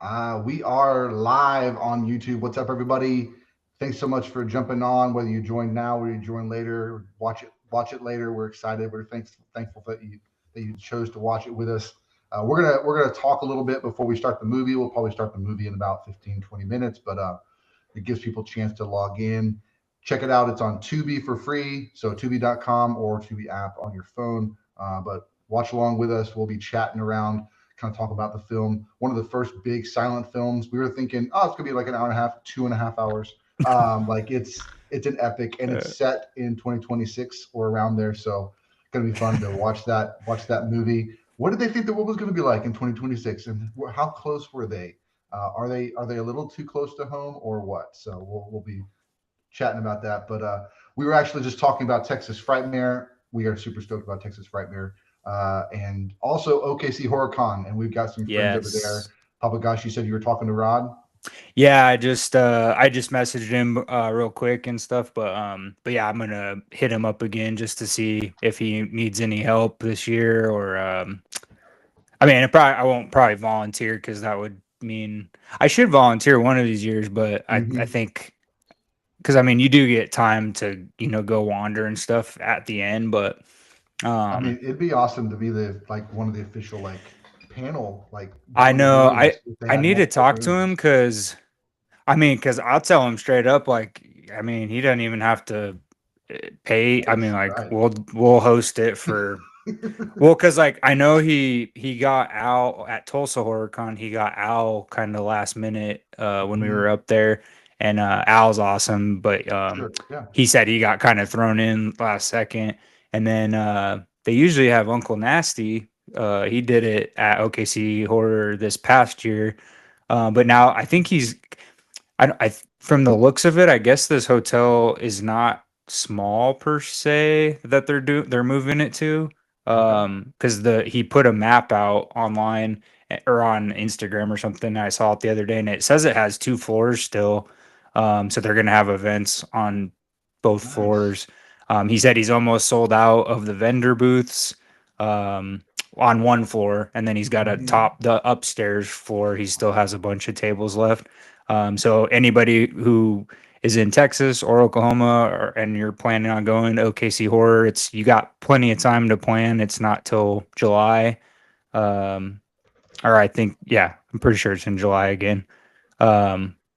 We are live on YouTube. What's up, everybody? Thanks so much for jumping on. Whether you join now or you join later, watch it later. We're excited. We're thankful that you chose to watch it with us. We're gonna talk a little bit before we start the movie. We'll probably start the movie in about 15-20 minutes, but it gives people a chance to log in. Check it out. It's on Tubi for free, so Tubi.com or Tubi app on your phone. But watch along with us. We'll be chatting around, kind of talk about the film. One of the first big silent films. We were thinking, oh, it's gonna be like an hour and a half, 2.5 hours. Like it's an epic, and Uh, it's set in 2026 or around there. So gonna be fun to watch that movie. What did they think the world was going to be like in 2026, and how close were they? Are they a little too close to home or what? So we'll be chatting about that. But we were actually just talking about Texas Frightmare. We are super stoked about Texas Frightmare, and also OKC Horror Con, and we've got some friends over there. yes. Papa Gosh, you said you were talking to Rod. Yeah, I just messaged him real quick and stuff, but yeah, I'm gonna hit him up again just to see if he needs any help this year or I mean, I won't probably volunteer because that would mean I should volunteer one of these years, but I Mm-hmm. think because I mean you do get time to go wander and stuff at the end, but I um mean, it'd be awesome to be the like one of the official like panel, like I one of the know rooms if they I had need to multiple talk to him rooms. because I mean, because I'll tell him straight up, like, I mean, he doesn't even have to pay. I mean, That's like, right. we'll host it for well, because like I know he got Al at Tulsa Horror Con. He got Al kind of last minute when we Hmm. were up there, and Al's awesome, but Sure. Yeah. he said he got kind of thrown in last second, and then they usually have Uncle Nasty. He did it at OKC Horror this past year, but now I think I from the looks of it, I guess this hotel is not small per se that they're moving it to. Okay. Because the he put a map out online or on Instagram or something. I saw it the other day, and it says it has 2 floors still. So they're gonna have events on both Nice. floors. He said he's almost sold out of the vendor booths. On one floor, and then he's got Hmm. the upstairs floor. He still has a bunch of tables left. So anybody who is in Texas or Oklahoma and you're planning on going to OKC Horror, it's you got plenty of time to plan. It's not till July. Um, or I think yeah, I'm pretty sure it's in July again.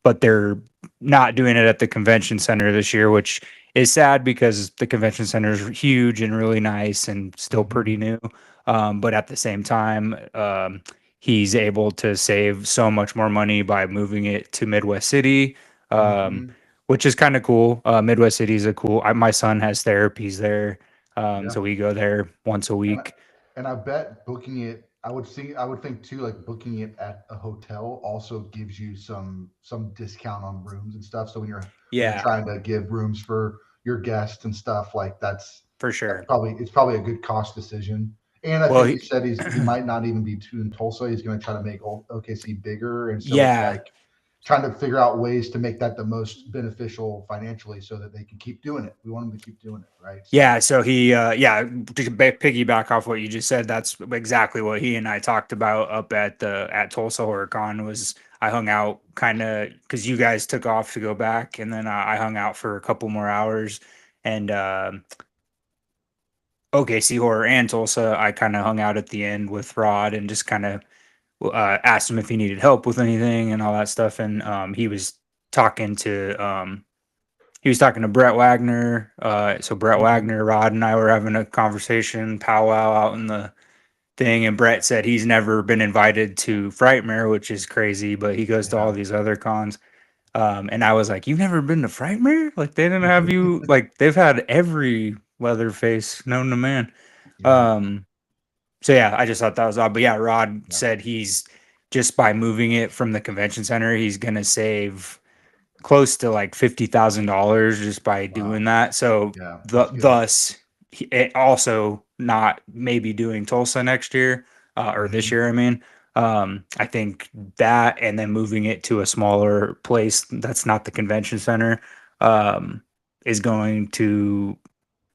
But they're not doing it at the convention center this year, which is sad because the convention center is huge and really nice and still pretty Hmm. new. But at the same time, he's able to save so much more money by moving it to Midwest City, um, Hmm. which is kind of cool. Midwest City is a cool. My son has therapies there, Yeah. so we go there once a And week. and I bet booking it, I would think too, like booking it at a hotel also gives you some discount on rooms and stuff. So when you're Yeah, trying to give rooms for your guests and stuff, like for that's sure. probably a good cost decision. And I Well, think he said he might not even be too in Tulsa. He's going to try to make OKC bigger, and so it's yeah, like trying to figure out ways to make that the most beneficial financially, so that they can keep doing it. We want them to keep doing it, right? So Yeah, so yeah, to piggyback off what you just said, that's exactly what he and I talked about up at Tulsa HorrorCon. Was I hung out kind of because you guys took off to go back, and then I hung out for a couple more hours, and OKC Horror and Tulsa, I kind of hung out at the end with Rod and just kind of asked him if he needed help with anything and all that stuff, and talking to um, he was talking to Brett Wagner. So Brett mhm, Wagner, Rod, and I were having a conversation, powwow out in the thing, and Brett said he's never been invited to Frightmare, which is crazy, but he goes to all yeah. these other cons. And I was like, "You've never been to Frightmare? Like they didn't have you? Like they've had every Leatherface known to man." Yeah. Um, so yeah, I just thought that was odd. But yeah, Rod Yeah. said he's just by moving it from the convention center, he's gonna save close to like $50,000 just by Wow. doing that. So Yeah. That's good. thus it also not maybe doing Tulsa next year or this Hmm. year. I mean, I think that and then moving it to a smaller place that's not the convention center um, is going to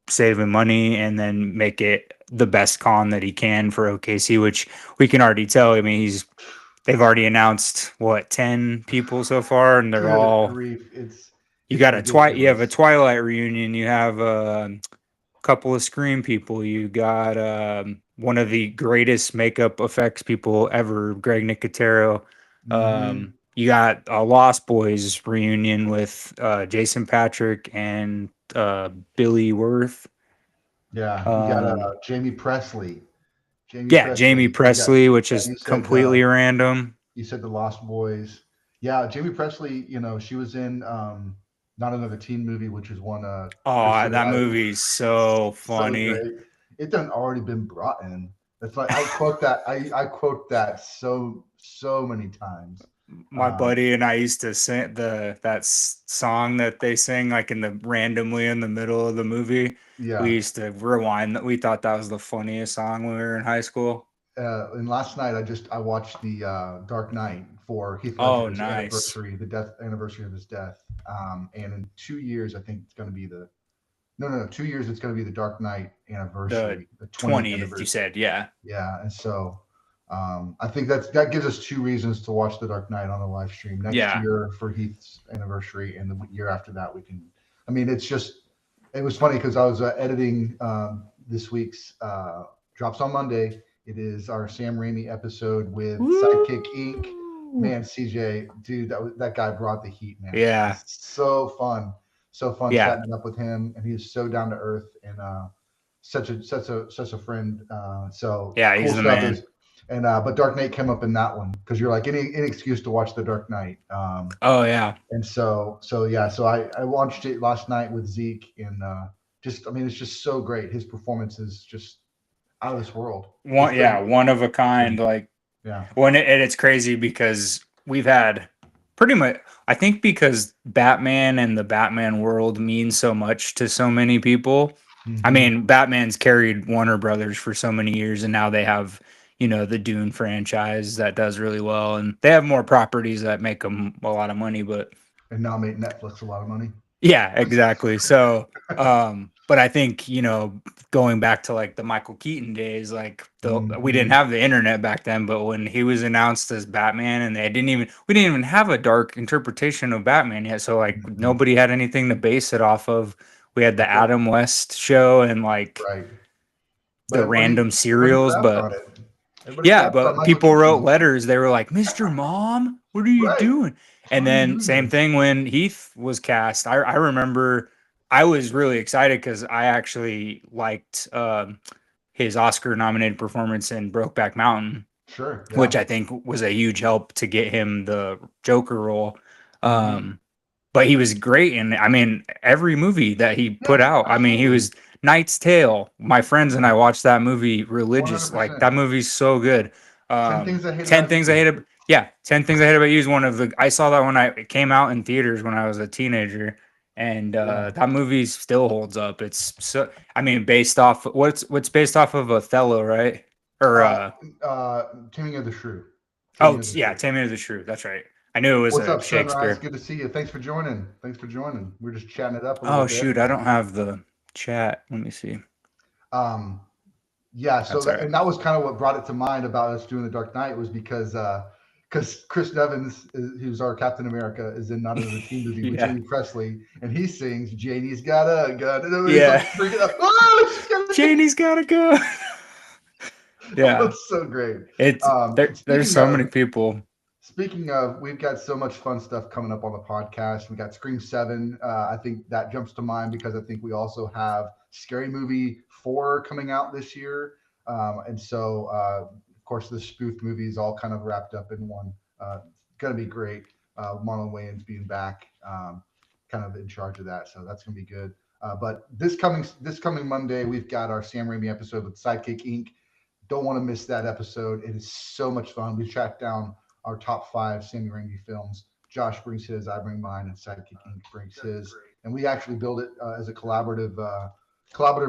save him money and then make it the best con that he can for OKC, which we can already tell. I mean, they've already announced what 10 people so far, and they're Good all. grief, You it's got you have a ridiculous. Twilight reunion. You have a couple of Scream people. You got one of the greatest makeup effects people ever, Greg Nicotero. Hmm. You got a Lost Boys reunion with Jason Patrick and Billy Worth. Yeah, you got Um, Jamie Presley. Jamie yeah, Jamie Presley. You got Presley, which yeah. is completely random. You said the Lost Boys. Yeah, Jamie Presley. You know, she was in not another teen movie, which is one Oh, Christina. that movie's so So funny. great. It done already been brought in. It's like I quote that. I quote that so many times. My Um, buddy and I used to sing that song that they sing like in the randomly in the middle of the movie. We yeah. used to rewind that. We thought that was the funniest song when we were in high school. And last night I watched the Dark Knight for Heath Oh, Ledger's nice. anniversary, the death anniversary of his death. And in 2 years, I think it's going to be the no 2 years. It's going to be the Dark Knight The anniversary, the 20th 20th, you anniversary. saて, yeah. Yeah, and so I think that gives us two reasons to watch the Dark Knight on the live stream next Yeah. year for Heath's anniversary, and the year after that we can. I mean, it's just it was funny because I was editing this week's drops on Monday. It is our Sam Raimi episode with Sidekick Inc. Woo! Man, CJ, dude, that guy brought the heat, man. It Yeah. was so fun Yeah. chatting up with him, and he is so down to earth and such a friend. So Yeah, cool he's the stuff man. is, and but Dark Knight came up in that one because you're like any excuse to watch the Dark Knight. Oh, yeah. And so yeah, so I watched it last night with Zeke, and just I mean it's just so great. His performance is just out of this world. It's been One of a yeah kind. Like, yeah. and it's crazy because we've had pretty much, I think because Batman and the Batman world means so much to so many people. I Hmm. mean, Batman's carried Warner Brothers for so many years, and now they have, the Dune franchise that does really well, and they have more properties that make them a lot of money. But And now made Netflix a lot of money. yeah, exactly. So, but I think, going back to like the Michael Keaton days, like we didn't Hmm. have the internet back then, but when he was announced as Batman and we didn't even have a dark interpretation of Batman yet. So like Hmm. nobody had anything to base it off of. We had the But the, Adam West show and like right, but the random everybody serials, crapped but on it. Everybody yeah, crapped on but Michael people wrote Keaton. letters. They were like, "Mr. Mom, what are you Right. doing?" And What are you then doing same here? thing when Heath was cast. I remember I was really excited because I actually liked his Oscar nominated performance in Brokeback Mountain, Sure. which Yeah. I think was a huge help to get him the Joker role. Hmm. Um, but he was great in, I mean, every movie that he put Yeah. out. I mean, he Absolutely. was Knight's Tale. My friends and I watched that movie One hundred religious. Like percent. that movie's so good. 10 Things I Hate 10 About Things I You. Hate About, yeah, 10 Things I Hate About You is one of the, I saw that when it came out in theaters when I was a teenager. And Yeah. that movie still holds up. It's so, I mean, based off, what's based off of Othello, right? Or, Uh, Taming of the Shrew. Taming oh, of the yeah, Shrew. Taming of the Shrew. That's right. I knew it was What's a up, Sunrise? Shakespeare. Good to see you. Thanks for joining. Thanks for joining. We're just chatting it up a little Oh, bit. shoot. I don't have the chat. Let me see. Um, yeah. So That's all that right. and that was kind of what brought it to mind about us doing the Dark Knight was because Chris Evans, who's our Captain America, is in not another teen movie with Yeah. Jamie Presley, and he sings "Janie's got a gun," and everybody's like Yeah. freaking out. Oh, she's got a gun. Janie's gotta go. Yeah. That's so great. It's there's Speaking so many of people. Speaking of, we've got so much fun stuff coming up on the podcast. We got Scream 7. I think that jumps to mind because I think we also have Scary Movie 4 coming out this year. And so, of course, the spoof movie is all kind of wrapped up in one. It's going to be great. Marlon Wayans being back, kind of in charge of that. So that's going to be good. But this coming Monday, we've got our Sam Raimi episode with Sidekick Inc. Don't want to miss that episode. It is so much fun. We tracked down our top five Sam Raimi films. Josh brings his, I bring mine, and Sidekick Inc. brings his, and we actually build it as a collaborative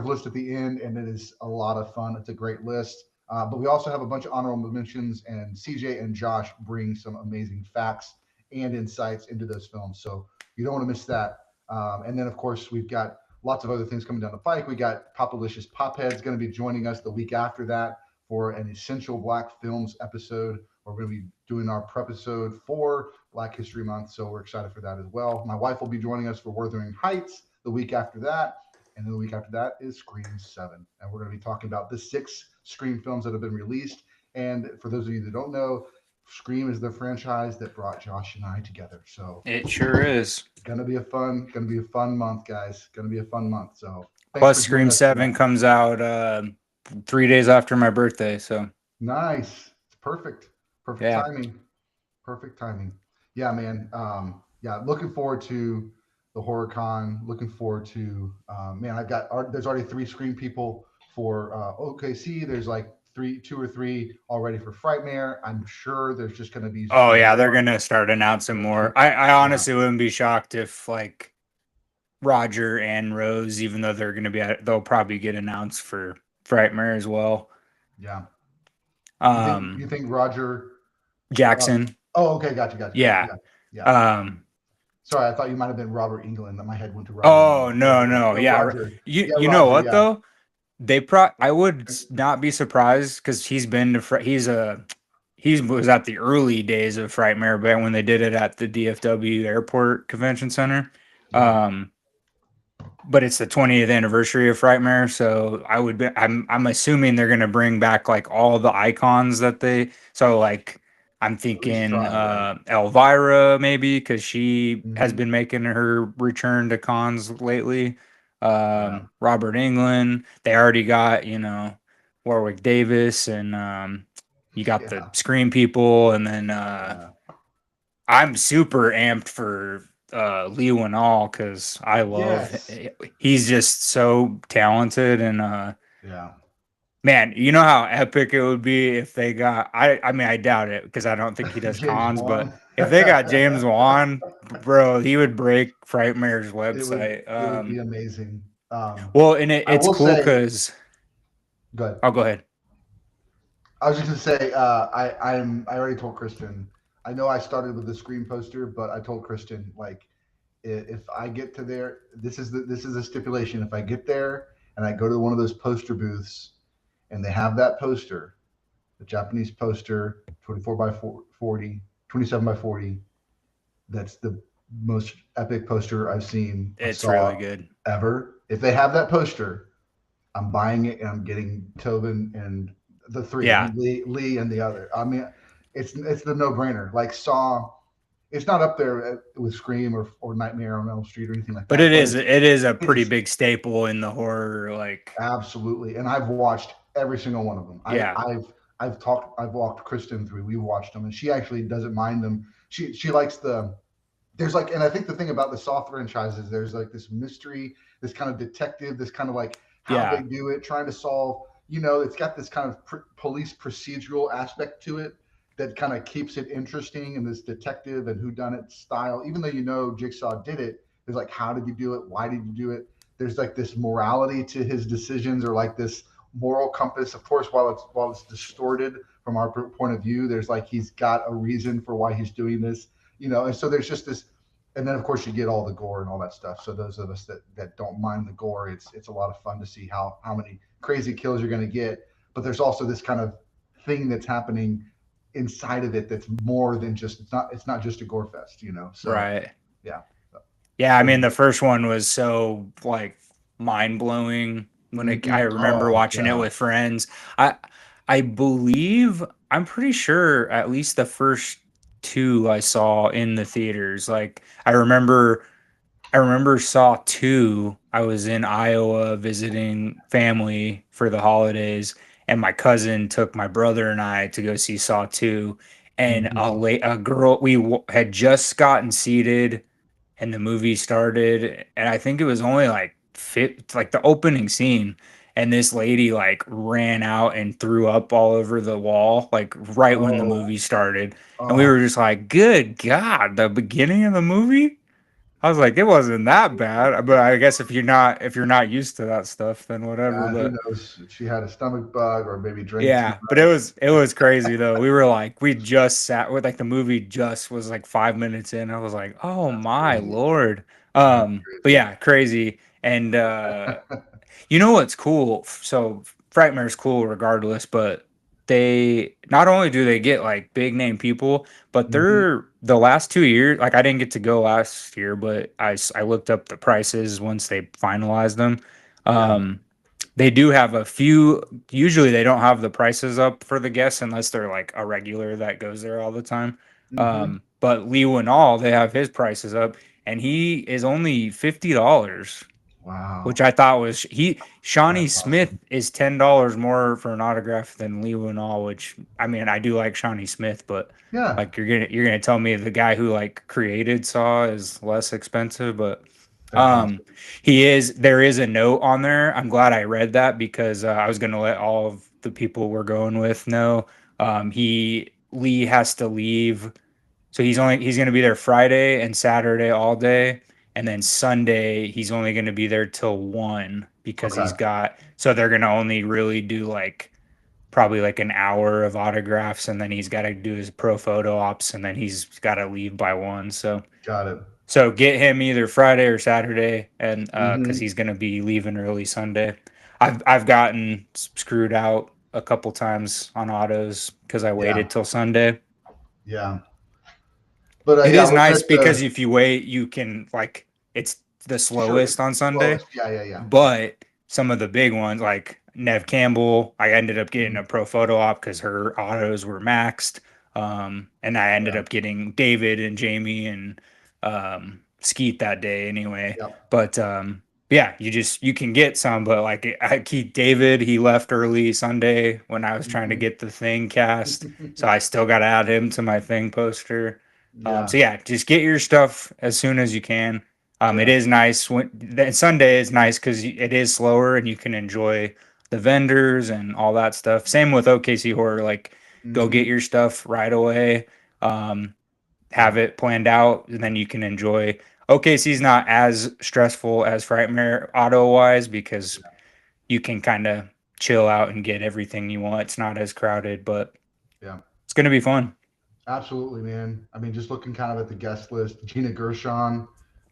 list at the end, and it is a lot of fun. It's a great list. But we also have a bunch of honorable mentions, and CJ and Josh bring some amazing facts and insights into those films. So you don't want to miss that. And then, of course, we've got lots of other things coming down the pike. We got Popalicious Pophead's going to be joining us the week after that for an Essential Black Films episode We're going to be doing our episode for Black History Month, so we're excited for that as well. My wife will be joining us for Wuthering Heights the week after that, and then the week after that is Scream 7. And we're going to be talking about the 6 Scream films that have been released. And for those of you that don't know, Scream is the franchise that brought Josh and I together. So It sure is. gonna be a fun month, guys. Gonna be a fun month. So thanks Plus, for joining Scream us for 7 that. comes out 3 days after my birthday. So, Nice. It's perfect. Perfect yeah. timing. Perfect timing. Yeah, man. Yeah, looking forward to the horror con. Looking forward to man. There's already 3 Scream people for OKC. There's like 2 or 3 already for Frightmare. I'm sure there's just going to be Oh, some yeah. They're more. going to start announcing There's more. some, I yeah, honestly wouldn't be shocked if, like, Roger and Rose, even though they're going to be, they'll probably get announced for Frightmare as well. yeah. You Um, think Roger? Jackson. Oh, okay, gotcha. Yeah. Yeah, yeah. Um, Sorry, I thought you might have been Robert England. That my head went to Robert oh, England. no, no. No, Yeah. Roger. You, Yeah, you know Roger. what, Yeah, though? I would not be surprised because he's been to, he was at the early days of Frightmare, but when they did it at the DFW Airport Convention Center. yeah. Um, but it's the 20th anniversary of Frightmare, so I'm assuming they're gonna bring back like all the icons that they so like I'm At least thinking try, right? Elvira maybe because she has Hmm. been making her return to cons lately. Yeah, Robert England, they already got, Warwick Davis and you got the yeah, Scream people, and then yeah. I'm super amped for Lee Winall because I love Yes. he's just so talented and Yeah. man, you know how epic it would be if they got I mean I doubt it because I don't think he does James cons, but Wan. if they got James Wan, bro, he would break Frightmare's it would website. it would be amazing. Well, and I it's will cool say, because good. I'll go ahead. I was just gonna say, I already told Kristen. I know I started with the Scream poster, but I told Kristen like if I get to there, this is a stipulation. If I get there and I go to one of those poster booths and they have that poster, the Japanese poster, 24 by 40, 27 by 40. That's the most epic poster I It's really saw good. ever. If they have that poster, I'm buying it and I'm getting Tobin and the 3. I Yeah. mean Lee and the other. I mean, it's the no brainer. Like Saw, it's not up there with Scream or Nightmare on Elm Street or anything like But that. But it is a it pretty is big staple in the horror like absolutely. And I've watched every single one of them. yeah. I've walked Kristen through. We watched them, and she actually doesn't mind them. She likes the there's like, and I think the thing about the Saw franchise is there's like this mystery, this kind of detective, this kind of like how they Yeah. do it, trying to solve. It's got this kind of police procedural aspect to it that kind of keeps it interesting, and this detective and whodunit style. Even though Jigsaw did it, there's like how did you do it? Why did you do it? There's like this morality to his decisions, or like this moral compass. Of course, while it's distorted from our point of view, there's like he's got a reason for why he's doing this. And so there's just this, and then of course you get all the gore and all that stuff. So those of us that don't mind the gore, it's a lot of fun to see how many crazy kills you're going to get. But there's also this kind of thing that's happening inside of it that's more than just it's not just a gore fest. So Right. yeah, so, Yeah, I so mean the first one was so like mind blowing when I remember oh watching it god, with friends. I I believe I'm pretty sure at least the first two I saw in the theaters. Like I remember Saw 2. I was in Iowa visiting family for the holidays, and my cousin took my brother and I to go see Saw 2. And mm-hmm. a girl, had just gotten seated, and the movie started, and I think it was only like like the opening scene, and this lady like ran out and threw up all over the wall, like right when the Oh, movie started. And we oh were just like, good God, the beginning of the movie? I was like, it wasn't that bad, but I guess if you're not used to that stuff, then whatever. who But knows if she had a stomach bug or maybe drank too yeah, but it much. was it was crazy though. We were like, we just sat with like the movie just was like 5 minutes in. I was like, oh That's my crazy. Lord. That's But crazy. yeah, crazy. And you know what's cool? So Frightmare's cool regardless, but they not only do they get like big name people, but Hmm. they're the last 2 years. Like I didn't get to go last year, but I looked up the prices once they finalized them. Yeah. Um, they do have a few. Usually, they don't have the prices up for the guests unless they're like a regular that goes there all the time. Hmm. But Lee Winall, they have his prices up, and he is only $50, which Wow. I thought was Shawnee That's Smith awesome. is $10 more for an autograph than Lee Winall, which I mean I do like Shawnee Smith, but Yeah. like you're gonna tell me the guy who like created Saw is less expensive, but That's um awesome. there is a note on there. I'm glad I read that because I was gonna let all of the people we're going with know. He Lee has to leave, so he's gonna be there Friday and Saturday all day, and then Sunday he's only gonna be there till 1 because Okay. so they're gonna only really do like probably like an hour of autographs, and then he's got to do his pro photo ops, and then he's got to leave by 1. Got it. So get him either Friday or Saturday, and because Hmm. he's gonna be leaving early Sunday. I've gotten screwed out a couple times on autos because I Yeah. waited till Sunday. Yeah. But It yeah, is I'm looking nice at because the if you wait, you can like it's the sure slowest on Sunday, slowest. Yeah. Yeah. Yeah. but some of the big ones like Nev Campbell, I ended up getting Mhm. a pro photo op because her autos were maxed. And I ended Yeah. up getting David and Jamie and Skeet that day anyway. Yeah. But yeah, you can get some, but like I keep David, he left early Sunday when I was trying to Hmm. get the thing cast. So I still got to add him to my thing poster. Yeah. So yeah, just get your stuff as soon as you can. It Yeah. is nice Sunday is nice because it is slower and you can enjoy the vendors and all that stuff. Same with OKC Horror, like go get Hmm. your stuff right away. Um, have Yeah. it planned out, and then you can enjoy. OKC's not as stressful as Frightmare auto wise because you can kind of chill out and get everything you want. It's not as crowded, but Yeah. it's gonna be fun. Absolutely, man. I mean, just looking kind of at the guest list, Gina Gershon,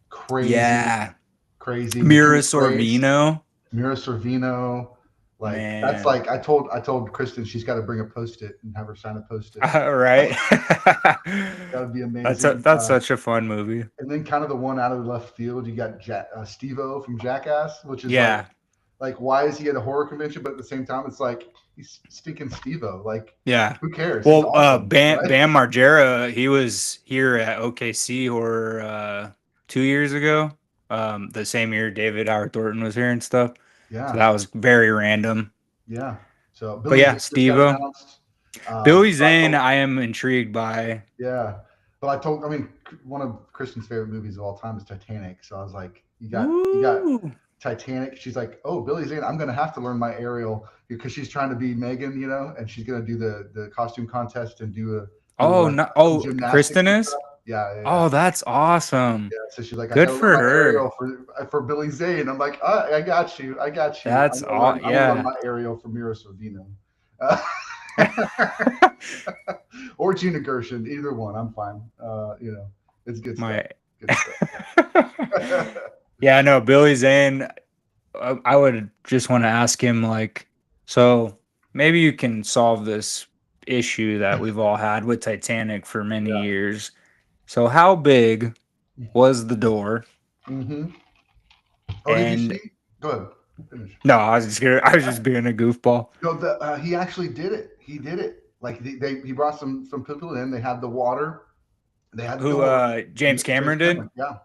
crazy, Yeah, crazy. Mira McKenna Grace, Sorvino, Mira Sorvino. Like that's man. like I told Kristen she's got to bring a post-it and have her sign a post-it. Right. That would be amazing. That's such a fun movie. And then kind of the one out of the left field, you got Steve-O from Jackass, which is Yeah, like why is he at a horror convention? But at the same time, it's like he's stinking Steve-O. Like yeah. who cares? He's Well, awesome, Bam right? Bam Margera, he was here at OKC or 2 years ago. The same year David Howard Thornton was here and stuff. So Yeah, that was very random. yeah. So But Billy yeah, Zane just got Steve-O. announced. Billy So I Zane, told I am intrigued by. Yeah, but I mean, one of Kristen's favorite movies of all time is Titanic. So I was like, you got Woo! Titanic. She's like, oh, Billy Zane, I'm gonna have to learn my aerial because she's trying to be Megan, and she's gonna do the costume contest and do Oh like no! some Oh, gymnastics Kristen and is. stuff. Yeah, yeah, yeah. Oh, that's awesome. Yeah. So she's like, I Good gotta learn for my her. aerial for Billy Zane. I'm like, I got you, I got you. That's all. I'm gonna learn Yeah. my aerial for Mira Sorvino. Uh, or Gina Gershon, either one. I'm fine. It's good stuff. My. Good stuff. Yeah, no, Billy Zane. I would just want to ask him, like, so maybe you can solve this issue that we've all had with Titanic for many Yeah. years. So, how big was the door? Hmm. Oh, did you And see? Go ahead. Finish. no, I was just being a goofball. No, he actually did it. He did it. Like he brought some people in. They had the water. They had the Who door. James James Cameron did? Cameron, yeah,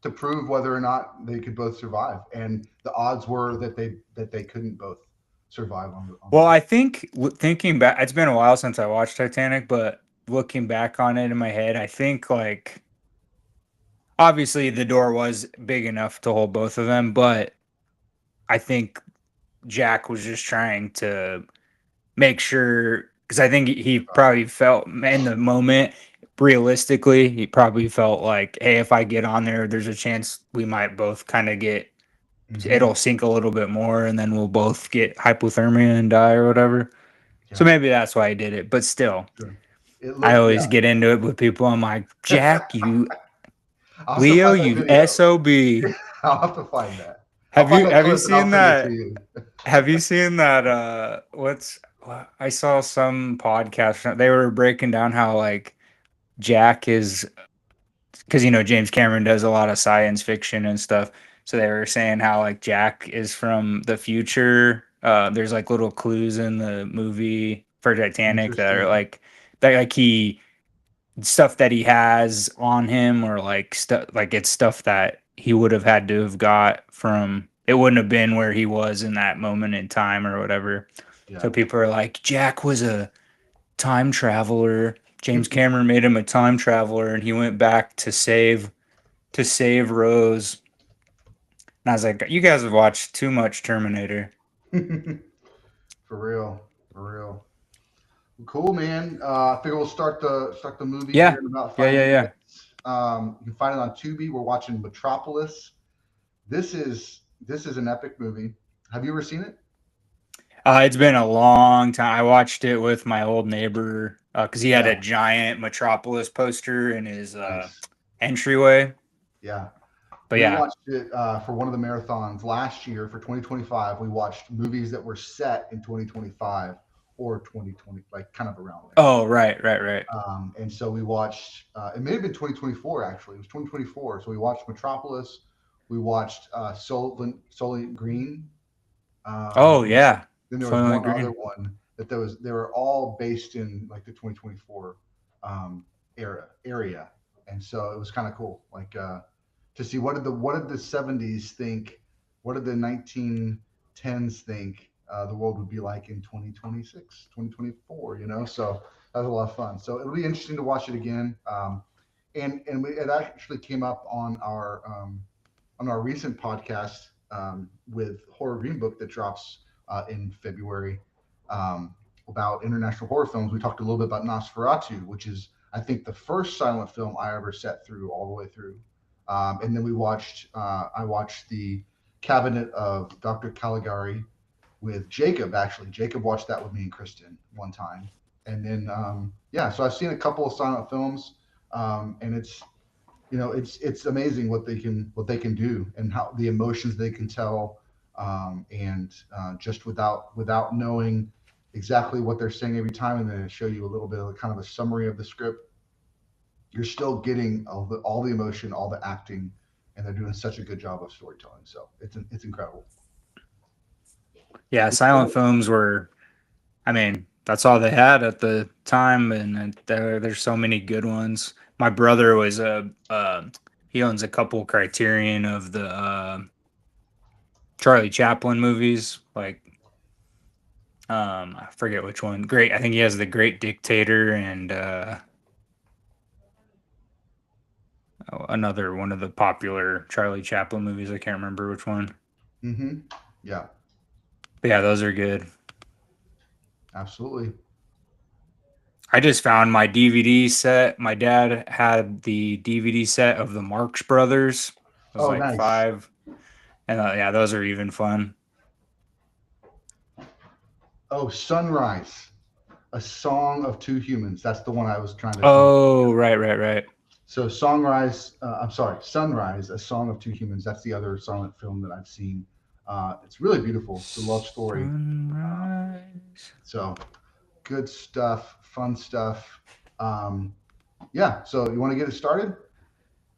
to prove whether or not they could both survive. And the odds were that they couldn't both survive on the Well, door. I think thinking back, it's been a while since I watched Titanic, but looking back on it in my head, I think like obviously the door was big enough to hold both of them, but I think Jack was just trying to make sure because I think he probably felt in the moment, realistically, he probably felt like, hey, if I get on there, there's a chance we might both kind of Hmm. it'll sink a little bit more and then we'll both get hypothermia and die or whatever. So Yeah, maybe that's why I did it. But still, sure. It I looked, always yeah. get into it with people. I'm like, Jack, you I'll have to Leo, find that you video. SOB. I'll have to find that. I'll Have find you that have you clip and I'll seen send it to that? you. Have you seen that? I saw some podcast. They were breaking down how like Jack is because James Cameron does a lot of science fiction and stuff. So they were saying how like Jack is from the future. There's like little clues in the movie for Titanic that are Interesting. like that like he stuff that he has on him or like stuff like it's stuff that he would have had to have got from it wouldn't have been where he was in that moment in time or whatever. Yeah. So people are like, Jack was a time traveler. James Cameron made him a time traveler and he went back to save Rose. And I was like, you guys have watched too much Terminator. For real. For real. Cool, man. I figure we'll start the movie here Yeah. in about Yeah, five yeah, yeah. minutes. You can find it on Tubi. We're watching Metropolis. This is an epic movie. Have you ever seen it? It's been a long time. I watched it with my old neighbor because he had Yeah. a giant Metropolis poster in his Nice. entryway. Yeah. But We yeah. watched it for one of the marathons last year for 2025. We watched movies that were set in 2025 or 2020, like kind of around there. Oh, right, right, right. And so we watched. It may have been 2024 actually. It was 2024. So we watched Metropolis. We watched Soylent Green. Oh, And yeah. then there was Soylent one other Green. one that there was. They were all based in like the 2024 area, and so it was kind of cool. Like to see what did the 70s think, what did the 1910s think the world would be like in 2026, 2024. So that was a lot of fun. So it'll be interesting to watch it again. It actually came up on our recent podcast with Horror Green Book that drops in February um, about international horror films. We talked a little bit about Nosferatu, which is, I think, the first silent film I ever sat through all the way through. And then I watched the Cabinet of Dr. Caligari with Jacob. Actually, Jacob watched that with me and Kristen one time. And then, yeah, so I've seen a couple of silent films, and it's amazing what they can do and how the emotions they can tell, and just without knowing exactly what they're saying every time, and then show you a little bit of kind of a summary of the script. You're still getting all the emotion, all the acting, and they're doing such a good job of storytelling. So it's incredible. Yeah, It's silent cool. films were, I mean, that's all they had at the time, and there's so many good ones. My brother was he owns a couple Criterion of the Charlie Chaplin movies, like I forget which one. Great, I think he has the Great Dictator and another one of the popular Charlie Chaplin movies. I can't remember which one. Mm-hmm. Yeah, But yeah, those are good. absolutely. I just found my DVD set. My dad had the DVD set of the Marx Brothers. It was Oh, like nice. five, and yeah, those are even fun. Oh, Sunrise, a song of two humans. That's the one I was trying to think. Oh, right, right, right. So Sunrise, a song of two humans. That's the other silent film that I've seen. It's really beautiful. It's a love story. Um, Sunrise. so good stuff, fun stuff. Um, yeah. So you want to get it started?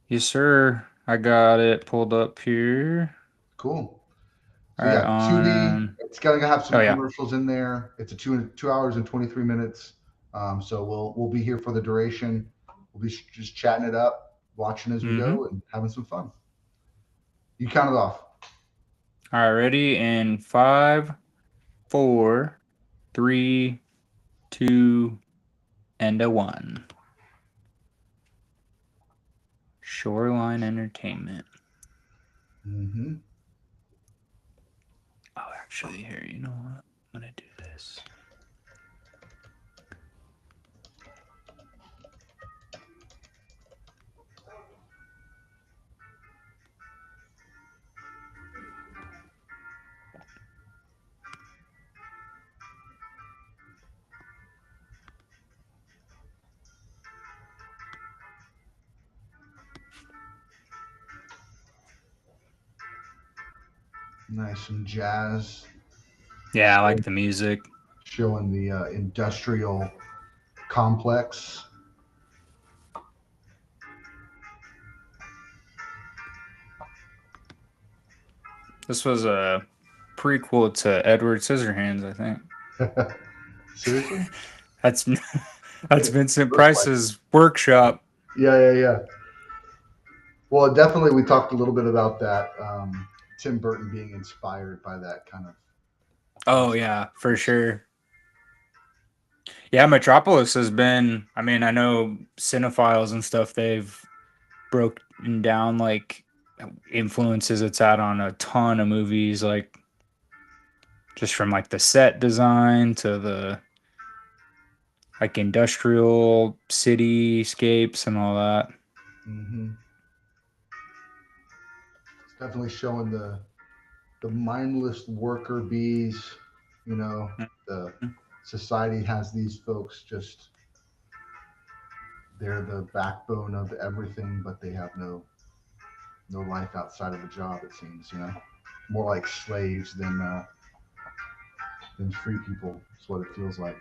Yes, sir. I got it pulled up here. Cool. All So right, yeah, Tubi. on. It's got to have Oh some yeah. commercials in there. It's a 2 hours and 23 minutes. So we'll be here for the duration. We'll be just chatting it up, watching as we Mm-hmm. go, and having some fun. You count it off. All right, ready? In five, four, three, two, and a one. Shoreline Entertainment. Mm-hmm. Oh, actually, here, you know what? I'm gonna do this. Nice and jazz. Yeah, I like the music. showing the industrial complex. This was a prequel to Edward Scissorhands, I think. Seriously? That's that's Vincent Looks like. Price's workshop. Yeah, yeah, yeah. Well, definitely, we talked a little bit about that. Tim Burton being inspired by that kind of Oh stuff. yeah, for sure. Yeah, Metropolis has been. I mean, I know cinephiles and stuff. They've broken down like influences it's had on a ton of movies, like just from like the set design to the like industrial cityscapes and all that. Hmm. It's definitely showing the mindless worker bees. You know, the society has these folks just they're the backbone of everything, but they have no life outside of a job. It seems, more like slaves than free people. That's what it feels like.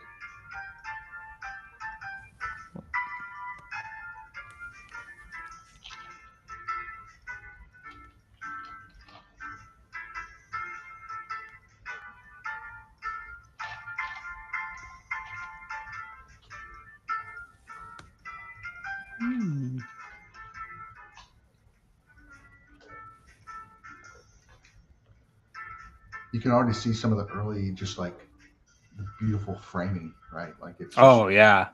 Hmm. You can already see some of the early, just like the beautiful framing, right? Like it's just Oh yeah,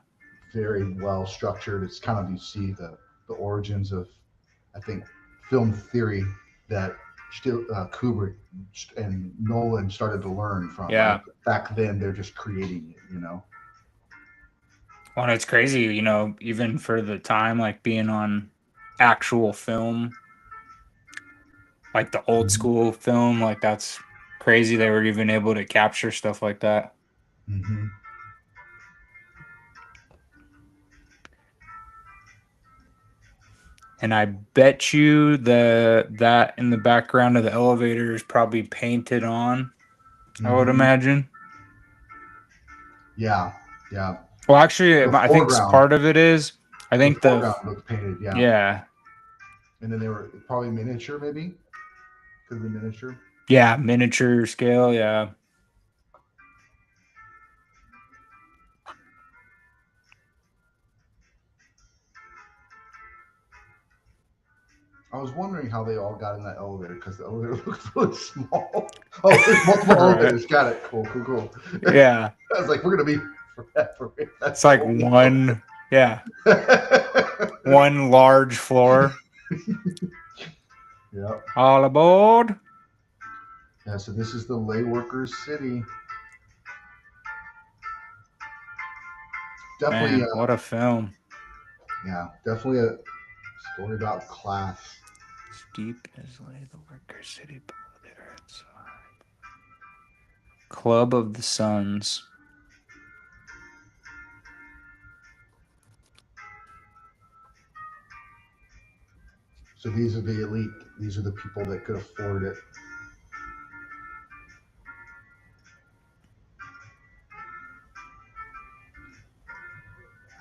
very well structured. It's kind of you see the origins of, I think, film theory that still Kubrick and Nolan started to learn from. Right yeah. back then, they're just creating it. Well, it's crazy, even for the time, like being on actual film, like the old Hmm. school film, like that's crazy. They were even able to capture stuff like that. Hmm. And I bet you that in the background of the elevator is probably painted on, I would Hmm. imagine. Yeah, yeah. Well, actually, The I think foreground, part of it is. I the think foreground looked painted. Yeah, yeah, and then they were probably miniature, maybe could be miniature. yeah, miniature scale, yeah. I was wondering how they all got in that elevator because the elevator looks really small. Oh, there's multiple Right. elevators. Got it. Cool, cool, cool. Yeah. I was like, we're gonna be forever. That's It's the like only one, yeah, elevator. one large floor. Yep. All aboard. Yeah. So this is the lay workers' city. Definitely. Man, what a film. Yeah. Definitely a story about class. Steep as lay the worker city below the earth's side. Club of the Suns. So these are the elite. These are the people that could afford it.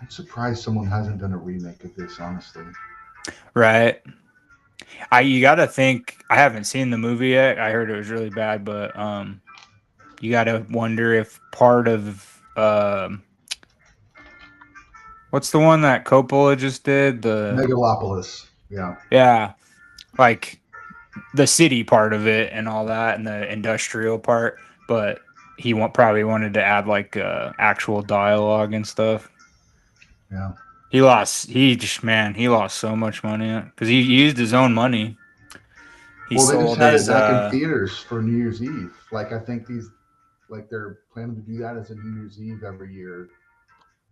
I'm surprised someone hasn't done a remake of this, honestly. Right. You gotta think I haven't seen the movie yet. I heard it was really bad, but you gotta wonder if part of what's the one that Coppola just did? Megalopolis. Yeah. Yeah, like the city part of it and all that and the industrial part, but probably wanted to add like actual dialogue and stuff. Yeah. He lost so much money because he used his own money. He Well, they just sold had it his back in theaters for New Year's Eve. Like I think they're planning to do that as a New Year's Eve every year.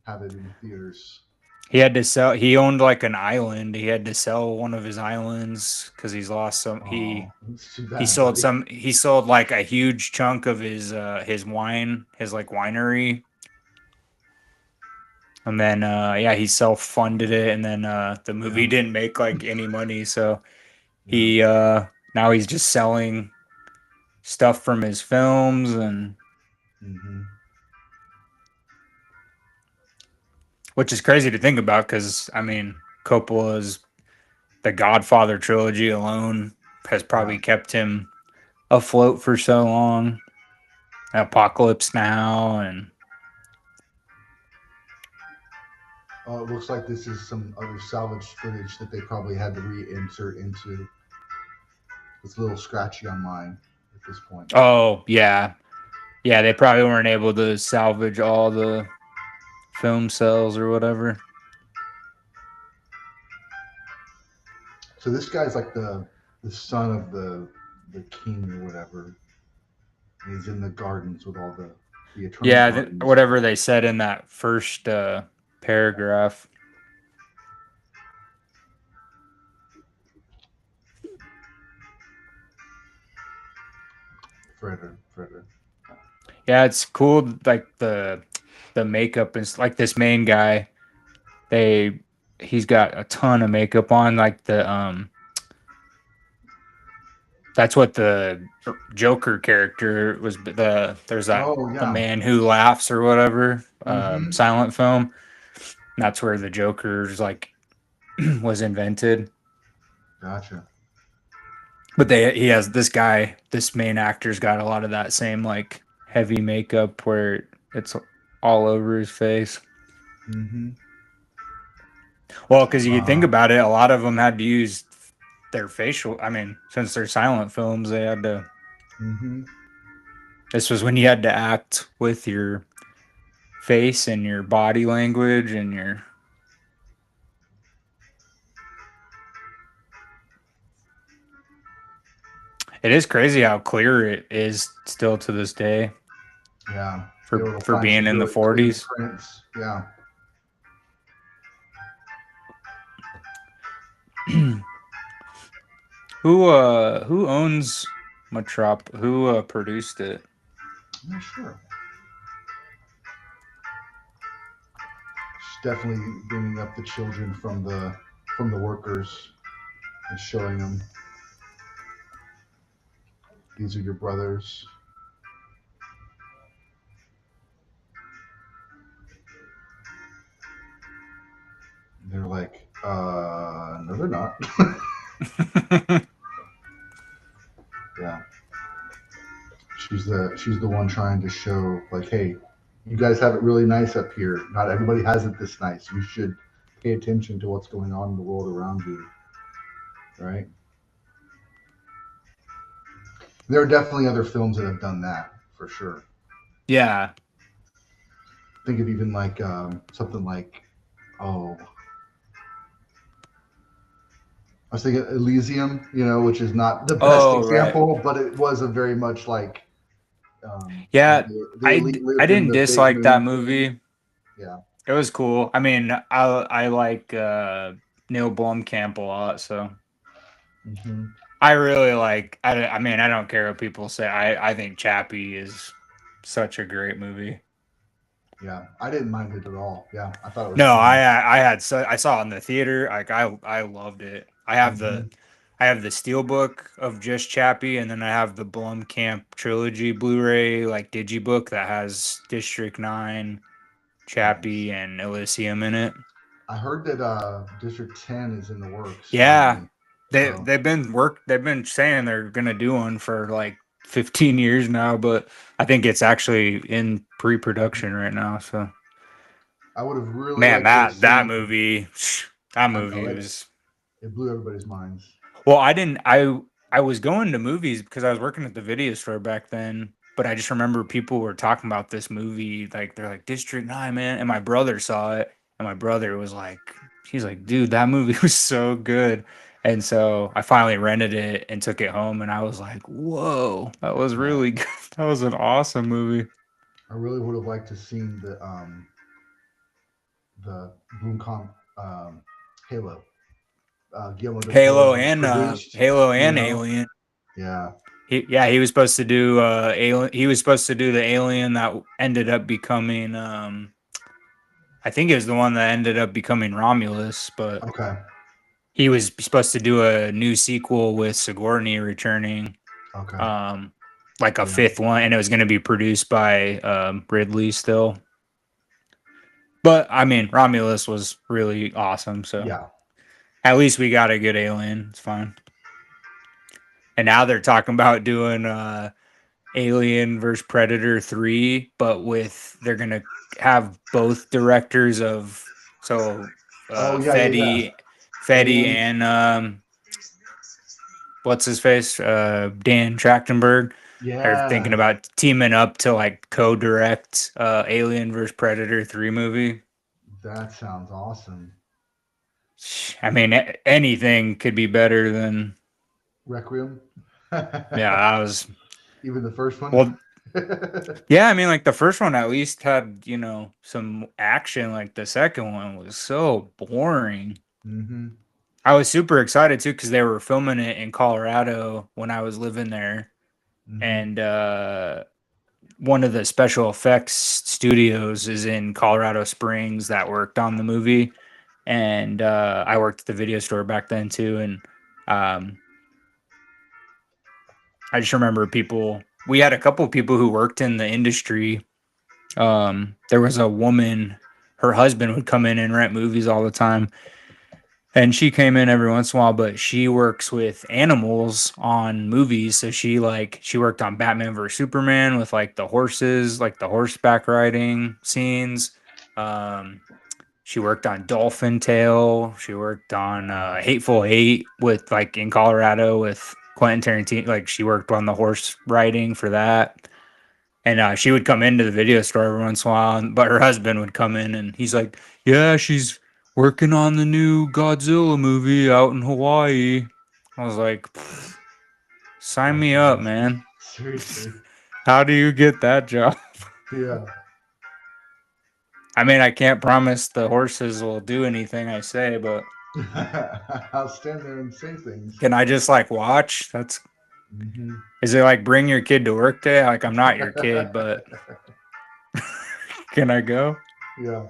Have it in theaters. he had to sell. He owned like an island. He had to sell one of his islands because he's lost some. Oh, it's too He bad, sold buddy. some. He sold like a huge chunk of his wine, his like winery, and then yeah, he self funded it, and then the movie Yeah. didn't make like any money, so Yeah. he now he's just selling stuff from his films and Hmm. which is crazy to think about because I mean, Coppola's The Godfather trilogy alone has Yeah. probably kept him afloat for so long. Apocalypse Now, and It looks like this is some other salvage footage that they probably had to reinsert into. It's a little scratchy on mine at this point. oh yeah, yeah, they probably weren't able to salvage all the film cells or whatever. So this guy's like the son of the king or whatever. And he's in the gardens with all the eternal Yeah, gardens. whatever they said in that first paragraph. Fredder. Yeah, it's cool. Like the makeup is like this main guy. They he's got a ton of makeup on. Like that's what the Joker character was. There's that Oh the yeah. man who laughs or whatever Mm-hmm. silent film. That's where the Joker's like was invented. Gotcha. But he has this guy, this main actor's got a lot of that same like heavy makeup where it's all over his face. Mm-hmm. Well, because you think Uh, about it, a lot of them had to use their facial. I mean, since they're silent films, they had to. mm-hmm. This was when you had to act with your face and your body language and your. It is crazy how clear it is still to this day Yeah. Be for able to for find being some in the really clean 40s. prints. Yeah. Who owns who produced it? Yeah, sure. She's definitely bringing up the children from the workers and showing them these are your brothers. They're like, no, they're not. Yeah, she's the one trying to show like, hey, you guys have it really nice up here. Not everybody has it this nice. You should pay attention to what's going on in the world around you, right? There are definitely other films that have done that for sure. Yeah. Think of even like something like, oh, I was thinking Elysium, which is not the best Oh, right. example, but it was a very much like Yeah, the elite I lived in didn't the big dislike that moon thing. movie. Yeah. It was cool. I mean, I like Neil Blomkamp a lot, so Hmm. I really like. I mean, I don't care what people say. I think Chappie is such a great movie. Yeah. I didn't mind it at all. Yeah. I thought it was No, fun. I saw it in the theater. Like I loved it. Hmm. I have the Steelbook of just Chappie, and then I have the Blumkamp trilogy Blu-ray like digibook that has District 9, Nice. Chappie, and Elysium in it. I heard that District 10 is in the works Yeah, finally. So, they've been saying they're gonna do one for like 15 years now, but I think it's actually in pre-production right now. So I would have really man, liked to have that seen. movie, that I know movie it. was. It blew everybody's minds. Well, I didn't. I was going to movies because I was working at the video store back then. But I just remember people were talking about this movie, like they're like District 9, man. And my brother saw it, and my brother was like, he's like, dude, that movie was so good. And so I finally rented it and took it home, and I was like, whoa, that was Yeah. really good. That was an awesome movie. I really would have liked to seen the Blomkamp Halo. Guillermo del Toro produced. Halo You and know, Alien. yeah. He was supposed to do Alien. He was supposed to do the Alien that ended up becoming I think it was the one that ended up becoming Romulus, but Okay. he was supposed to do a new sequel with Sigourney returning, Okay. um, like a Yeah. fifth one, and it was going to be produced by Ridley still. But I mean, Romulus was really awesome. So Yeah. at least we got a good alien. It's fine. And now they're talking about doing Alien versus Predator 3, but with they're gonna have both directors of Oh yeah, yeah, yeah. Fetty Aliens. and what's his face? Dan Trachtenberg. They're thinking Yeah, about teaming up to like co-direct Alien versus Predator 3 movie. that sounds awesome. I mean, anything could be better than Requiem. yeah. I was Even the first one. well, yeah. I mean, like the first one at least had some action. Like the second one was so boring. Hmm. I was super excited too because they were filming it in Colorado when I was living there, Hmm. and one of the special effects studios is in Colorado Springs that worked on the movie, and I worked at the video store back then too, and um, I just remember people. We had a couple of people who worked in the industry. There was a woman. Her husband would come in and rent movies all the time, and she came in every once in a while. But she works with animals on movies, so she worked on Batman vs Superman with like the horses, like the horseback riding scenes. Um, she worked on Dolphin Tale. She worked on Hateful Eight with like in Colorado with Quentin Tarantino. Like she worked on the horse riding for that. And she would come into the video store every once in a while, but her husband would come in and he's like, "Yeah, she's working on the new Godzilla movie out in Hawaii." I was like, "Sign That's me up, awesome. man. Seriously. How do you get that job?" Yeah. I mean, I can't promise the horses will do anything I say, but I'll stand there and say things. can I just like watch? That's Hmm. Is it like bring your kid to work day? Like I'm not your kid, but can I go? Yeah.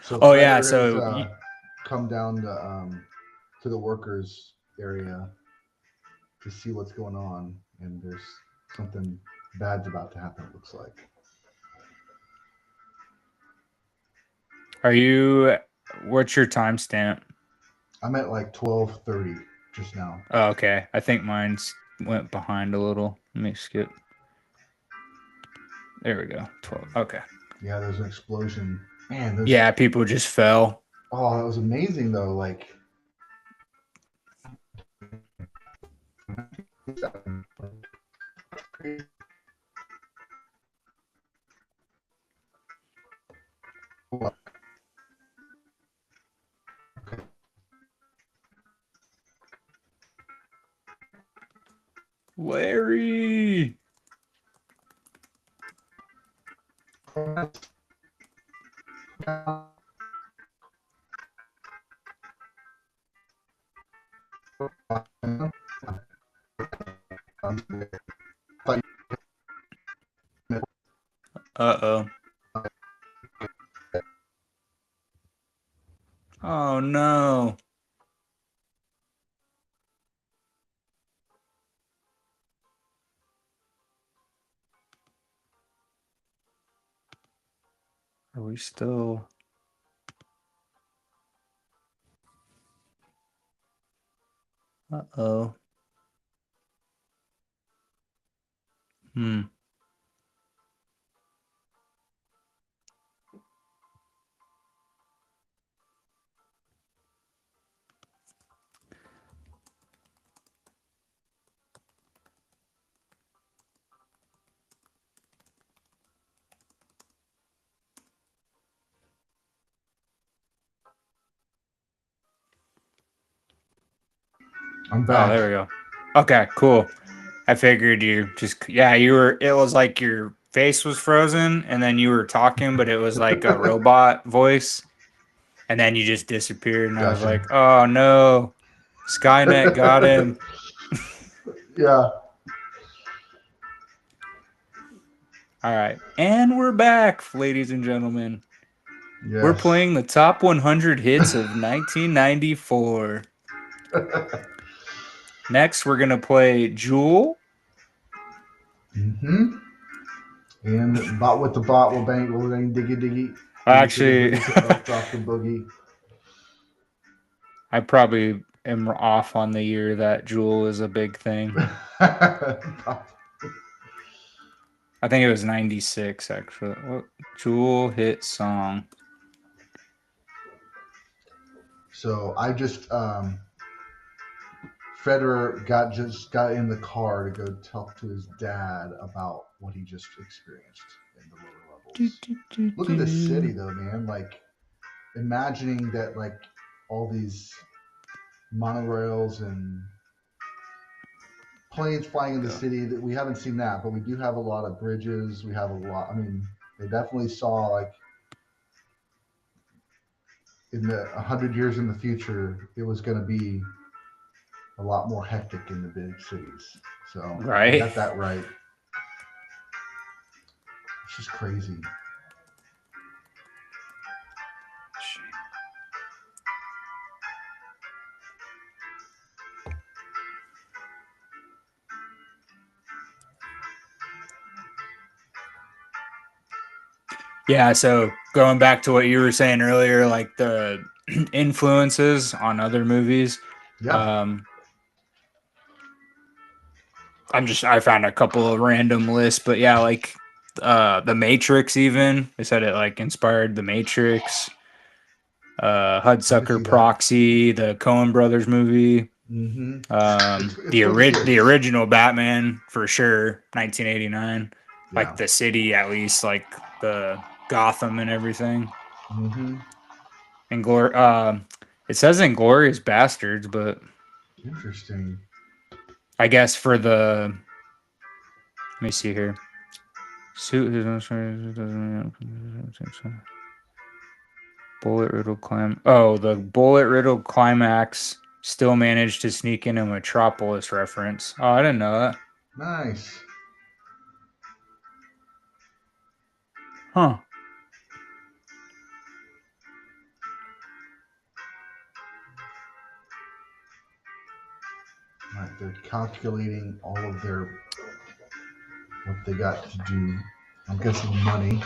So Oh yeah, Predator has so come down to the workers area to see what's going on, and there's something bad's about to happen. It looks like. are you what's your timestamp? I'm at like 12:30 just now. Oh, okay. I think mine's went behind a little. Let me skip. There we go. 12. Okay. Yeah, there's an explosion. Man, there's Yeah, people just fell. oh, that was amazing though. Like Larry. Uh-oh. Oh no. Are we still Uh-oh. Hmm. I'm Oh, back. there we go. Okay, cool. I figured you just yeah, it was like your face was frozen and then you were talking, but it was like a robot voice, and then you just disappeared and I was Gotcha. like, "Oh no. Skynet got him." Yeah. All right. And we're back, ladies and gentlemen. We're Yes. playing the top 100 hits of 1994. Next, we're going to play Jewel. Hmm. And bot with the bot will bang diggy diggy. Actually, Drop the boogie. I probably am off on the year that Jewel is a big thing. I think it was 96 actually. What Jewel hit song? So I just Federer just got in the car to go talk to his dad about what he just experienced in the lower levels. Look at this city though, man. Like imagining that like all these monorails and planes flying in the city, that we haven't seen that, but we do have a lot of bridges. We have a lot. I mean, they definitely saw like in the 100 years in the future, it was going to be a lot more hectic in the big cities. So they Right. got that right. It's just crazy. Yeah, so going back to what you were saying earlier, like the influences on other movies. Yeah. I found a couple of random lists, but yeah, like the Matrix even. They said it like inspired the Matrix. Hudsucker Proxy, the Coen Brothers movie. Mm-hmm. The original Batman for sure, 1989. Yeah. Like the city, at least, like the Gotham and everything. Mm-hmm. And it says Inglorious Bastards, but interesting. I guess for the let me see here. Bullet riddled climb. Oh, the bullet riddled climax still managed to sneak in a Metropolis reference. Oh, I didn't know that. Nice. Huh. Right, they're calculating all of their what they got to do. I'm guessing money.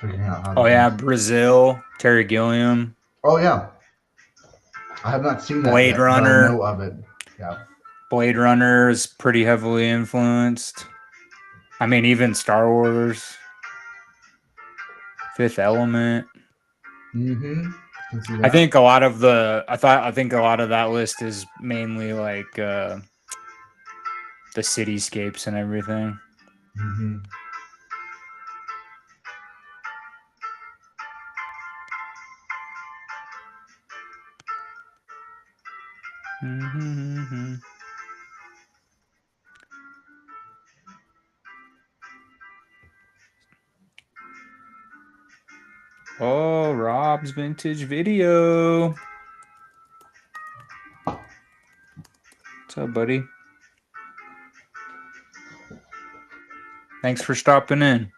Figuring out how to. Oh yeah, Brazil, Terry Gilliam. Oh yeah. I have not seen that Blade yet, but I Runner. know of it. Yeah. Blade Runner is pretty heavily influenced. I mean, even Star Wars. Fifth Element. Mm-hmm. I think a lot of that list is mainly like the cityscapes and everything. Mm-hmm. Mm-hmm. Oh, Rob's Vintage Video. What's up, buddy? Thanks for stopping in.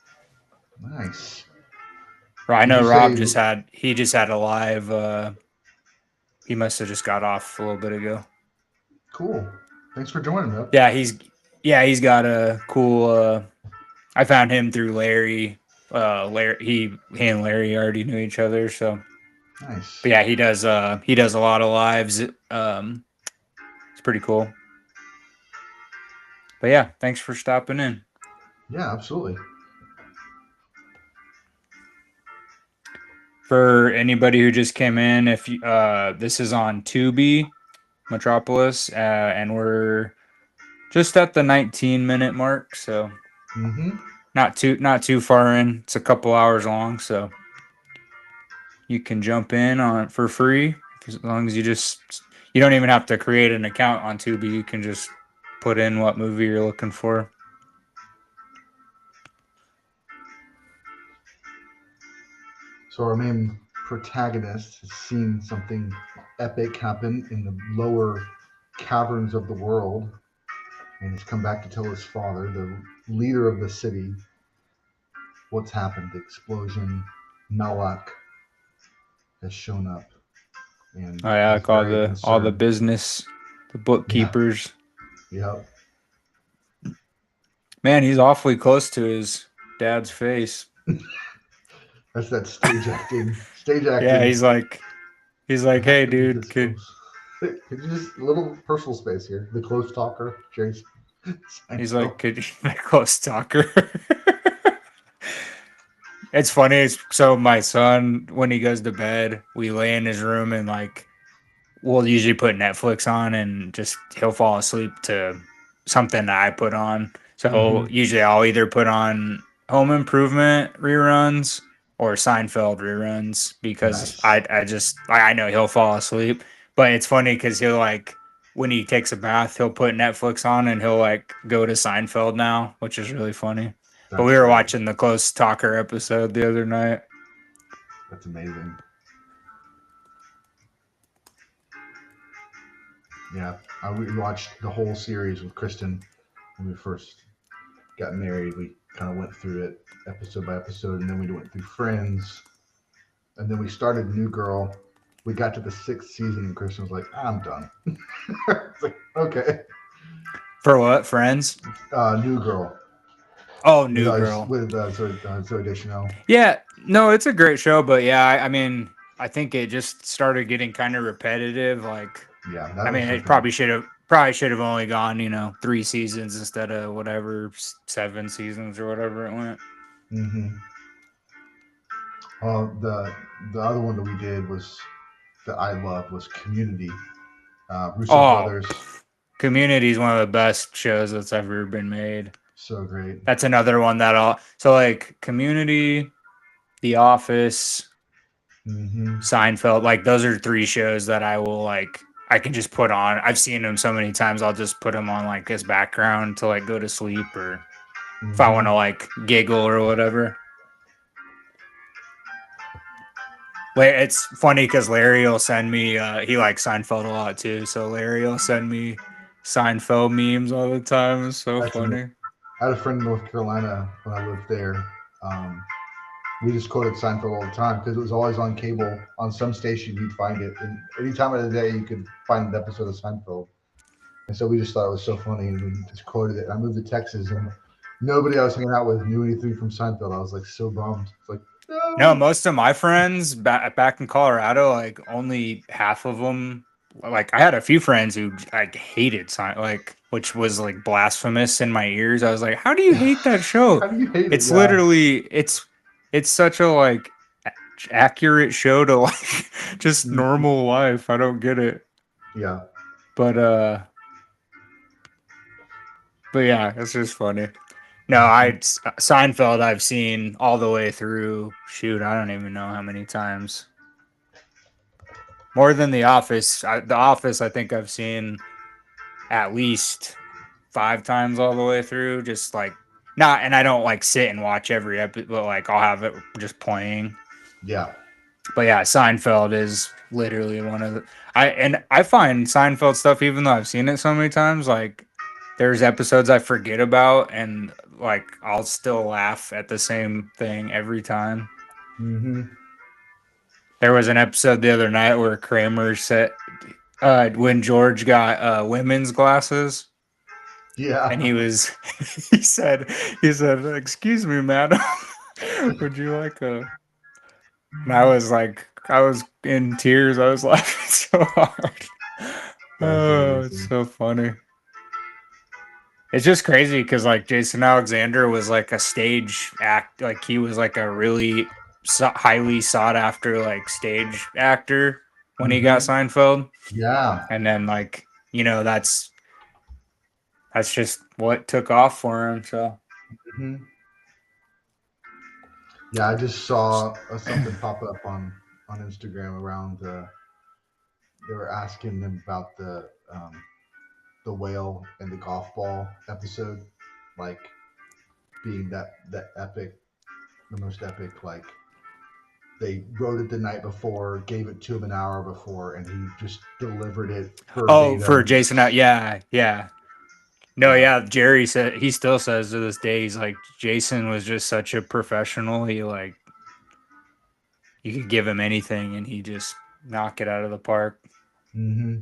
Nice. I know Rob just had a live. He must have just got off a little bit ago. Cool. Thanks for joining me. Yeah, he's got a cool. I found him through Larry. He and Larry already knew each other, so nice. But yeah, he does a lot of lives. It's pretty cool. But yeah, thanks for stopping in. Yeah, absolutely. For anybody who just came in, if you, this is on Tubi, Metropolis, and we're just at the 19-minute mark, so not too far in. It's a couple hours long, so you can jump in on for free as long as you don't even have to create an account on Tubi. You can just put in what movie you're looking for. So our main protagonist has seen something epic happen in the lower caverns of the world, and he's come back to tell his father, the leader of the city, what's happened. The explosion. Malak has shown up, and like all the business, the bookkeepers. Yeah. Yep. Man, he's awfully close to his dad's face. That's that stage acting. Stage Yeah, acting. he's I like, have hey, to be dude, this close. Could you just a little personal space here? The close talker, Jerry he's Seinfeld. like, could you be a close talker? It's funny. So my son, when he goes to bed, we lay in his room and like we'll usually put Netflix on and just he'll fall asleep to something that I put on. So Mm-hmm. usually I'll either put on Home Improvement reruns or Seinfeld reruns because Nice. I know he'll fall asleep. But it's funny because he'll like when he takes a bath, he'll put Netflix on and he'll like go to Seinfeld now, which is really funny. But we That's were great. watching the Close Talker episode the other night. That's amazing. Yeah, we watched the whole series with Kristen when we first got married. We kind of went through it episode by episode, and then we went through Friends, and then we started New Girl. We got to the sixth season, and Kristen was like, "I'm done." It's like, okay, For what? Friends? New Girl Oh, with New Girl. Zoe Deschanel. Yeah, no, it's a great show, but yeah, I mean, I think it just started getting kind of repetitive. Like, Yeah, I that was mean, it something. probably should have only gone, 3 seasons instead of whatever 7 seasons or whatever it went. Mm-hmm. The other one that we did was that I loved was Community. Russo Oh, brothers, Community is one of the best shows that's ever been made. so great. That's another one that I'll so like Community, The Office, Mm-hmm. Seinfeld, like those are 3 shows that I will like I can just put on. I've seen them so many times. I'll just put them on like as background to like go to sleep or if I want Mm-hmm. to like giggle or whatever. It's funny because Larry will send me. He likes Seinfeld a lot too, so Larry will send me Seinfeld memes all the time. It's so That's amazing. funny. I had a friend in North Carolina when I lived there. Um, we just quoted Seinfeld all the time because it was always on cable. On some station, you'd find it, and any time of the day, you could find an episode of Seinfeld. And so we just thought it was so funny, and we just quoted it. And I moved to Texas, and nobody I was hanging out with knew anything from Seinfeld. I was like so bummed. It's like, No, no. most of my friends back in Colorado, like only half of them. Like I had a few friends who like hated like which was like blasphemous in my ears. I was like, "How do you hate that show?" How do you hate it? It's Yeah. literally it's such a like accurate show to like just Mhm. normal life. I don't get it. Yeah. But yeah, it's just funny. No, Mhm. Seinfeld I've seen all the way through. Shoot, I don't even know how many times. More than The Office. The Office, I think I've seen at least 5 times all the way through. Just like not, and I don't like sit and watch every episode, but like I'll have it just playing. Yeah. But yeah, Seinfeld is literally one of the. I find Seinfeld stuff, even though I've seen it so many times, like there's episodes I forget about, and like I'll still laugh at the same thing every time. Mm-hmm. There was an episode the other night where Kramer said when George got women's glasses and Yeah. he was he said excuse me madam would you like a and I was in tears. I was laughing so hard. That's Oh, it's amazing. so funny. It's just crazy because like Jason Alexander was like a stage act, like he was like a really highly sought after like stage actor when he got Mm-hmm. Seinfeld. Yeah. And then like that's just what took off for him. So Mm-hmm. Yeah. I just saw something pop up on Instagram around. They were asking them about the whale and the golf ball episode, like being that epic, the most epic. Like they wrote it the night before, gave it to him an hour before, and he just delivered it oh, for verbatim. Jason out, yeah, yeah. No, Yeah. yeah, Jerry said he still says to this day he's like Jason was just such a professional. He like you could give him anything and he just knock it out of the park. Mm-hmm.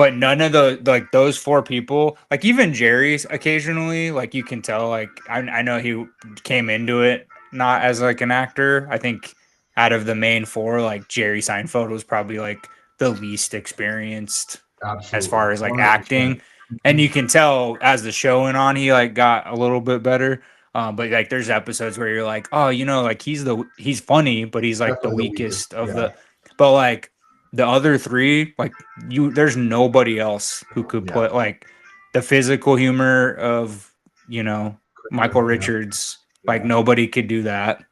But none of the like those four people, like even Jerry's occasionally, like you can tell, like I know he came into it not as like an actor. I think out of the main four, like Jerry Seinfeld was probably like the least experienced as Absolutely, far as like 100%. acting. And you can tell as the show went on, he like got a little bit better. But like there's episodes where you're like, oh, like he's funny, but he's like the Definitely the weakest. weakest of Yeah, the. But like the other three, like there's nobody else who could yeah. put like the physical humor of Michael Kramer, yeah, Richards. Like yeah. nobody could do that.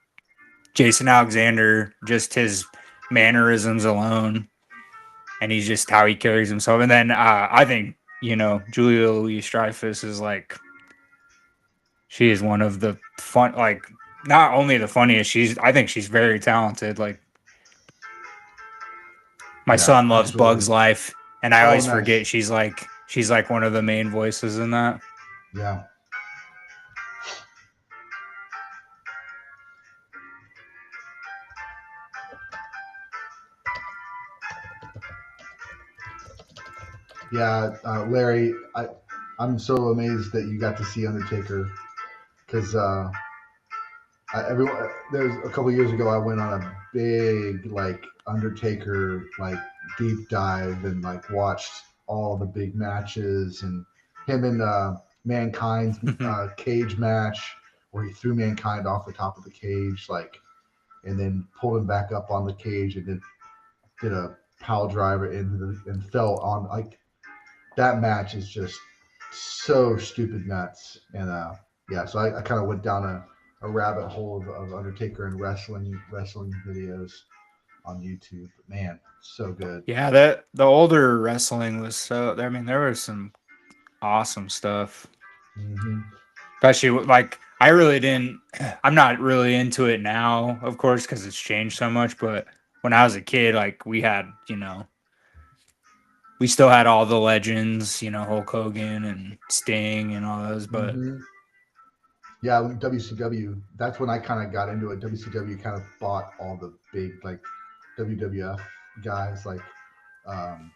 Jason Alexander, just his mannerisms alone, and he's just how he carries himself. And then I think Julia Louis-Dreyfus is like she is one of the fun, like not only the funniest. I think she's very talented. Like my Yeah, son loves Bugs absolutely. Life, and I Oh, always nice. forget she's like one of the main voices in that. Yeah. Yeah, Larry, I'm so amazed that you got to see Undertaker because there's a couple years ago I went on a big like Undertaker like deep dive and like watched all the big matches and him and Mankind's cage match where he threw Mankind off the top of the cage like and then pulled him back up on the cage and then did a pile driver and fell on like that match is just so stupid nuts. And yeah, so I kind of went down a rabbit hole of Undertaker and wrestling videos on YouTube. But man, so good. Yeah, that the older wrestling was so. I mean, there was some awesome stuff, Hmm. especially like I really didn't. I'm not really into it now, of course, because it's changed so much. But when I was a kid, like we still had all the legends, Hulk Hogan and Sting and all those. But Hmm. Yeah, WCW. That's when I kind of got into it. WCW kind of bought all the big like WWF guys, like um,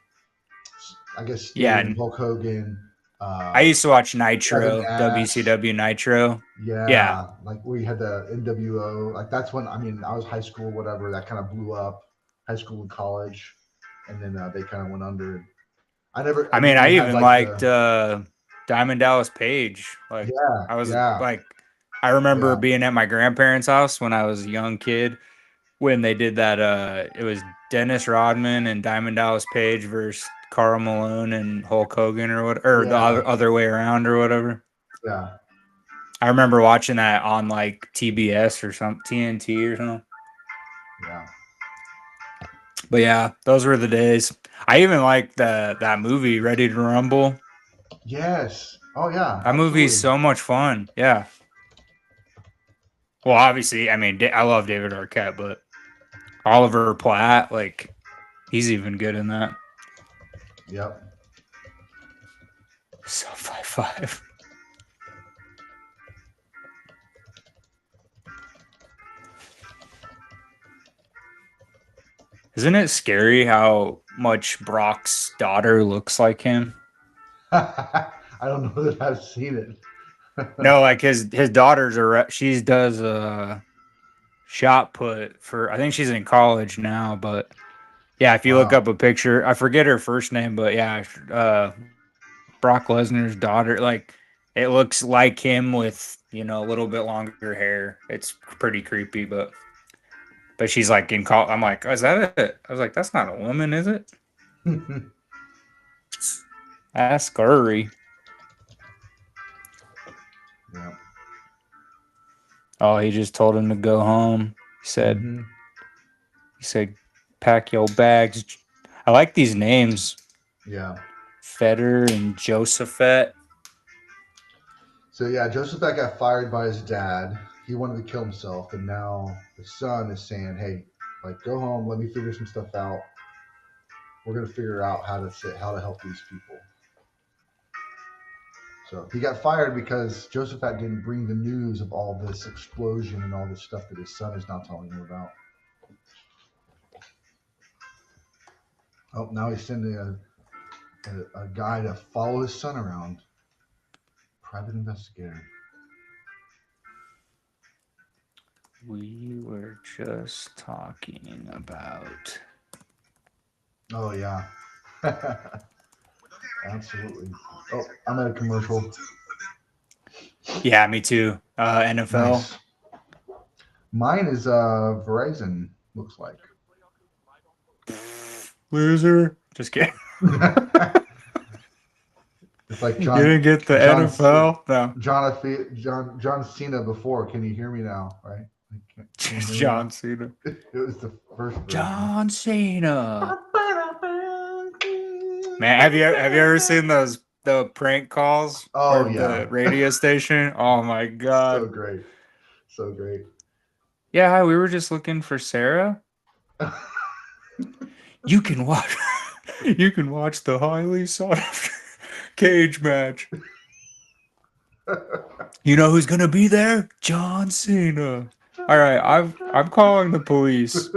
I guess yeah, Sting, Hulk Hogan, I uh, used to watch Kevin Nitro, Nash. WCW Nitro. Yeah. Yeah, like we had the NWO. Like that's when I mean I was high school, whatever. That kind of blew up, high school and college, and then they kind of went under. I never. I And mean, then I you had even like liked the Diamond Dallas Page. Like, yeah, I was yeah, like, I remember yeah, being at my grandparents' house when I was a young kid when they did that. It was Dennis Rodman and Diamond Dallas Page versus Karl Malone and Hulk Hogan or what, or the yeah, other way around or whatever. yeah, I remember watching that on like TBS or some TNT or something. yeah. But yeah, those were the days. I even liked that movie Ready to Rumble. Yes. Oh yeah, That movie's absolutely. so much fun. Yeah. Well, obviously, I mean, I love David Arquette, but Oliver Platt, like, he's even good in that. Yep. So 5'5". Isn't it scary how much Brock's daughter looks like him? I don't know that I've seen it. No, like his daughter's she does a shot put for I think she's in college now, but yeah, if you look Wow. up a picture, I forget her first name, but yeah, Brock Lesnar's daughter, like it looks like him with a little bit longer hair. It's pretty creepy, but she's like in college. I'm like, is that it? I was like, that's not a woman, is it? That's scary. Yeah. Oh, he just told him to go home. He said, Hmm. he said, pack your bags. I like these names, Yeah. Feder and Josephet. So yeah, Joseph that got fired by his dad. He wanted to kill himself, and now the son is saying, "Hey, like go home. Let me figure some stuff out. We're gonna figure out how to help these people." So he got fired because Josephat didn't bring the news of all this explosion and all this stuff that his son is now telling him about. Oh, now he's sending a A guy to follow his son around. Private investigator. We were just talking about. Oh yeah. Absolutely. Oh, I'm at a commercial. Yeah, me too. NFL. Nice. Mine is Verizon. Looks like. Loser. Just kidding. It's like You didn't get the NFL? No. John Cena before. Can you hear me now? Right? Can you hear me John now? Cena. It was the first version. John Cena. Man, have you ever seen the prank calls Oh or yeah. the radio station? Oh my god. So great. So great. Yeah, hi, we were just looking for Sarah. You can watch the highly sought after cage match. You know who's gonna be there? John Cena. All right, I'm calling the police.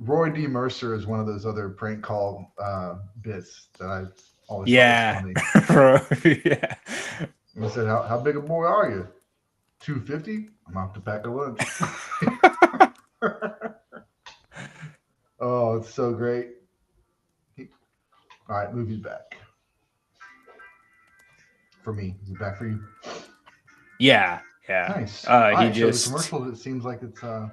Roy D. Mercer is one of those other prank call bits that I always Yeah, thought was funny. yeah. I said, how big a boy are you? 250? I'm out to pack a lunch. Oh, it's so great. All right, movie's back. For me. Is it back for you? Yeah. Nice. All He right, just so the commercial, it seems like it's kind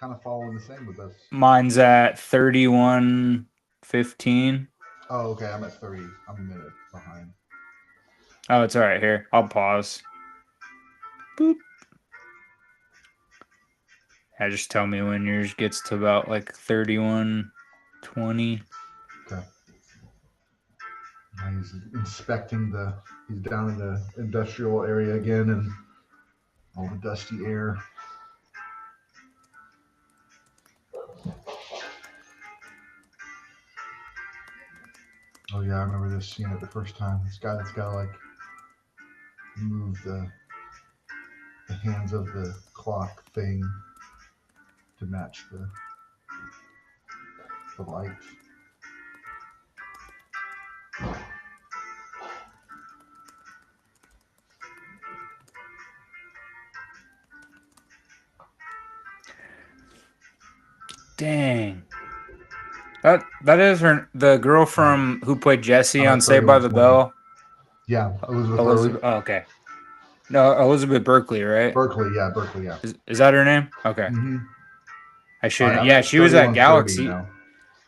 of following the same with us. mine's at 31:15. Oh, okay. I'm at 30. I'm a minute behind. Oh, it's all right here. I'll pause. Boop. Yeah, just tell me when yours gets to about like 31:20. Okay. Now he's inspecting he's down in the industrial area again and all the dusty air. Oh yeah, I remember this scene at the first time. This guy that's got to like move the hands of the clock thing to match the light. Dang. That is the girl from who played Jessie on Saved by the Bell. Yeah, Elizabeth. Oh, okay. No, Elizabeth Berkley, right? Berkeley, yeah. Is that her name? Okay. Mm-hmm. I should. Right, yeah, she was at Galaxy. Now.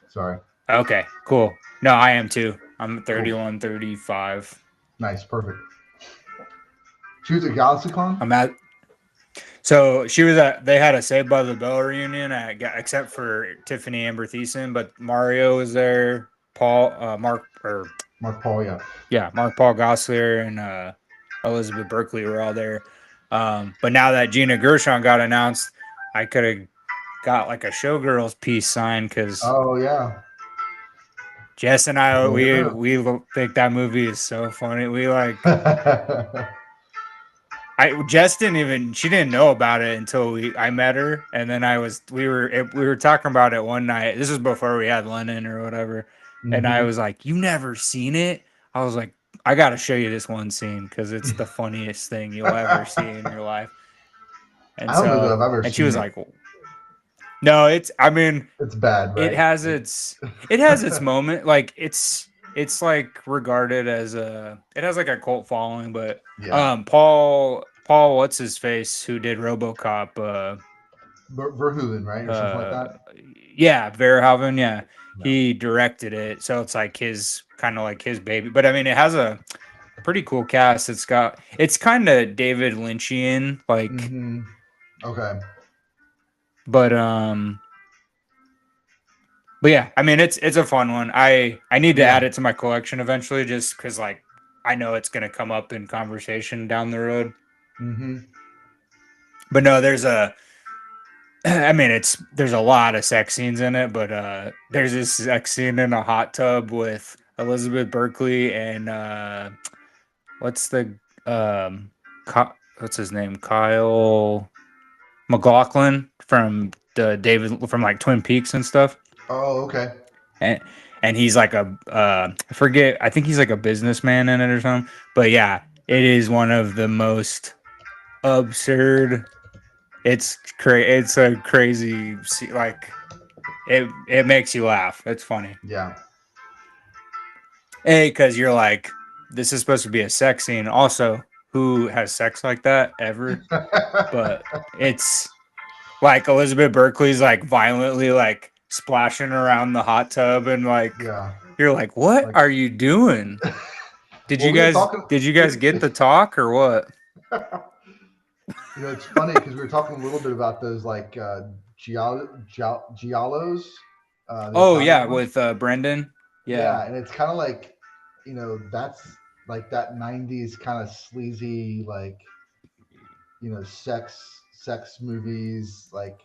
Sorry. Okay, cool. No, I am too. I'm 31, 35. Nice, perfect. She was at GalaxyCon? I'm at. So she was at. They had a Saved by the Bell reunion except for Tiffany Amber Thiessen, but Mario was there. Mark Paul, yeah. Yeah, Mark Paul Gosselaar and Elizabeth Berkley were all there. But now that Gina Gershon got announced, I could have got like a Showgirls piece signed because. Oh yeah. Jess and I, we think that movie is so funny. We like. Jess she didn't know about it until I met her, and then we were talking about it one night. This was before we had Lennon or whatever, and I was like, "You never seen it?" I was like, "I got to show you this one scene because it's the funniest thing you'll ever see in your life." And I don't know that I've ever seen it. And she was like, "No, it's. I mean, it's bad. Right? It has its moment. Like it's like regarded as it has like a cult following, but yeah. Paul what's his face who did RoboCop Verhoeven, right, or something like that. Yeah, Verhoeven, yeah. He directed it, so it's like his kind of like his baby. But I mean, it has a pretty cool cast. It's kind of David Lynchian, like okay. But yeah, I mean it's a fun one. I need to add it to my collection eventually, just because like I know it's gonna come up in conversation down the road. But no, there's a lot of sex scenes in it, but there's this sex scene in a hot tub with Elizabeth Berkley and what's his name? Kyle MacLachlan from like Twin Peaks and stuff. Oh, okay. and he's like a I forget, I think he's like a businessman in it or something. But yeah, it is one of the most absurd. It's a crazy like it makes you laugh. It's funny. Yeah. A, because you're like, this is supposed to be a sex scene. Also, who has sex like that ever? But it's like Elizabeth Berkley's like violently like splashing around the hot tub and like Yeah. you're like, what Like, are you doing? well, we were talking. Did you guys get the talk or what? It's funny because we were talking a little bit about those like giallos, the Oh Italian yeah, ones. with Brendan. Yeah. Yeah, and it's kind of like, that's like that '90s kind of sleazy, like, sex movies, like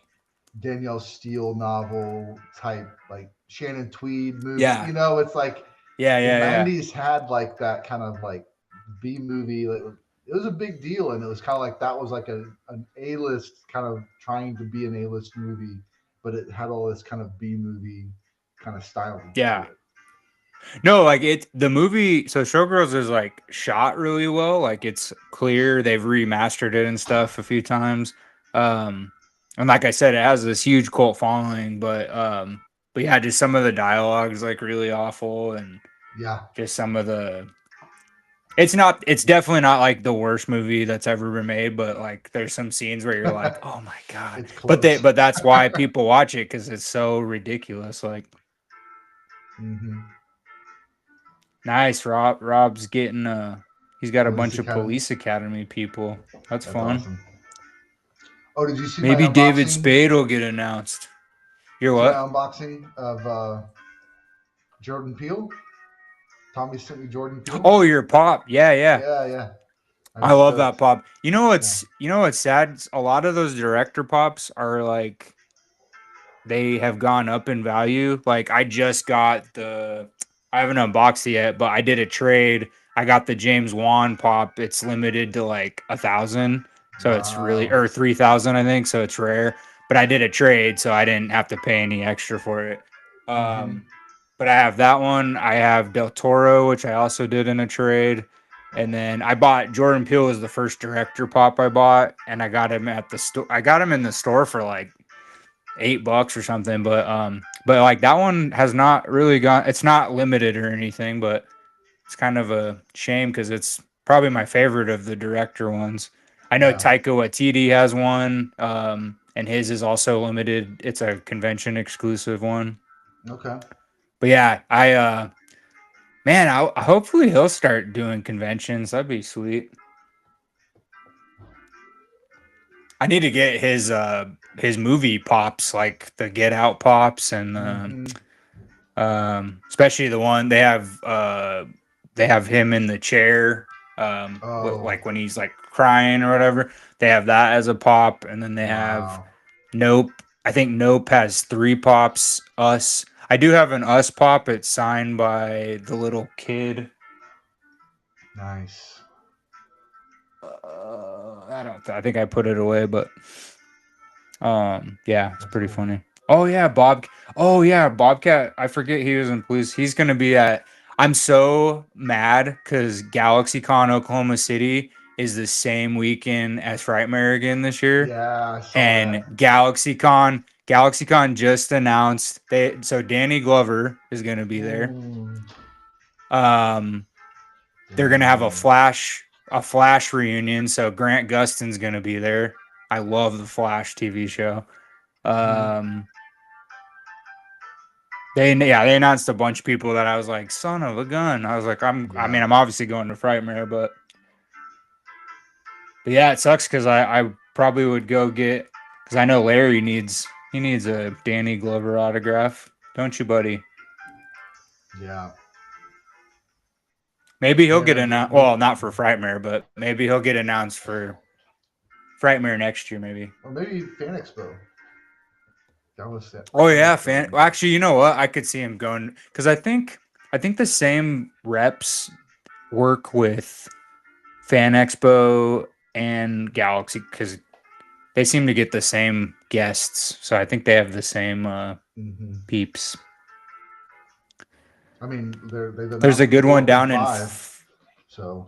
Danielle Steele novel type, like Shannon Tweed movie. Yeah. It's like Yeah, the yeah, yeah. '90s had like that kind of like B movie. Like, it was a big deal, and it was kind of like that was like an A list kind of trying to be an A list movie, but it had all this kind of B movie kind of styling to Yeah. it. No, like the movie. So Showgirls is like shot really well. Like it's clear. They've remastered it and stuff a few times. Um, and like I said, it has this huge cult following. But yeah, just some of the dialogue is like really awful, and Yeah, just some of the. It's not. It's definitely not like the worst movie that's ever been made. But like, there's some scenes where you're like, oh my god. it's close. But that's why people watch it because it's so ridiculous. Like. Hmm. Nice, Rob's getting he's got a Police bunch of Academy. police academy people. That's That's fun. awesome. Oh, did you see my Maybe David unboxing? Spade will get announced. You're See my what? unboxing of Jordan Peele? Tommy sent me Jordan Peele. Oh, your pop. Yeah, yeah. Yeah, yeah. I'm I love that stoked. pop. Yeah. You know what's sad? A lot of those director pops are like they have gone up in value. Like I just got I haven't unboxed it yet, but I did a trade. I got the James Wan pop. It's limited to like 1,000. So it's really, Wow. or 3,000, I think. So it's rare, but I did a trade. So I didn't have to pay any extra for it. Mm-hmm. Um, but I have that one. I have Del Toro, which I also did in a trade. And then I bought Jordan Peele was the first director pop I bought, and I got him at the store. I got him in the store for like $8 or something. But like that one has not really gone. It's not limited or anything, but it's kind of a shame because it's probably my favorite of the director ones. I know Yeah. Taika Waititi has one, and his is also limited. It's a convention exclusive one. Okay. But yeah, man, hopefully he'll start doing conventions. That'd be sweet. I need to get his movie pops, like the Get Out pops and the Mm-hmm. especially the one they have him in the chair, Oh, like when he's like crying or whatever. They have that as a pop, and then they have wow. Nope. I think Nope has 3 pops. Us. I do have an Us pop. It's signed by the little kid. Nice. I don't. I think I put it away, but yeah, it's That's pretty cool. funny. Oh yeah, Bob. Oh yeah, Bobcat. I forget he was in police. He's gonna be at. I'm so mad because GalaxyCon Oklahoma City is the same weekend as Frightmare again this year, Yeah, I saw and that. GalaxyCon just announced so Danny Glover is gonna be there. Mm, Um, they're gonna have dang. a Flash reunion. So Grant Gustin's gonna be there. I love the Flash TV show. Mm-hmm. Um, they announced a bunch of people that I was like, son of a gun. I was like, I Yeah. mean, I'm obviously going to Frightmare, but yeah, it sucks because I probably would go get because I know Larry needs a Danny Glover autograph, don't you, buddy? Yeah. Maybe he'll Yeah. get No, announced. he. Well, not for Frightmare, but maybe he'll get announced for Frightmare next year, maybe. Or maybe Fan Expo. That was it. Oh Fan yeah, Expo would be Well, good. actually, you know what? I could see him going because I think the same reps work with Fan Expo and Galaxy because they seem to get the same guests. So I think they have the same Hmm. peeps. I mean, they've There's a announced good two one Oakland down in. Five, so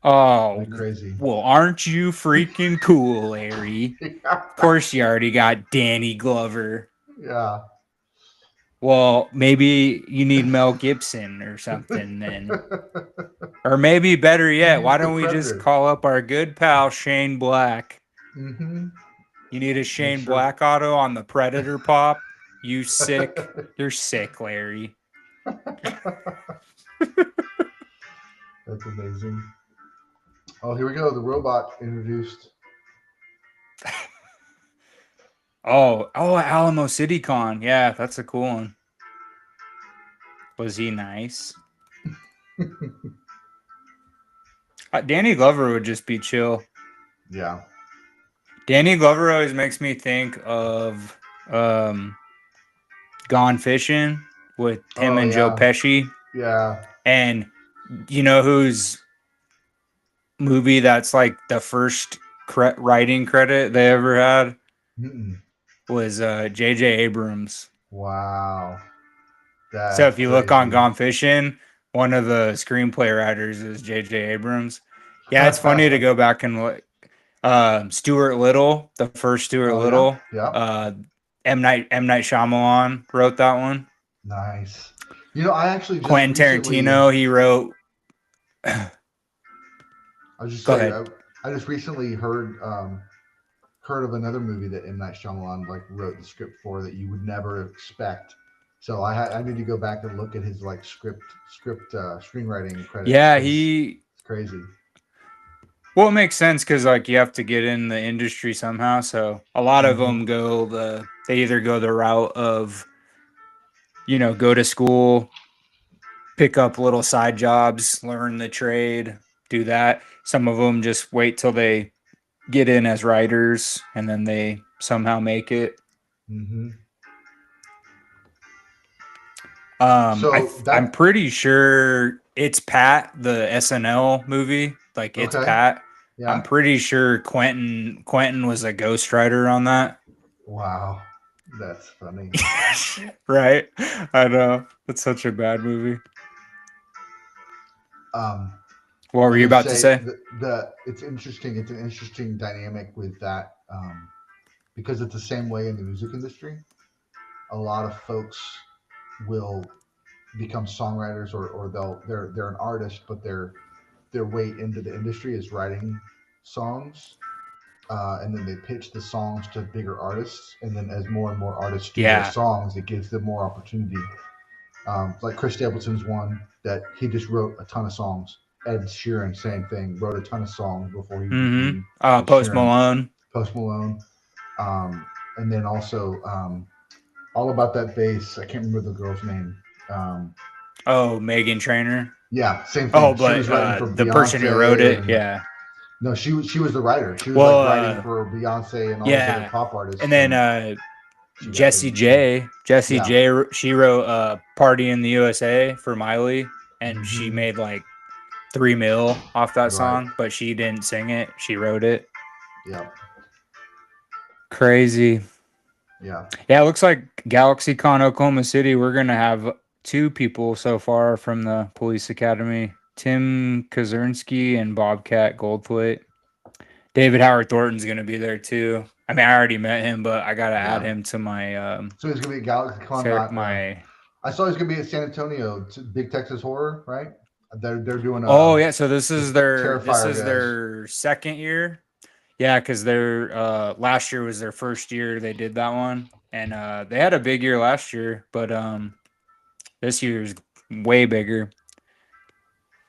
Oh, pretty crazy. well, aren't you freaking cool, Larry? Of course, you already got Danny Glover. Yeah. Well, maybe you need Mel Gibson or something then. Or maybe better He yet, needs why the don't we just Predator. call up our good pal Shane Black? Hmm. You need a Make Shane sure. Black auto on the Predator pop? You sick? You're sick, Larry. That's amazing. Oh, here we go. The robot introduced. Oh, Alamo City Con. Yeah, that's a cool one. Was he nice? Danny Glover would just be chill. Yeah. Danny Glover always makes me think of um, Gone Fishing with him Oh and Joe yeah. Pesci. Yeah. And you know whose movie that's like the first writing credit they ever had Mm-mm. was J.J. Abrams. Wow. So That's if you look on crazy. Gone Fishing, one of the screenplay writers is J.J. Abrams. Yeah, it's funny to go back and look. Stuart Little, the first Stuart Oh yeah. Little, Yeah. uh, M Night Shyamalan wrote that one. Nice. You know, I actually just Quentin recently. Tarantino, he wrote. I was just Go say ahead. I just recently heard of another movie that M Night Shyamalan like wrote the script for that you would never expect. So I need to go back and look at his like script screenwriting credits Yeah, because he. it's crazy. Well, it makes sense because like you have to get in the industry somehow. So a lot of Hmm. them they either go the route of go to school, pick up little side jobs, learn the trade, do that. Some of them just wait till they get in as writers and then they somehow make it. Hmm. I So I'm that pretty sure it's Pat, the SNL movie. Like it's okay, Pat. I'm yeah, pretty sure Quentin was a ghostwriter on that. wow, that's funny. Right? I know. It's such a bad movie. Um, What I were was you gonna about to say say? the it's interesting. It's an interesting dynamic with that because it's the same way in the music industry. A lot of folks will become songwriters or they're an artist, but their way into the industry is writing songs. And then they pitch the songs to bigger artists, and then as more and more artists do their Yeah. songs, it gives them more opportunity. Like Chris Stapleton's one that he just wrote a ton of songs. Ed Sheeran, same thing, wrote a ton of songs before he Mm-hmm. became Ed Post Sheeran. Malone. Post Malone, and then also all about that bass. I can't remember the girl's name. Um, Oh, Megan Trainor. yeah, same Oh, thing. She but was writing for the person who wrote it, Beyonce, and yeah. no, she was the writer. She was Well, like writing for Beyonce and all these other yeah. pop And artists, then and she got Jessie famous too. J. Jessie Yeah. J. She wrote "Party in the USA" for Miley, and she Hmm. made like 3 mil off that Right. song, but she didn't sing it. She wrote it. Yeah. Crazy. Yeah. Yeah, it looks like GalaxyCon Oklahoma City. We're gonna have two people so far from the police academy: Tim Kazernski and Bobcat Goldthwait. David Howard Thornton's gonna be there too. I mean, I already met him, but I gotta add Yeah. him to my So he's gonna be at GalaxyCon, not. my. I saw he's gonna be at San Antonio, Big Texas Horror, right? They're doing Oh yeah, so this Terrifier is guys. their second year. Yeah, because their last year was their first year they did that one, and they had a big year last year, but this year's way bigger.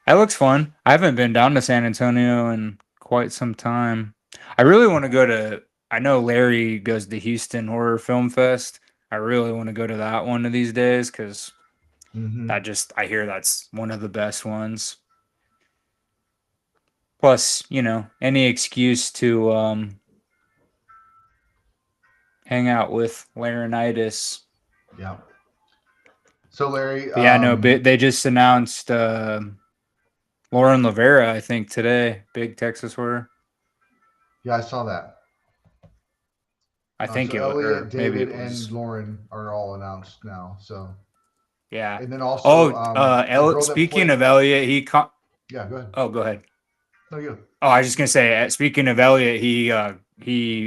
That looks fun. I haven't been down to San Antonio in quite some time. I really want to go to. I know Larry goes to Houston Horror Film Fest. I really want to go to that one of these days because Hmm. I hear that's one of the best ones. Plus, any excuse to hang out with Larynnitis. Yeah. So Larry, But yeah, no, they just announced Lauren Lavera, I think, today. Big Texas Horror. yeah, I saw that. I think So it was, Elliot, or maybe David, it and was. Lauren are all announced now. So, Yeah. and then also Oh, the girl that speaking played. of Elliot, Yeah, go ahead. oh, go ahead. No, you. Oh, I was just gonna say, speaking of Elliot, he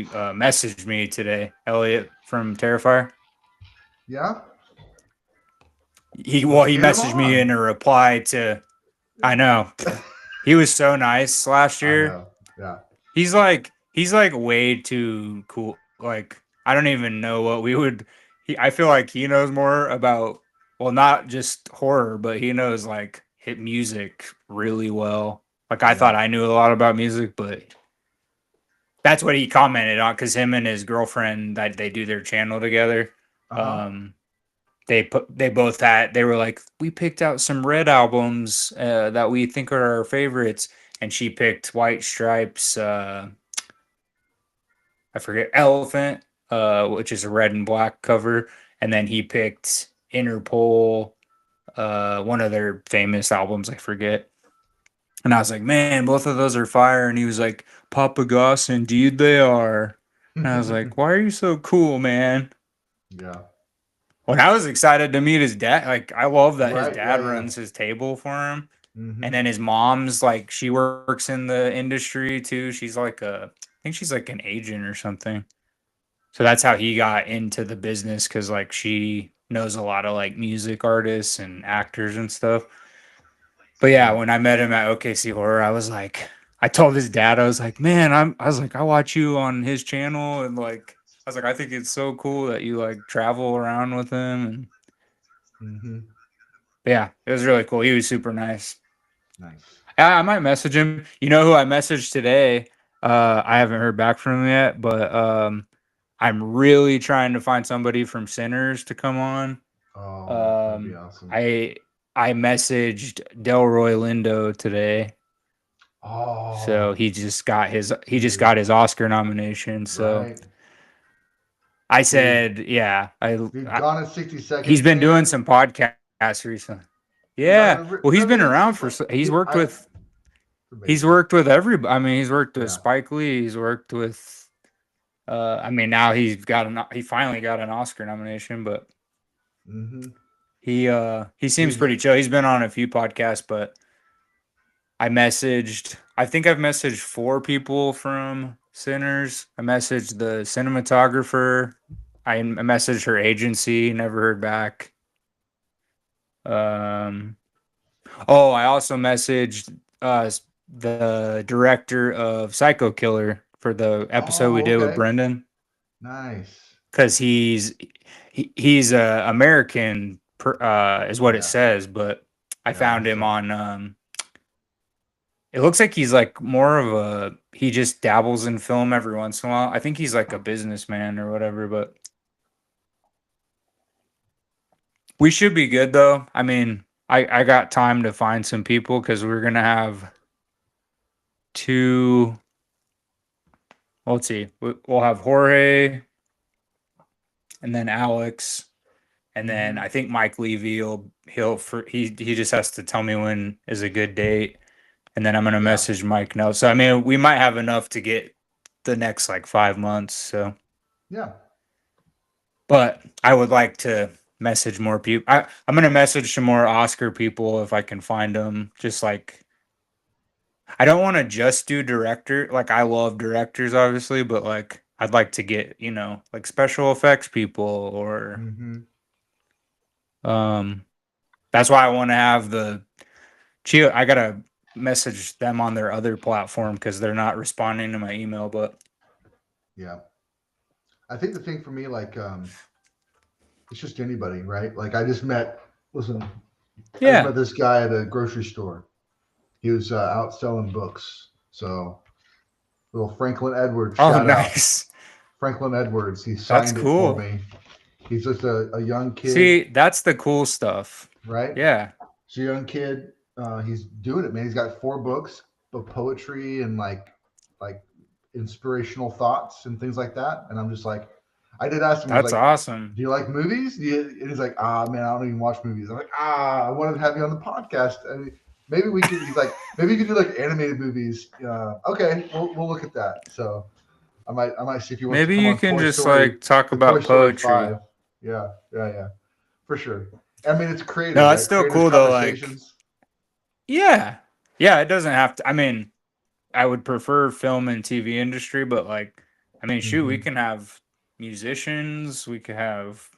messaged me today. Elliot from Terrifier. Yeah, He let's get him messaged me on. in a reply to. I know he was so nice last I year. know. Yeah. He's like way too cool. Like I don't even know what we would. I feel like he knows more about, well, not just horror, but he knows like hit music really well. Like I Yeah. thought I knew a lot about music, but that's what he commented on because him and his girlfriend, that they do their channel together. Uh huh. Um, they were like, we picked out some Red albums that we think are our favorites, and she picked White Stripes. I forget, Elephant, which is a red and black cover, and then he picked Interpol, one of their famous albums. I forget. And I was like, man, both of those are fire. And he was like, Papa Goss, indeed they are. And I was like, why are you so cool, man? Yeah. When I was excited to meet his dad, like I love that his Right. Yeah. dad Yeah. runs his table for him. And Mm-hmm. then his mom's like, she works in the industry too. She's like I think she's like an agent or something. So that's how he got into the business, because like she knows a lot of like music artists and actors and stuff. But yeah, Yeah. when I met him at OKC Horror, I was like, I told his dad, I was like, man, I was like, I watch you on his channel, and like, I was like, I think it's so cool that you like travel around with him, and Mm-hmm. yeah, it was really cool. He was super nice. Nice. I might message him. You know who I messaged today? I haven't heard back from him yet, but I'm really trying to find somebody from Sinners to come on. Oh, that'd be Um, awesome. I I messaged Delroy Lindo today, so Oh, he just dude. got his Oscar nomination. So Right, I dude. said, yeah, Dude, Gone in 60 he's Seconds, been doing man. some podcasts recently. Dude, I've Yeah, well, he's never been even around seen. for he's Dude, worked with it's amazing. everybody. I mean, he's worked with Yeah. Spike Lee. He's worked with. I mean, now he finally got an Oscar nomination, but Mm-hmm. he Dude, seems pretty chill. He's been on a few podcasts, but I think I've messaged four people from Sinners. I messaged the cinematographer. I messaged her agency, never heard back. Um, oh, I also messaged the director of Psycho Killer for the episode we oh, did with okay. Brendan, Nice. because he's a American is what it Yeah. says, but I Yeah. found He's him like, on it looks like he's like more of he just dabbles in film every once in a while. I think he's like a businessman or whatever, but we should be good though. I mean, I got time to find some people because we're gonna have two. Well, let's see. We'll have Jorge and then Alex, and then mm-hmm. I think Mike Levy he just has to tell me when is a good date, and then I'm gonna Yeah. message Mike now. So I mean, we might have enough to get the next like 5 months. So. Yeah. But I would like to message more people. I'm gonna message some more Oscar people if I can find them. Just like I don't want to just do director. Like I love directors, obviously, but like I'd like to get like special effects people or Mm-hmm. um. That's why I want to have the Chia. I gotta message them on their other platform because they're not responding to my email. But Yeah. I think the thing for me, like, it's just anybody, right? Like, listen, I just yeah. met this guy at a grocery store. He was out selling books. So, little Franklin Edwards, Oh, shout out. nice. Franklin Edwards, he That's signed it for cool. me. He's just a young kid, See, that's the cool stuff. right? Yeah. He's a young kid. He's doing it, man. He's got 4 books of poetry and like inspirational thoughts and things like that. And I'm just like, I did ask him. I was That's like, awesome. "Do you like movies?" And he's like, "Ah, man, I don't even watch movies." I'm like, "Ah, I wanted to have you on the podcast. I mean, maybe we could." He's like, "Maybe you could do like animated movies." Okay, we'll look at that. So, I might see if he wants to Maybe come you on can Toy just Story, like talk the Toy about Story poetry. 5. Yeah, yeah, yeah, for sure. I mean, it's No, creative, that's right? still Creative cool though. Like, conversations. yeah, yeah, it doesn't have to. I mean, I would prefer film and TV industry, but like, I mean, shoot, we Hmm. can have musicians, we could have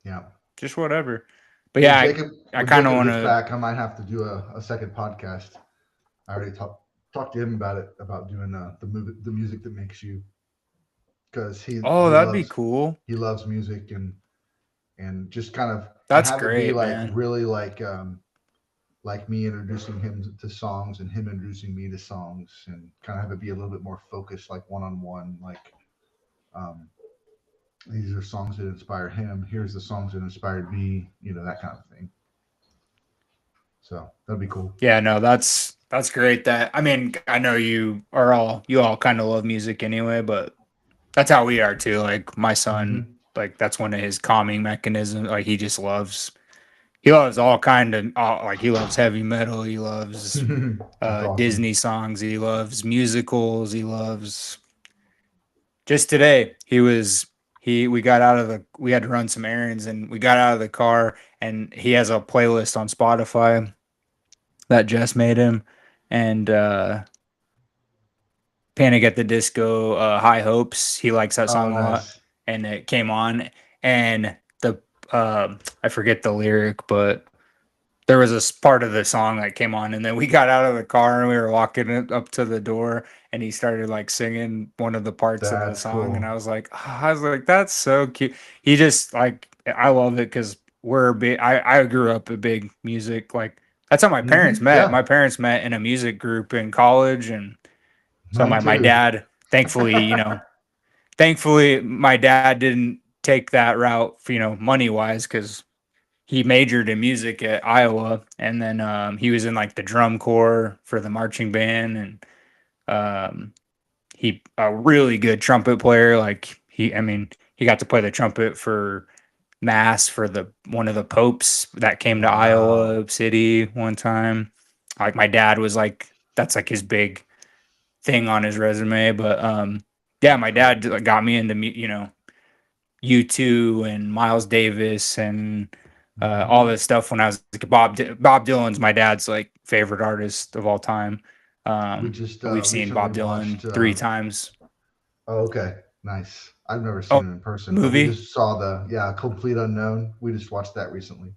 Yeah. just whatever. But When yeah, Jacob I when kind of Jacob want gets to. back, I might have to do a second podcast. I already talked to him about it, about doing the music that makes you, because Oh, that'd be cool. he loves music, and just kind of, and That's have it be great, like man. really like me introducing him to songs and him introducing me to songs, and kind of have it be a little bit more focused, like one on one, like um, these are songs that inspire him. Here's the songs that inspired me. That kind of thing. So that'd be cool. Yeah, no, that's great. That I mean, I know you all kind of love music anyway, but that's how we are too. Like my son, Hmm. like that's one of his calming mechanisms. Like he loves all like he loves heavy metal, he loves That's awesome. Disney songs, he loves musicals, he loves just today we got out of the we had to run some errands and we got out of the car and he has a playlist on Spotify that Jess made him and Panic at the Disco, High Hopes. He likes that Oh, song a lot, nice. and it came on, and I forget the lyric, but there was this part of the song that came on, and then we got out of the car and we were walking up to the door, and he started like singing one of the parts of the That's song, and cool. I was like, that's so cute. He just like I love it because we're big. I grew up a big music like. That's how my parents Hmm. met. Yeah, My parents met in a music group in college, and so mine my too. dad, thankfully my dad didn't take that route, for, money wise, because he majored in music at Iowa, and then he was in like the drum corps for the marching band, and um, he a really good trumpet player. Like I mean, he got to play the trumpet for mass for the one of the popes that came to Wow. Iowa City one time. Like my dad was like that's like his big thing on his resume. But yeah, That's my cool. dad got me into U2 and Miles Davis and all Hmm. this stuff when I was like Bob Dylan's my dad's like favorite artist of all time. We just And we've seen recently Bob Dylan watched. 3 times. Oh, okay, nice. I've never seen Oh, him in person, but we movie. just saw the, yeah, Complete Unknown. We just watched that recently,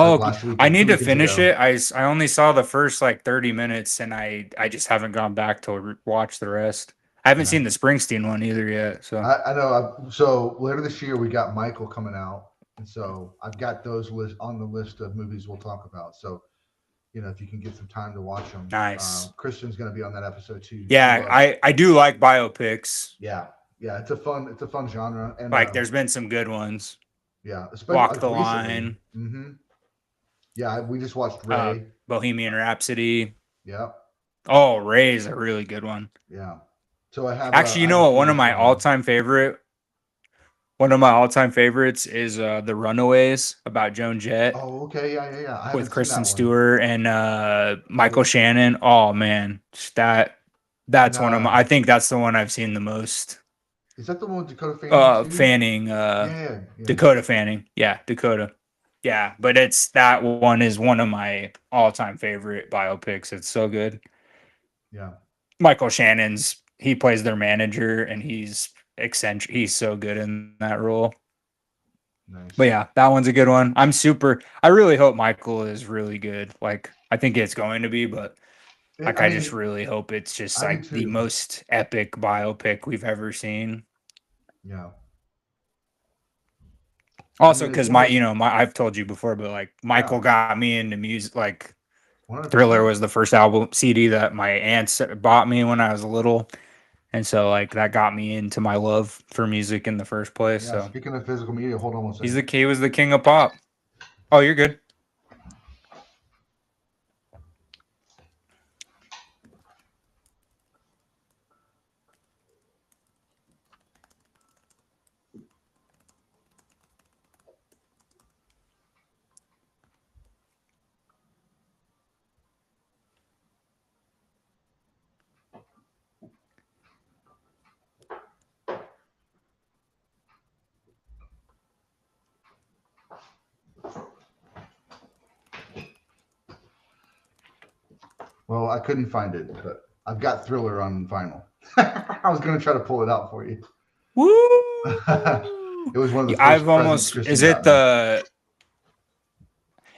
like Oh, last I weekend, two need to weekends finish ago. it. I only saw the first like 30 minutes and I just haven't gone back to watch the rest. I haven't Yeah, seen the Springsteen one either yet. So I know. So later this year we got Michael coming out, and so I've got those list on the list of movies we'll talk about. So if you can get some time to watch them, nice. Kristen's going to be on that episode too. She Yeah, loves. I do like biopics. Yeah, yeah. It's a fun genre, and Like there's been some good ones. yeah, especially Walk like the recently. Line, Yeah, we just watched Ray. Bohemian Rhapsody. Yeah, Oh, Ray is a really good one. yeah. So I have a Actually, you I have know a what? few different ones. One of my all-time favorites is The Runaways about Joan Jett Oh, okay, yeah, yeah, yeah. I with haven't seen Kristen that one. Stewart and Michael With Shannon. Oh man, and that's one of my. I think that's the one I've seen the most. is that the one with Dakota Fanning too? Fanning, Yeah, yeah, yeah, Dakota Fanning. Yeah, Dakota. Yeah, but it's that one is one of my all-time favorite biopics. It's so good. yeah. Michael Shannon's he plays their manager and he's eccentric. He's so good in that role. But Nice. yeah, that one's a good one. I really hope Michael is really good. Like I think it's going to be, but like I I just mean, really hope it's just I do like the too. most epic biopic we've ever seen. Yeah. I Also, mean, it's because one of those my I've told you before, but like yeah, Michael got me into music. Like 100%. Thriller was the first album CD that my aunts bought me when I was little, and so like that got me into my love for music in the first place. Yeah. So Speaking of physical media, hold on one second. he was the king of pop. Oh, you're good. Well, I couldn't find it, but I've got Thriller on vinyl. I was gonna try to pull it out for you. Woo! It was one of the I've first presents almost. Kristen Is it got me. the?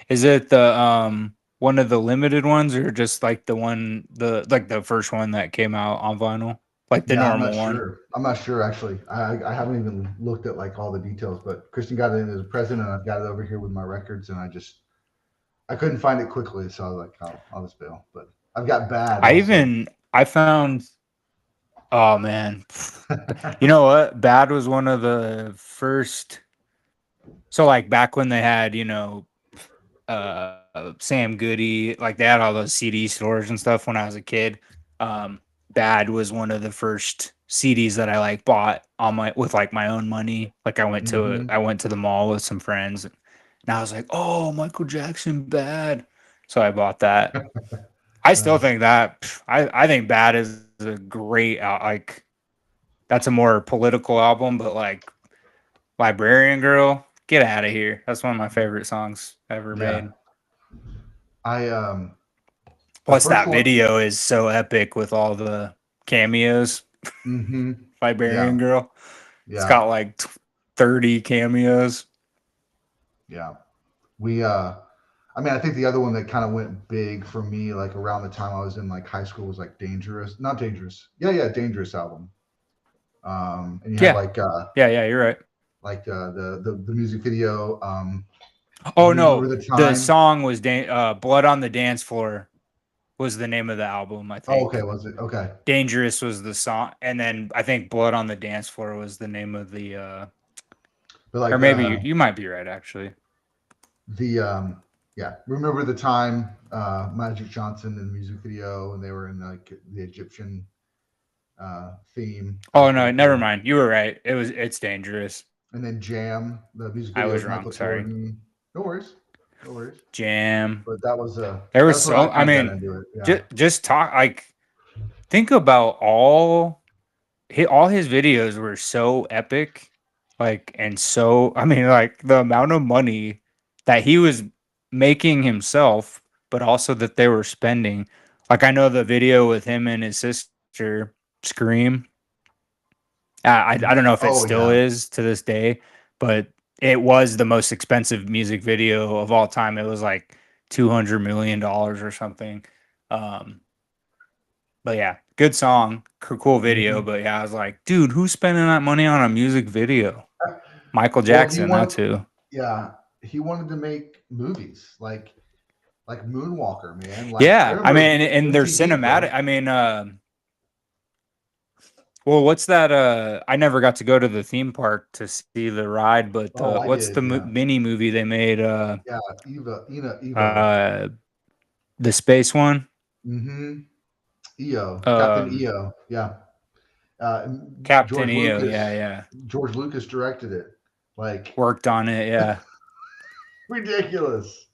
Is it the one of the limited ones, or just like the one the first one that came out on vinyl, like the Yeah, I'm not normal one? sure. I'm not sure actually. I haven't even looked at like all the details, but Kristen got it as a present, and I've got it over here with my records, and I couldn't find it quickly, so I was like, oh, I'll just bail. But I've got Bad also. I found. Oh man, you know what? Bad was one of the first. So like back when they had Sam Goody, like they had all those CD stores and stuff when I was a kid. Um, Bad was one of the first CDs that I like bought on my with like my own money. Like Hmm. I went to the mall with some friends and I was like, "Oh, Michael Jackson Bad." So I bought that. I still Nice. think that I think Bad is a great like that's a more political album, but like Librarian Girl, get out of here. That's one of my favorite songs ever Yeah. made. I the Plus, first that one. video is so epic with all the cameos. Hmm. Librarian Yeah. Girl. It's Yeah. got like 30 cameos. Yeah. We I mean, I think the other one that kind of went big for me, like around the time I was in like high school, was like Dangerous. Not Dangerous. Yeah, yeah, Dangerous album. And you had Yeah. Yeah, you're right. the music video. Oh, Remember no. the The time? song was Blood on the Dance Floor was the name of the album, I Oh, okay, think. was it? Okay. Dangerous was the song. And then I think Blood on the Dance Floor was the name of the, But or like maybe you might be right, actually. the yeah, remember the time Magic Johnson in the music video, and they were in like the Egyptian theme. That was Oh, pretty no, never cool. mind. You were right. It's dangerous. And then Jam, the music I video was with wrong. Michael Sorry. Jordan. No worries, no worries. Jam. But There was that's when I so, I kind of got mean, into it. Yeah. just talk, like, think about all his videos were so epic, like, and so, I mean, like, the amount of money that he was making himself, but also that they were spending. Like, I know the video with him and his sister, Scream. I don't know if it Oh still yeah. is to this day, but it was the most expensive music video of all time. It was like $200 million or something. Um, but yeah, good song, cool video. Hmm. But yeah, I was like, dude, who's spending that money on a music video? Michael Well, he Jackson, that wanted. too. Yeah, he wanted to make movies like Moonwalker, man. Like I Yeah, I remember mean, and they're MTV, cinematic. bro. I mean, well, what's that? I never got to go to the theme park to see the ride, but Oh, I what's the did. Yeah, mini movie they made? yeah. Evo. Uh, the space one. Mm-hmm. EO, Captain Um, EO. Yeah. Captain George EO. Yeah, Lucas. yeah. George Lucas directed it. Like Worked on it. Yeah. ridiculous.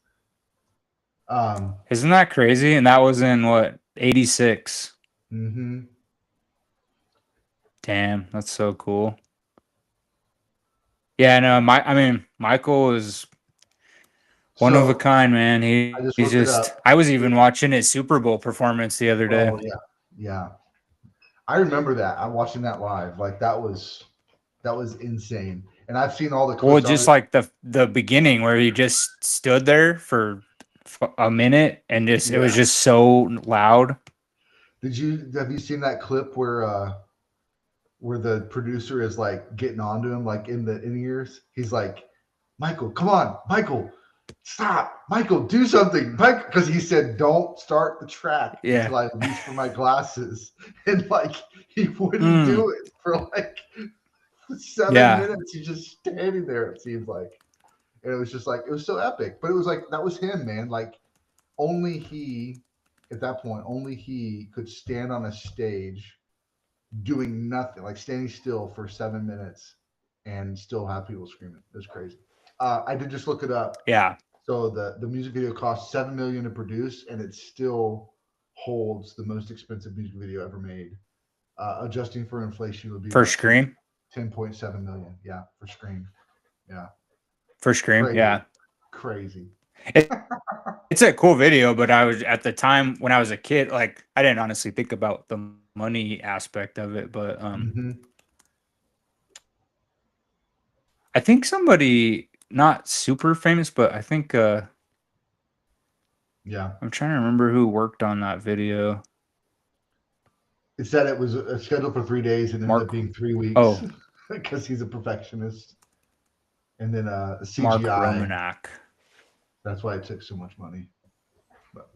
Um. Isn't that crazy? And that was in what, 86? Mm-hmm. Damn, that's so cool. Yeah, no, I mean, Michael is one of a So kind, man. I just He's looked it just, up. I was even watching his Super Bowl performance the other day. Oh yeah, yeah. I remember that. I'm watching that live. Like that was insane. And I've seen all the Well, clips on just it. like the beginning where he just stood there for a minute and just, it was Yeah. just so loud. Have you seen that clip where the producer is like getting onto him like in the in ears? He's like, Michael, come on, Michael, stop, Michael, do something, Mike, because he said, "Don't start the track Yeah. until I reach for my glasses," and like he wouldn't Mm, do it for like 7 yeah. minutes. He's just standing there. It seems like, and it was just like it was so epic. But it was like that was him, man. Like only he, at that point, only he could stand on a stage doing nothing, like standing still for 7 minutes and still have people screaming. It was crazy. I did just look it up. Yeah. So the music video cost 7 million to produce, and it still holds the most expensive music video ever made. Adjusting for inflation, it would be For about 10, Scream. 10.7 million. Yeah, for Scream. Yeah, For Scream. crazy, Yeah. crazy. it's a cool video, but I was at the time when I was a kid, like I didn't honestly think about the money aspect of it, but Hmm. I think somebody not super famous, but I think Yeah. I'm trying to remember who worked on that video. It said it was scheduled for 3 days and ended up Mark being 3 weeks oh, because he's a perfectionist. And then Mark CGI. Romanak. That's why it took so much money. But,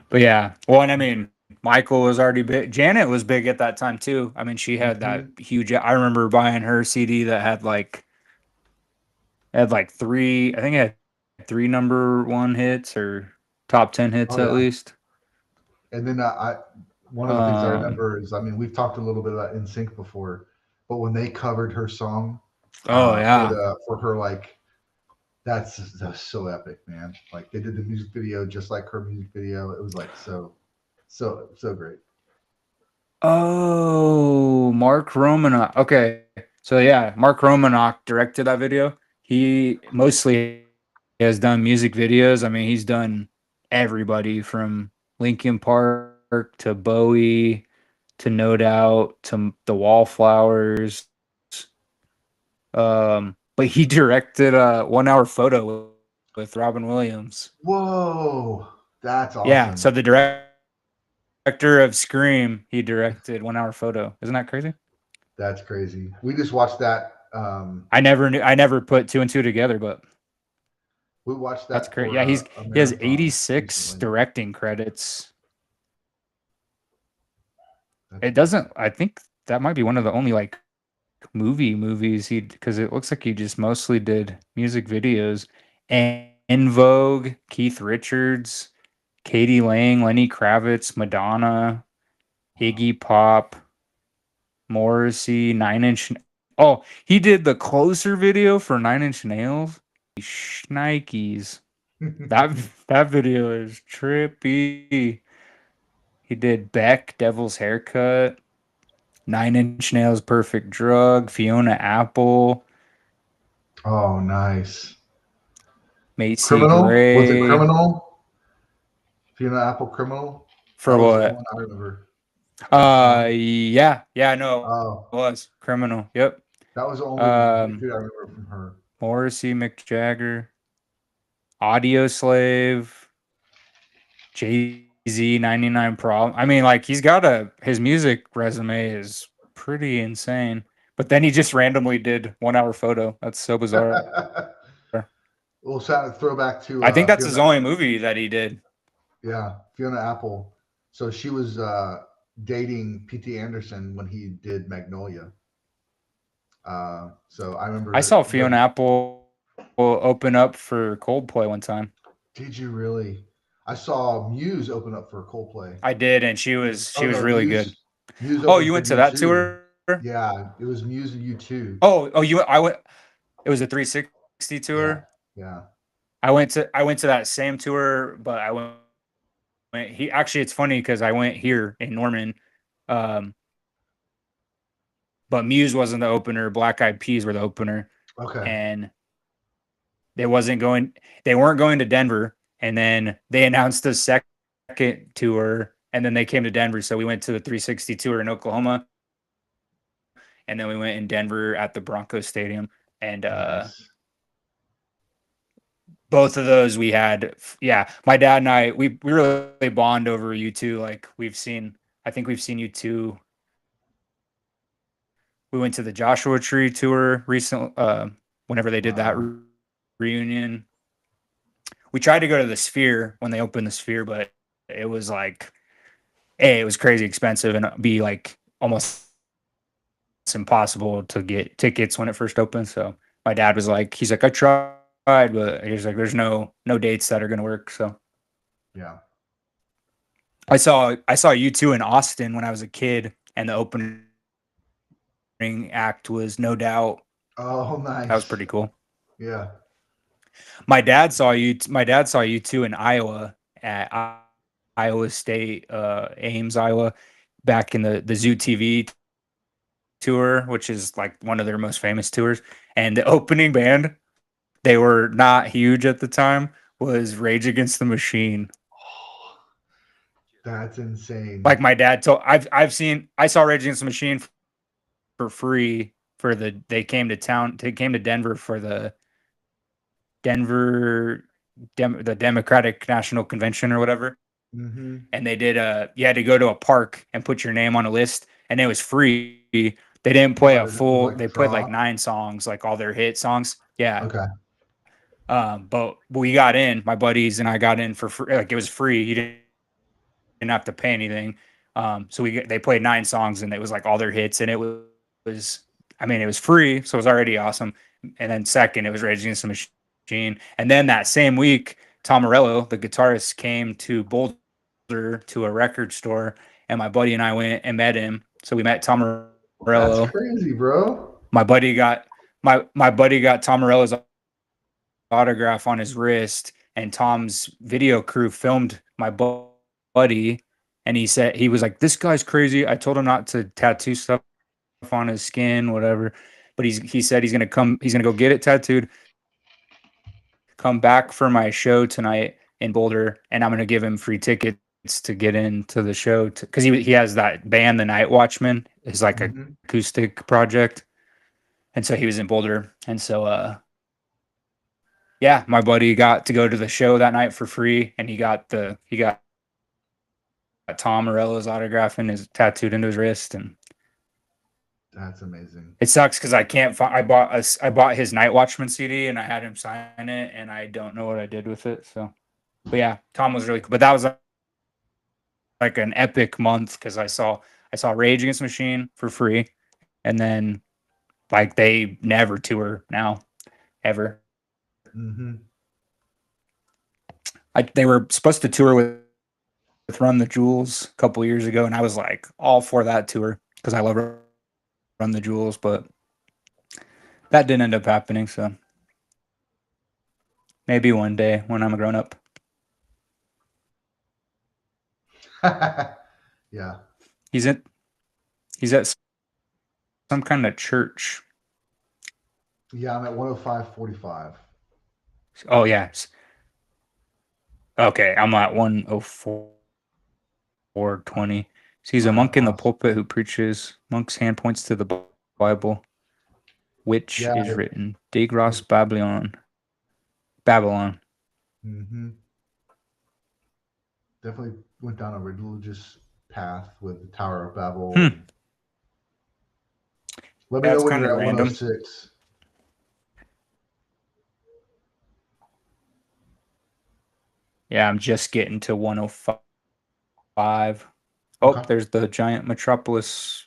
But yeah, well, and I mean, Michael was already big. Janet was big at that time too. I mean, she had that mhm. huge. I remember buying her CD that had like three. I think it had three number one hits or top 10 hits Oh at yeah. least. And then one of the things I Um. remember is, I mean, we've talked a little bit about NSYNC before, but when they covered her song Oh for yeah. her, like, that's so epic, man. Like they did the music video just like her music video. It was like so great. Oh, Mark Romanok. Okay, so yeah, Mark Romanok directed that video. He mostly has done music videos. I mean, he's done everybody from Linkin Park to Bowie to No Doubt to the Wallflowers. But he directed a 1 hour photo with Robin Williams. Whoa, that's Yeah, so awesome. the director of Scream, he directed 1 hour photo. Isn't that crazy? That's crazy. We just watched that. I never put two and two together, but We watched that's that great. for Yeah, a he has marathon 86 recently. directing credits. That's It crazy. doesn't I think that might be one of the only like movies he because it looks like he just mostly did music videos. And In Vogue, Keith Richards, Katie Lang, Lenny Kravitz, Madonna, Wow. Iggy Pop, Morrissey, Nine Inch. Oh, he did the closer video for Nine Inch Nails. Schnikes. That that video is trippy. He did Beck, Devil's Haircut, Nine Inch Nails, Perfect Drug, Fiona Apple, Oh, nice. Macy Criminal? Was it Gray. Criminal? Fiona Apple Criminal? That For was the what? one I remember. That song. Yeah, no, Oh, it was Criminal. Yep. that was the only music Um, video I remember from her. Morrissey, Mick Jagger, Audio Slave, Jay Z, 99 Problem. I mean, like he's got his music resume is pretty insane. But then he just randomly did 1 hour photo. That's so bizarre. Well, sound throwback to I think that's Fiona. his only movie that he did. Yeah, Fiona Apple. So she was dating P.T. Anderson when he did Magnolia. So I I saw remember Fiona them. Apple open up for Coldplay one time. Did you really? I saw Muse open up for Coldplay. I did, and she was No, really good. Muse Oh, opened you for went to U that two. tour? Yeah, it was Muse and U2. Oh, you I went. It was a 360 Yeah, tour. yeah. I went to that same tour, but I went. He actually, it's funny because I went here in Norman, um, but Muse wasn't the opener. Black Eyed Peas were the opener, Okay. and they wasn't going. They weren't going to Denver, and then they announced the second tour, and then they came to Denver. So we went to the 360 tour in Oklahoma, and then we went in Denver at the Broncos Stadium, and Nice. both of those we had. Yeah, my dad and I we really bond over U2. Like I think we've seen U2. We went to the Joshua Tree tour recently. Whenever they did that Wow. reunion, we tried to go to the Sphere when they opened the Sphere, but it was like, A, it was crazy expensive, and B, like almost impossible to get tickets when it first opened. So my dad was like, he's like, I tried, but he's like, there's no dates that are gonna work. So Yeah. I saw U2 in Austin when I was a kid, and the opening act was No Doubt. Oh, That was nice. pretty cool. Yeah. My dad saw U2 in Iowa at Iowa State, Ames, Iowa, back in the Zoo TV tour, which is like one of their most famous tours. And the opening band, they were not huge at the time, was Rage Against the Machine. Oh, that's insane. Like my dad told, I saw Rage Against the Machine for free for they came to town, they came to Denver for the Denver the Democratic National Convention or whatever. Mm-hmm. And they did you had to go to a park and put your name on a list, and it was free. They didn't play What a is it? Was full, like they played like draw? 9 songs, like all their hit songs. Yeah. Okay. But we got in, my buddies and I got in for free. Like it was free. You didn't have to pay anything. So they played 9 songs and it was like all their hits, and was I mean, it was free, so it was already awesome. And then second, it was Rage Against the Machine. And then that same week, Tom Morello, the guitarist, came to Boulder to a record store, and my buddy and I went and met him. So we met Tom That's Morello. crazy, bro. My buddy got my buddy got Tom Morello's autograph on his wrist, and Tom's video crew filmed my buddy, and he said, he was like, "This guy's crazy. I told him not to tattoo stuff on his skin, whatever." But he said he's gonna go get it tattooed, come back for my show tonight in Boulder, and I'm gonna give him free tickets to get into the show, because he has that band, the Night Watchman, is like a Mm-hmm. acoustic project, and so he was in Boulder, and so yeah, my buddy got to go to the show that night for free, and he got Tom Morello's autograph and his tattooed into his wrist. And That's amazing. it sucks because I can't find. I bought his Night Watchman CD and I had him sign it, and I don't know what I did with it. So, but yeah, Tom was really cool. But that was like an epic month because I saw Rage Against the Machine for free, and then like they never tour now, ever. Mm-hmm. They were supposed to tour with Run the Jewels a couple years ago, and I was like all for that tour because I love Run the Jewels, but that didn't end up happening. So maybe one day when I'm a grown up. Yeah. He's at some kind of church. Yeah, I'm at 105.45. Oh yeah. Okay, I'm at 104.20. So he's a monk in the pulpit who preaches. Monk's hand points to the Bible, which is written. Degros Babylon. Mm-hmm. Definitely went down a religious path with the Tower of Babel. Let me know when you're at random. 106. Yeah, I'm just getting to 105. Oh, okay. There's the giant Metropolis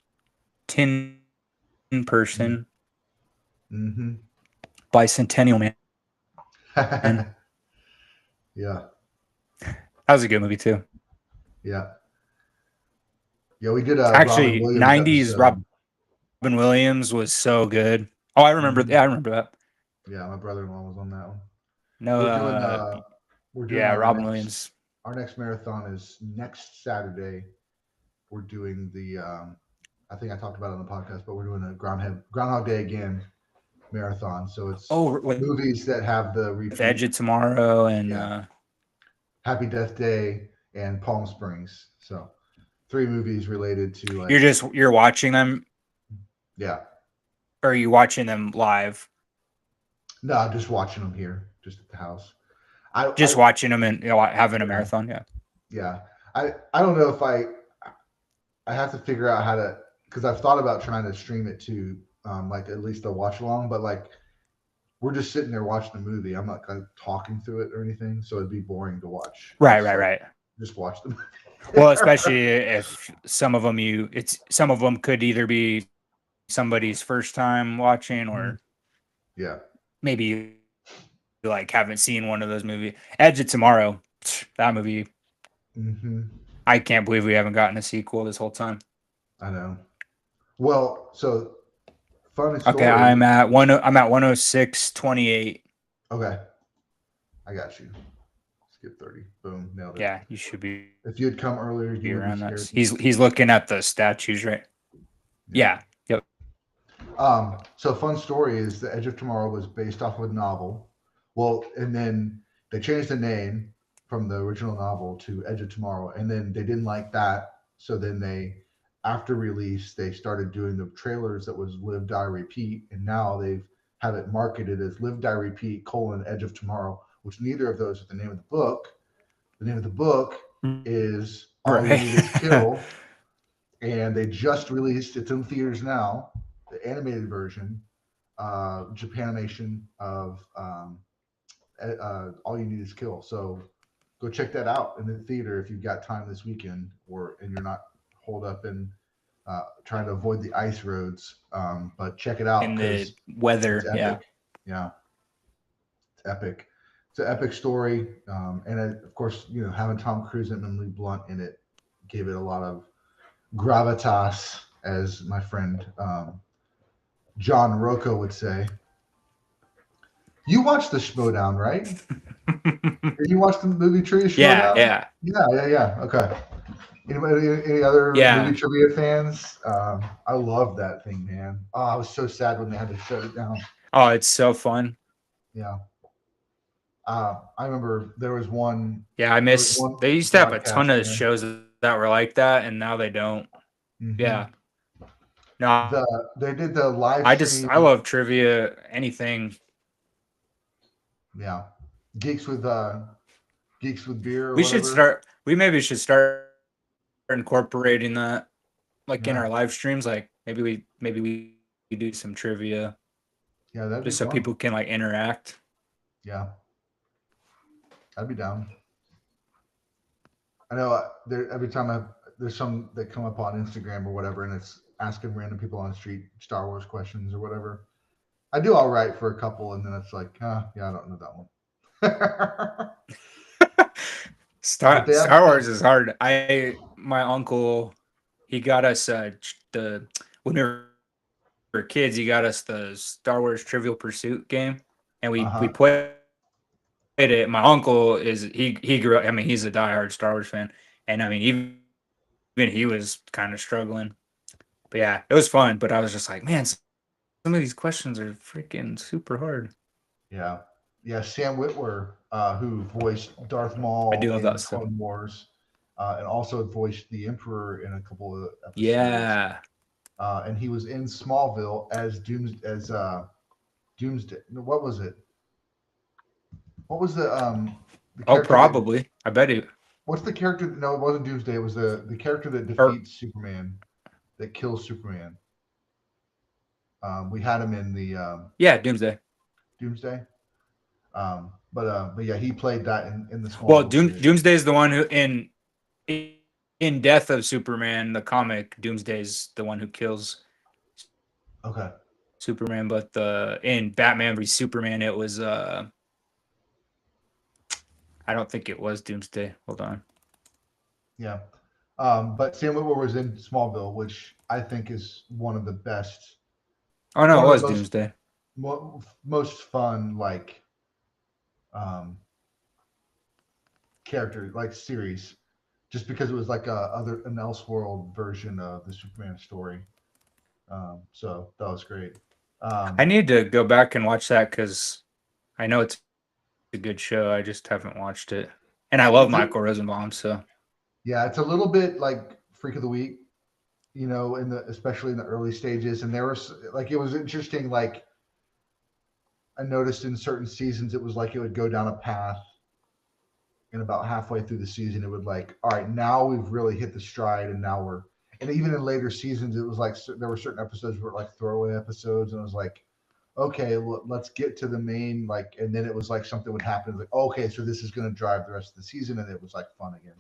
tin person. Mm-hmm. Bicentennial Man. Yeah. That was a good movie too. Yeah. Yeah, we did actually Robin 90s episode. Robin Williams was so good. Oh, I remember. Mm-hmm. Yeah, I remember that. Yeah, my brother-in-law was on that one. No, we're doing Robin Williams. Our next marathon is next Saturday. We're doing the I think I talked about it on the podcast, but we're doing a Groundhog Day again marathon. So it's movies that have the repeat. Edge of Tomorrow and Happy Death Day and Palm Springs. So 3 movies related to like you're watching them. Yeah. Or are you watching them live? No, I'm just watching them here, just at the house. Watching them and having a marathon. Yeah. Yeah. I don't know if I have to figure out how to, because I've thought about trying to stream it to like at least a watch along, but like we're just sitting there watching the movie. I'm not kind of talking through it or anything, so it'd be boring to watch. Right. Just watch them. Well, especially if some of them could either be somebody's first time watching or maybe like haven't seen one of those movies. Edge of Tomorrow, that movie. Mm-hmm. I can't believe we haven't gotten a sequel this whole time. I know. Well, so funny story. Okay, I'm at 106.28. Okay, I got you. Skip 30. Boom, nailed it. Yeah, you should be. If you had come earlier, you would be scared. He's looking at the statues, right? Yeah. Yep. So fun story is The Edge of Tomorrow was based off of a novel. Well, and then they changed the name from the original novel to Edge of Tomorrow, and then they didn't like that, so then they, after release, they started doing the trailers that was Live Die Repeat, and now they've have it marketed as Live Die Repeat: Edge of Tomorrow, which neither of those are the name of the book. The name of the book is All You Need Is Right. Kill, and they just released, it's in theaters now, the animated version, Japanimation of All You Need Is Kill. So go check that out in the theater if you've got time this weekend, or and you're not holed up in trying to avoid the ice roads. But check it out In the because it's weather, yeah. epic. Yeah, it's epic. It's an epic story, and of course, having Tom Cruise and Emily Blunt in it gave it a lot of gravitas, as my friend John Rocco would say. You watched the Schmodown, right? Did you watch the movie Trivia Yeah, Schmodown? yeah, Yeah. Okay. Any other movie yeah. trivia fans? I love that thing, man. Oh, I was so sad when they had to shut it down. Oh, it's so fun. Yeah. I remember there was one. Yeah, I There was miss. one They used to have a ton broadcast of there. shows that were like that, and now they don't. Hmm. Yeah. No, They did the live I stream. love trivia. Anything. Yeah, geeks with uh, geeks with beer or We should whatever. start. We maybe should start incorporating that, like in Yeah, our live streams. Like maybe we do some trivia yeah, that'd be just so fun. people can like interact. Yeah, I'd be down. I know there every time there's some that come up on Instagram or whatever, and it's asking random people on the street Star Wars questions or whatever. I do all right for a couple, and then it's like, yeah, I don't know that one. But they have Star some. Wars is hard. My uncle, he got us the when we were kids, he got us the Star Wars Trivial Pursuit game, and Uh we huh. played it. My uncle he grew up. I mean, he's a diehard Star Wars fan, and I mean even he was kind of struggling. But yeah, it was fun. But I was just like, man, some of these questions are freaking super hard. Yeah, yeah. Sam Witwer, who voiced Darth I Maul do love in that stuff. Clone Wars, and also voiced the Emperor in a couple of episodes. Yeah. And he was in Smallville as Doomsday. No, what was it? What was the Oh, character that? probably. I bet it. What's the character? No, it wasn't Doomsday. It was the character that Or defeats Superman, that kills Superman. We had him in the yeah, Doomsday. Doomsday. But yeah, he played that in the Well, Smallville series. Doomsday is the one who in Death of Superman, the comic, Doomsday's the one who kills Okay. Superman, but the in Batman v Superman, it was I don't think it was Doomsday. Hold on. Yeah. But Sam Witwer was in Smallville, which I think is one of the best, Oh no, one it of the was most Doomsday. most fun um, character series, just because it was like an Elseworld version of the Superman story. So that was great. I Um, need to go back and watch that because I know it's a good show. I just haven't watched it, and I love it's a Michael Rosenbaum. So Yeah, it's a little bit like Freak of the Week, especially in the early stages. And there was it was interesting. Like I noticed in certain seasons, it was like it would go down a path, and about halfway through the season, it would like, all right, now we've really hit the stride, and now we're. And even in later seasons, it was like there were certain episodes where like throwaway episodes, and it was like, okay, let's get to the main and then it was like something would happen, like okay, so this is going to drive the rest of the season, and it was like fun again.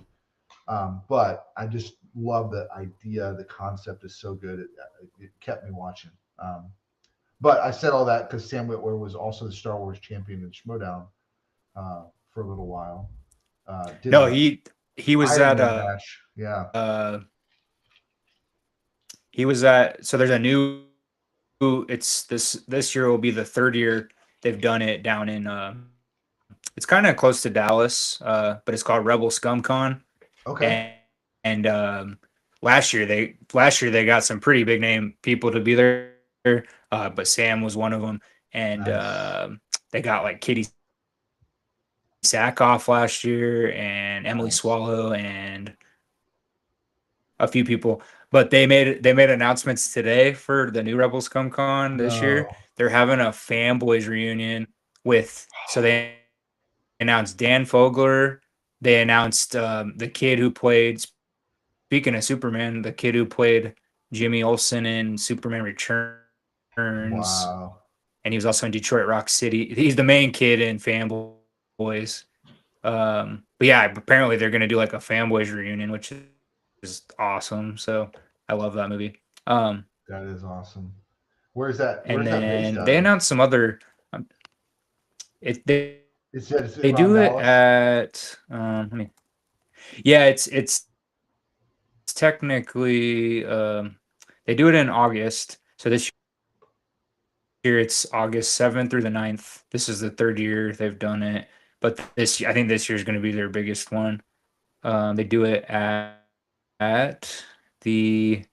But I just love the idea. The concept is so good. It kept me watching. But I said all that because Sam Witwer was also the Star Wars champion in Schmodown for a little while. Did no, a he was Iron at Man match. Yeah. he was at so there's a new it's this year will be the third year they've done it down in it's kind of close to Dallas, but it's called Rebel Scum Con. Okay. And last year they got some pretty big name people to be there, but Sam was one of them, and Nice. they got like Kitty Sackhoff last year and Emily Nice. Swallow and a few people. But they made announcements today for the new Rebels Con this year. No. They're having a fanboys reunion with so they announced Dan Fogler. They announced the kid who played speaking of Superman, the kid who played Jimmy Olsen in Superman Returns, Wow. and he was also in Detroit Rock City. He's the main kid in Fanboys. But yeah, apparently they're gonna do like a Fanboys reunion, which is awesome. So I love that movie. That is awesome. Where's that? And Where's that based then out they of? announced some other. They do it It's around at Dallas. yeah, it's technically they do it in August. So this year it's August 7th through the 9th. This is the third year they've done it. But I think this year is going to be their biggest one. They do it at the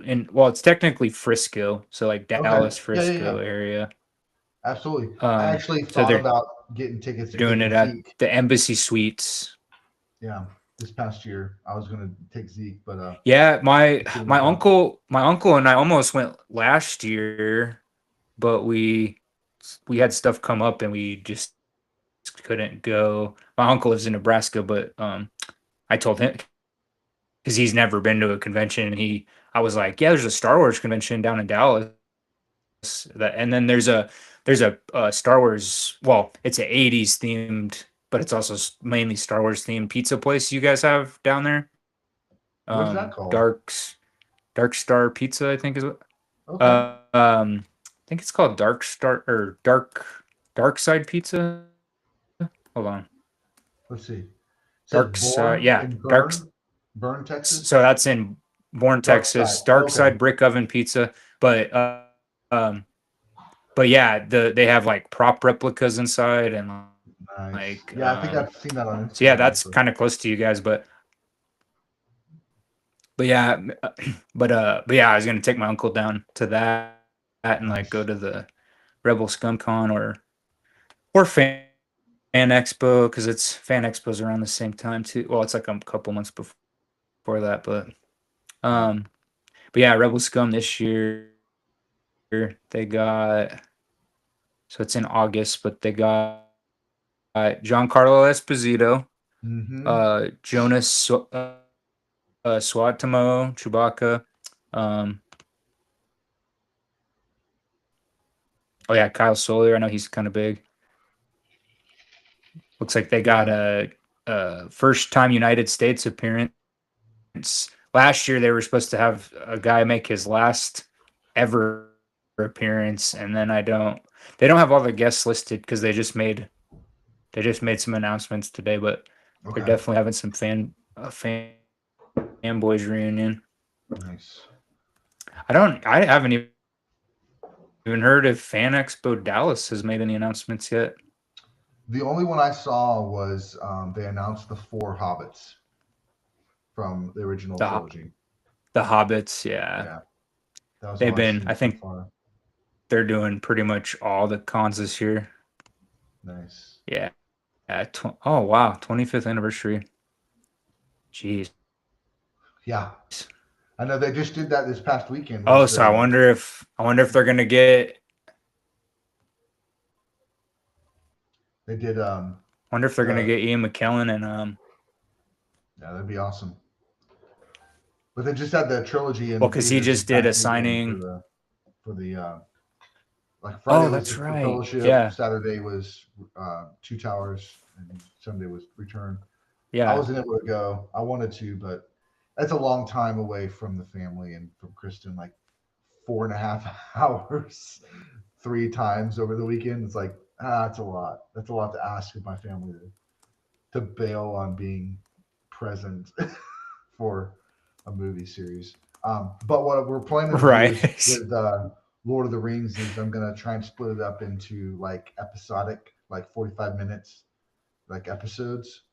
in well, it's technically Frisco, so like Okay. Dallas, Yeah, yeah, yeah. Frisco area. Absolutely. I actually So thought they're about getting tickets and doing taking it at Zeke. the Embassy Suites. Yeah, this past year I was gonna take Zeke, but Yeah, my it didn't my work out. uncle my uncle and I almost went last year, but we had stuff come up and we just couldn't go. My uncle lives in Nebraska, but I told him because he's never been to a convention, and I was like, yeah, there's a Star Wars convention down in Dallas, and then there's a Star Wars. Well, it's an '80s themed, but it's also mainly Star Wars themed pizza place you guys have down there. What is that called? Dark Star Pizza, I think is what. Okay, I think it's called Dark Star or Dark Side Pizza. Hold on, let's see. It says Dark Side. born Yeah, in Burn, Texas. So that's in Bourne, Dark side. Texas. Oh, Dark okay, Side Brick Oven Pizza, but um, but yeah, they have like prop replicas inside and nice. like Yeah, I think I've seen that on so yeah, Instagram that's actually. kind of close to you guys, but yeah, but yeah, I was gonna take my uncle down to that and like go Nice. to the Rebel Scum Con or Fan Expo because it's Fan Expo's around the same time too. Well, it's like a couple months before that, Yeah. um, but yeah, Rebel Scum this year they got so it's in August, but they got Giancarlo Esposito, Mm-hmm. Jonas Suatamo, Chewbacca. Um, oh yeah, Kyle Soler. I know he's kind of big. Looks like they got Yeah. a first time United States appearance. Last year they were supposed to have a guy make his last ever appearance, and then they don't have all the guests listed because they just made some announcements today, but they're Okay. definitely having some fanboys reunion. Nice. I haven't even heard if Fan Expo Dallas has made any announcements yet. The only one I saw was they announced the four hobbits from the original The trilogy. the Hobbits, yeah, Yeah, that was they've all I've been. seen I so think far. they're doing pretty much all the cons this year. Nice. Yeah. Oh wow, 25th anniversary. Jeez. Yeah, I know they just did that this past weekend. Oh, Was so I wonder if they're gonna get. they did Wonder if they're gonna the get Ian McKellen and yeah, that'd be awesome. But they just had the trilogy well, in because he theaters this just did a past weekend signing. for the like Friday Oh, was that's the right. Fellowship, Yeah, Saturday was Two Towers, and Sunday was Return. I yeah. wasn't able to go. I wanted to, but that's a long time away from the family and from Kristen. Like 4.5 hours, 3 times over the weekend. It's like that's a lot. That's a lot to ask of my family to bail on being present for a movie series. But what we're planning to do is Right. with Lord of the Rings is I'm gonna try and split it up into like episodic, like 45 minutes, like episodes.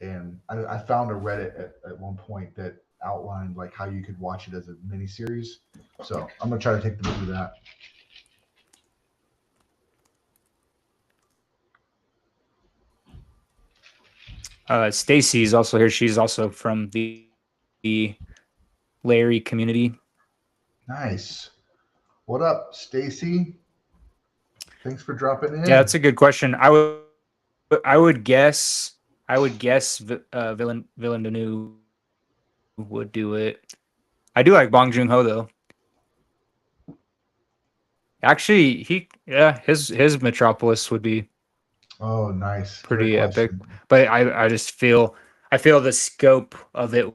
And I found a Reddit at one point that outlined like how you could watch it as a mini series. So I'm gonna try to take them through that. Stacy is also here. She's also from the Larry community. Nice. What up, Stacy? Thanks for dropping Yeah, in. that's a good question. I would guess Villeneuve would do it. I do like Bong Joon Ho though. Actually, his Metropolis would be Oh, nice. Great pretty epic. question. But I feel the scope of it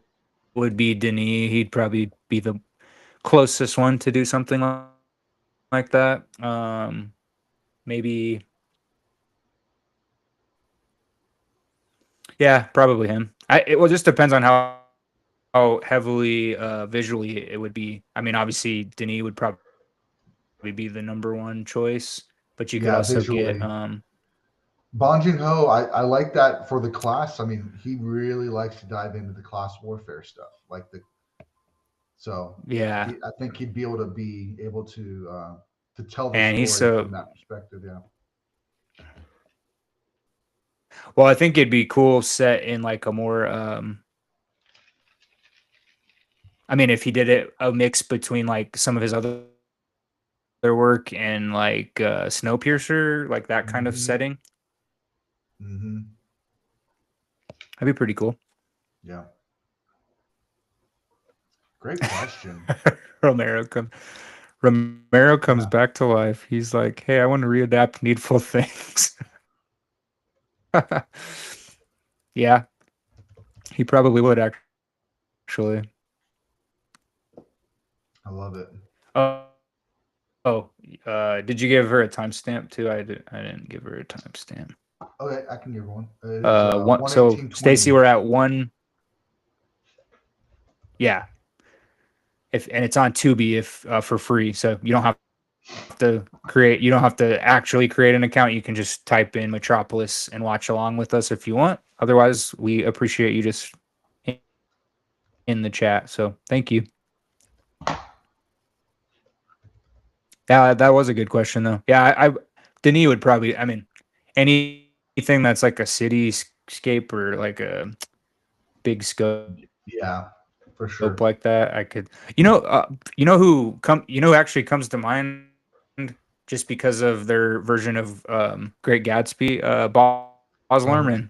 would be Denis. He'd probably be the closest one to do something like that. Maybe yeah, probably him. It just depends on how heavily visually it would be. I mean, obviously Denis would probably be the number one choice, but you could also get Yeah, visually. Bong Joon Ho, I like that for the class. I mean, he really likes to dive into the class warfare stuff, like the so yeah, I think he'd be able to tell the and he's story so from that perspective. Yeah, well. I think it'd be cool set in like a more I mean, if he did it a mix between like some of his other work and like Snowpiercer, like that kind of setting, mm-hmm. that'd be pretty cool. Yeah, great question. Romero comes Romero comes Yeah, back to life. He's like, "Hey, I want to readapt Needful Things." Yeah, he probably would actually. I love it. Did you give her a timestamp too? I didn't give her a timestamp. Okay, I can give one. It is One. one So eighteen Stacy, twenty. we're at one. Yeah, if and it's on Tubi if for free, so you don't have to create. You don't have to actually create an account. You can just type in Metropolis and watch along with us if you want. Otherwise, we appreciate you just in the chat. So thank you. Yeah, that was a good question though. Yeah, Denis would probably. I mean, anything that's like a cityscape or like a big scope like that. I Yeah, could. for sure. You know who actually comes to mind just because of their version of Great Gatsby. Boz Lerman. Uh-huh.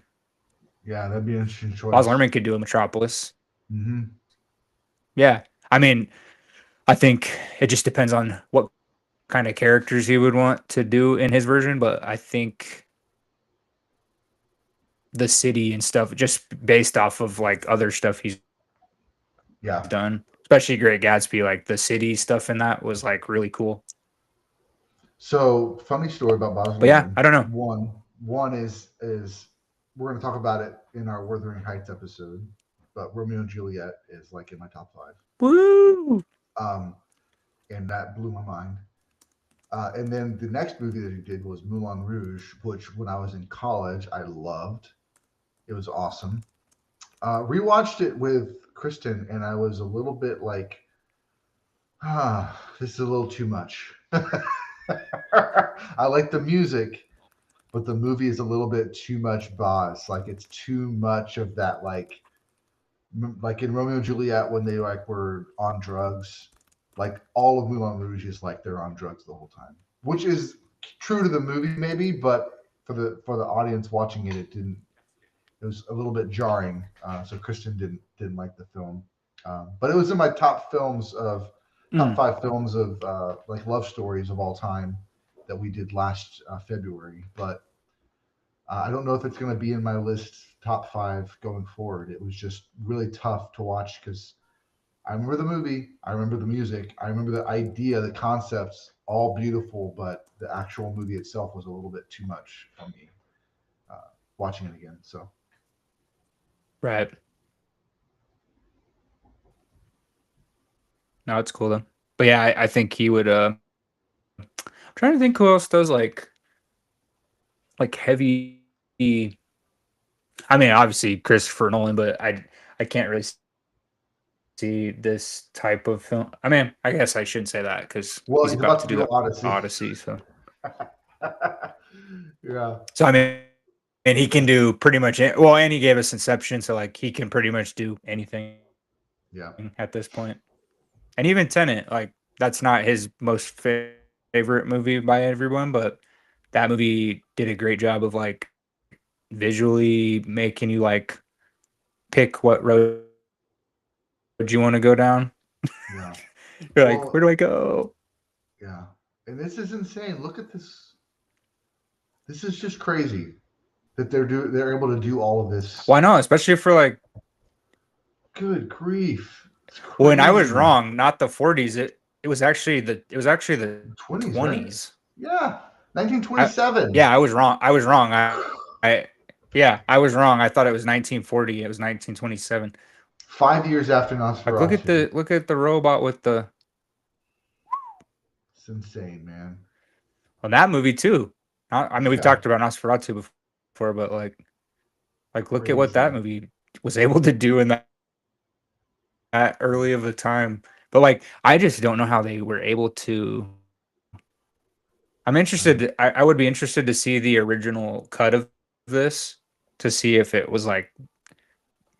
Yeah, that'd be an interesting Boz Lerman choice. could do a Metropolis. Mm-hmm. Yeah, I mean, I think it just depends on what kind of characters he would want to do in his version, but I think the city and stuff just based off of like other stuff he's done, especially Great Yeah. Gatsby, like the city stuff in that was like really cool. So, funny story about But Baz yeah, I Luhrmann. don't know. One is we're going to talk about it in our Wuthering Heights episode, but Romeo and Juliet is like in my top five. Woo! Um, and that blew my mind. And then the next movie that he did was Moulin Rouge, which when I was in college I loved. It was awesome. Rewatched it with Kristen, and I was a little bit like, this is a little too much. I like the music, but the movie is a little bit too much Boz. Like it's too much of that, like in Romeo and Juliet when they like were on drugs. Like all of Moulin Rouge is like they're on drugs the whole time, which is true to the movie maybe, but for the audience watching it, it didn't. It was a little bit jarring. So Kristen didn't like the film, but it was in my top Mm. 5 films of like love stories of all time that we did last February. But I don't know if it's going to be in my list top 5 going forward. It was just really tough to watch because I remember the movie, I remember the music, I remember the idea, the concepts, all beautiful, but the actual movie itself was a little bit too much for me watching it again. So Right. No, it's cool though. But yeah, I think he would. I'm trying to think who else does like heavy. I mean, obviously Christopher Nolan, but I can't really see this type of film. I mean, I guess I shouldn't say that because he's about to do the well, he's about to Odyssey. do So Odyssey. Yeah. So I mean, and he can do pretty much well, and he gave us Inception, so like he can pretty much do anything Yeah. at this point. And even Tenet, like that's not his most favorite movie by everyone, but that movie did a great job of like visually making you like pick what road you want to go down. Yeah. You're like, where Well, do I go? yeah. And this is insane. Look at this. This is just crazy that they're able to do all of this. Why not? Especially for like, Good grief. It's when I was crazy. wrong, not the 40s. It was actually the The 20s, right? 20s. Yeah. I 1927. yeah, I was wrong. I yeah, I was wrong. I thought it was 1940. It was 1927. 5 years after Like Nosferatu. look at the robot with the It's insane, man. on that movie too. I mean, we've Yeah. talked about Nosferatu before, but like look at what that Crazy. movie was able to do in that early of a time. But like, I just don't know how they were able to. I'm Uh, interested. I would be interested to see the original cut of this to see if it was like.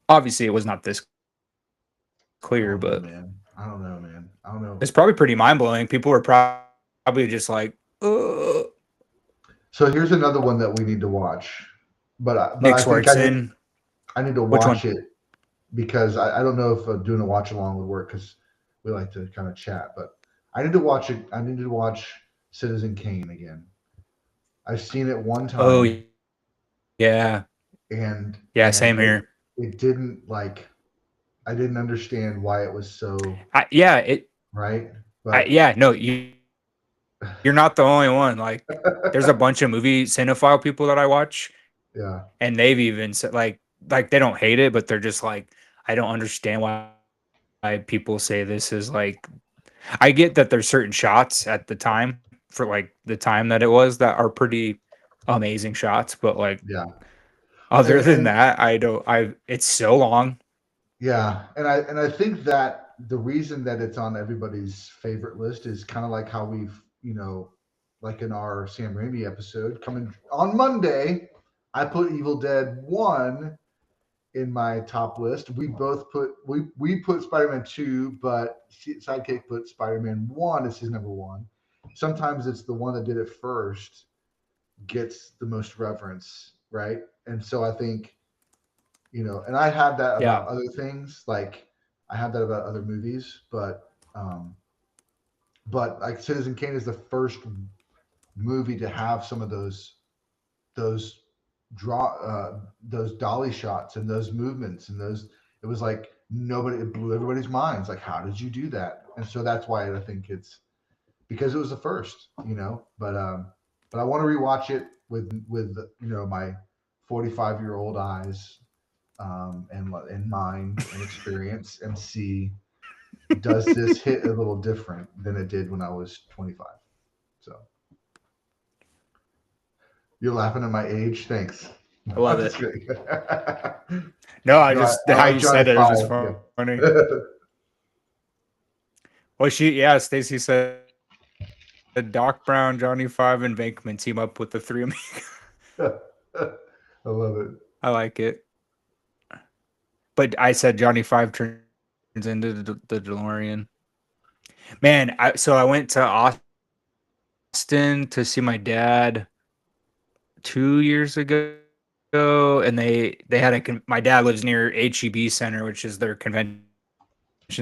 Obviously, it was not this I clear, don't know, but man. I don't know, man. I don't know. it's probably pretty mind blowing. People were probably just like, Ugh. So here's another one that we need to watch, but Nick I think Swartzen. I need to Which one? watch it because I don't know if doing a watch along would work because we like to kind of chat. But I need to watch it. I need to watch Citizen Kane again. I've seen it one Oh time yeah, and yeah. Same here. it didn't like I didn't understand why it was so Yeah, it. right, but Yeah, no, you're not the only one. Like, there's a bunch of movie cinephile people that I watch, yeah, and they've even said like they don't hate it, but they're just like, I don't understand why people say this is like. I get that there's certain shots at the time for like the time that it was that are pretty amazing shots, but like yeah, other than and that, I don't. I It's so long. yeah, and I think that the reason that it's on everybody's favorite list is kind of like how we've, like in our Sam Raimi episode coming on Monday, I put Evil Dead 1 in my top list. We put Spider-Man 2, but Sidekick put Spider-Man 1 as his number 1. Sometimes it's the one that did it first gets the most reverence, right? And so I think and I have that about Yeah, other things. Like I have that about other movies, but like Citizen Kane is the first movie to have some of those those dolly shots and those movements and those. It was like nobody. It blew everybody's minds. Like, how did you do that? And so that's why I think it's because it was the first, But I want to rewatch it with my 45-year-old eyes and mind and experience and see does this hit a little different than it did when I was 25. So you're laughing at my age. Thanks. I No, love I'm it. just kidding. No, I No, just I how like you Johnny said it was just Five. funny. Yeah. Well, Stacy said Doc Brown, Johnny Five, and Venkman team up with the three of me. I love it. I like it. But I said Johnny Five turns into the DeLorean. Man, so I went to Austin to see my dad 2 years ago, and they had my dad lives near HEB Center, which is their convention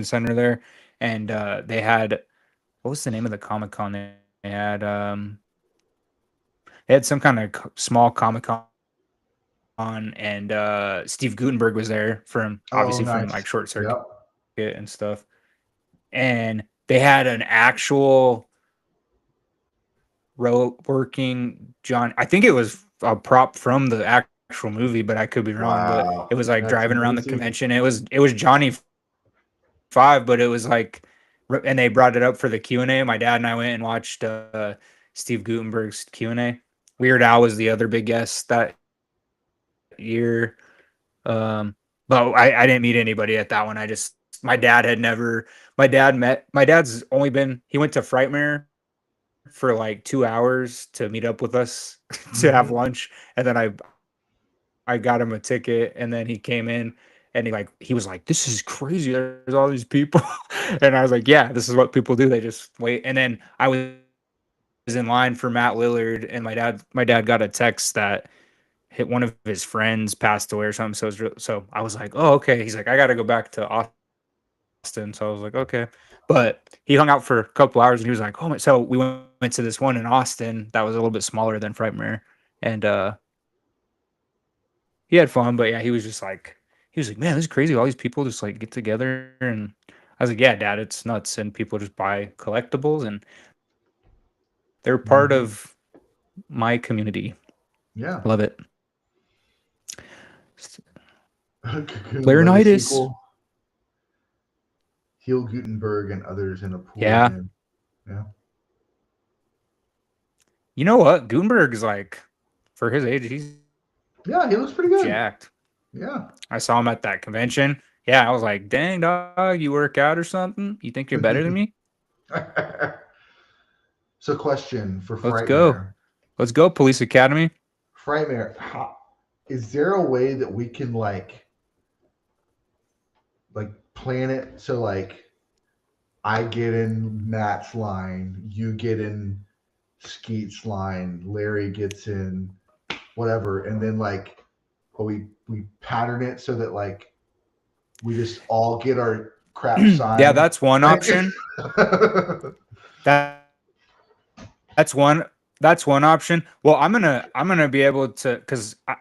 center there, and they had what was the name of the Comic Con they had? They had some kind of small Comic Con, and Steve Gutenberg was there from Oh, obviously from nice. like Short Circuit Yep. and stuff, and they had an actual working John. I think it was a prop from the actual movie, but I could be wrong. But it Wow. was like That's driving around the amazing. convention. It was Johnny Five, but it was like, and they brought it up for the Q&A. My dad and I went and watched Steve Gutenberg's Q&A. Weird Al was the other big guest that year. But I didn't meet anybody at that one. My dad had never, my dad's only been, he went to Frightmare for like 2 hours to meet up with us to have Hmm. lunch. And then I got him a ticket, and then he came in, and he was like, "This is crazy. There's all these people," and I was like, "Yeah, this is what people do. They just wait." And then I was in line for Matt Lillard, and my dad got a text that hit one of his friends passed away or something. So I was like, "Oh, okay." He's like, "I got to go back to Austin." So I was like, "Okay." But he hung out for a couple hours, and he was like, "Oh my!" So we went to this one in Austin that was a little bit smaller than Frightmare, and he had fun. But yeah, he was like, "Man, this is crazy. All these people just like get together." And I was like, "Yeah, Dad, it's nuts." And people just buy collectibles, and they're part Hmm. of my community. Yeah. Love it. Cocoon Lego Laronitis. sequel. Heel Gutenberg and others in a pool Yeah. again. Yeah. You know what? Gutenberg's like, for his age, he's Yeah, he looks pretty good. jacked. Yeah. I saw him at that convention. Yeah, I was like, dang, dog, you work out or something? You think you're better than me? So, question for Let's go. Frightmare. Let's go, Police Academy. Frightmare, is there a way that we can like plan it so like I get in Matt's line, you get in Skeet's line, Larry gets in whatever, and then like we pattern it so that like we just all get our crap Yeah, signed. that's one Like, option. That that's one that's one option. Well, I'm gonna be able to because I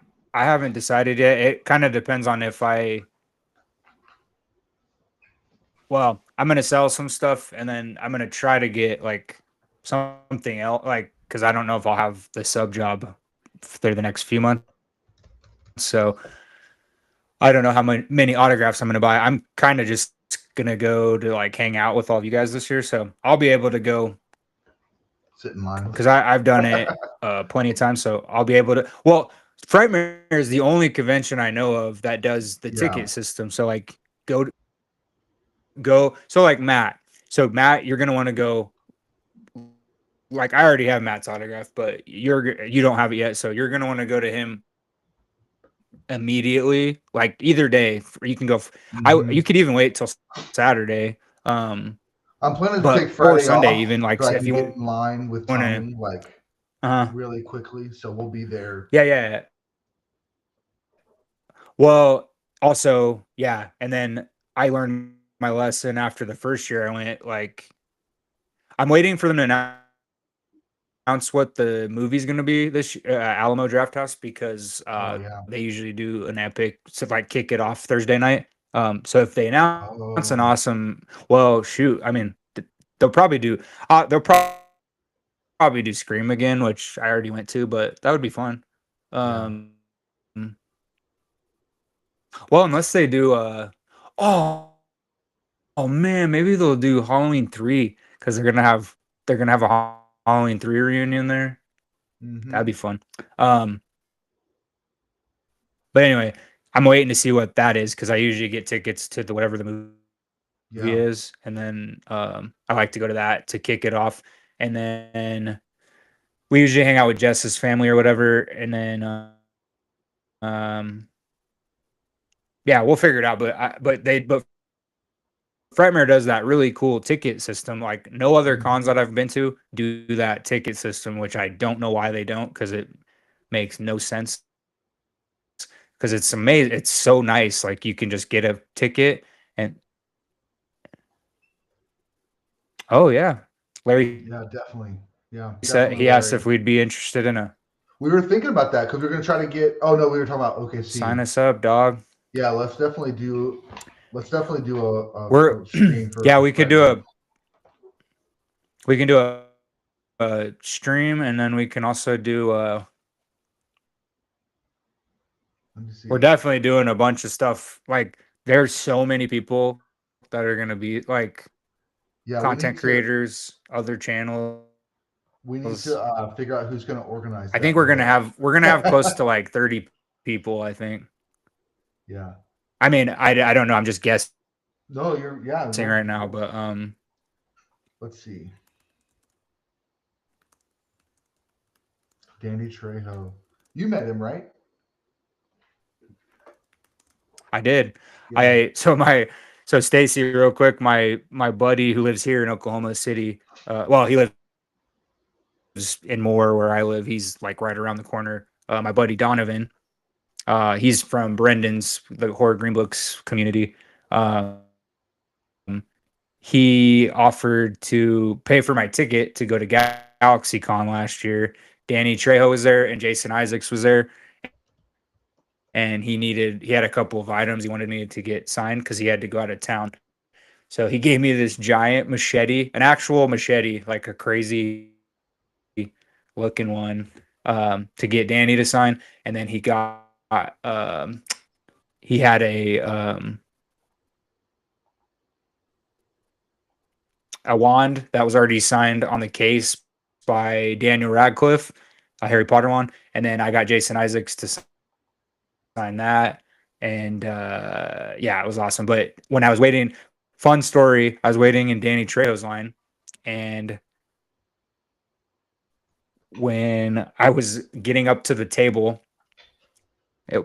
haven't decided yet. It kind of depends on if I'm gonna sell some stuff and then I'm gonna try to get like something else, like because I don't know if I'll have the sub job for the next few months. So I don't know how many autographs I'm gonna buy. I'm kind of just gonna go to like hang out with all of you guys this year, so I'll be able to go sit in line. because I've done it plenty of times, so I'll be able to. Well, Frightmare is the only convention I know of that does the Yeah. ticket system. So like go go. So like Matt. So Matt, you're gonna want to go. Like I already have Matt's autograph, but you don't have it yet, so you're gonna want to go to him immediately. Like either day, you can go. Hmm. You could even wait till Saturday, um, I'm planning to take but or Friday Sunday off even. Like so I if can you get in line with want to. Tommy like Uh, really quickly. So we'll be there. yeah. Well, also, yeah, and then I learned my lesson after the first year. I went like I'm waiting for them to announce what the movie's going to be this Alamo Drafthouse because Oh yeah. they usually do an epic to like kick it off Thursday night. So if they announce an Oh awesome, well, shoot, I mean, they'll probably do. They'll probably do Scream again, which I already went to, but that would be fun. yeah. Um, well, unless they do. Oh, oh man, maybe they'll do Halloween 3 because they're gonna have a Halloween 3 reunion there. That'd Hmm. be fun. Um, but anyway, I'm waiting to see what that is because I usually get tickets to the whatever the movie Yeah. is, and then I like to go to that to kick it off, and then we usually hang out with Jess's family or whatever, and then um, yeah, we'll figure it out. But Frightmare does that really cool ticket system. Like no other cons Hmm. that I've been to do that ticket system, which I don't know why they don't because it makes no sense. Because it's amazing. It's so nice. Like you can just get a ticket and oh yeah, Larry Yeah, definitely. Yeah, said definitely, he asked if Larry. we'd be interested in a We were thinking about that because we are gonna try to get. Oh no, we were talking about sign OKC. us up, dog. Yeah, let's definitely do We're a stream yeah, for Frightmare. we can do a stream and then we can also do Let me we're see. definitely doing a bunch of stuff. Like there's so many people that are gonna be like Yeah, content creators, other channels. we need to figure out who's gonna organize I think that we're and gonna what. have we're gonna have close to like 30 people, I think. Yeah. I mean, I don't know, I'm just guessing No, you're yeah, no. right now, but Let's see. Danny Trejo. You met him, right? I did. Yeah. So Stacy, real quick, my buddy who lives here in Oklahoma City. Well, he lives in Moore where I live. He's like right around the corner. My buddy Donovan. He's from Brendan's, the Horror Green Books community. Um, he offered to pay for my ticket to go to GalaxyCon last year. Danny Trejo was there and Jason Isaacs was there. And he had a couple of items he wanted me to get signed because he had to go out of town. So he gave me this giant machete, an actual machete, like a crazy looking one, to get Danny to sign. And then he had a wand that was already signed on the case by Daniel Radcliffe, a Harry Potter one. And then I got Jason Isaacs to sign that. And yeah, it was awesome. But when I was waiting, fun story, I was waiting in Danny Trejo's line. And when I was getting up to the table,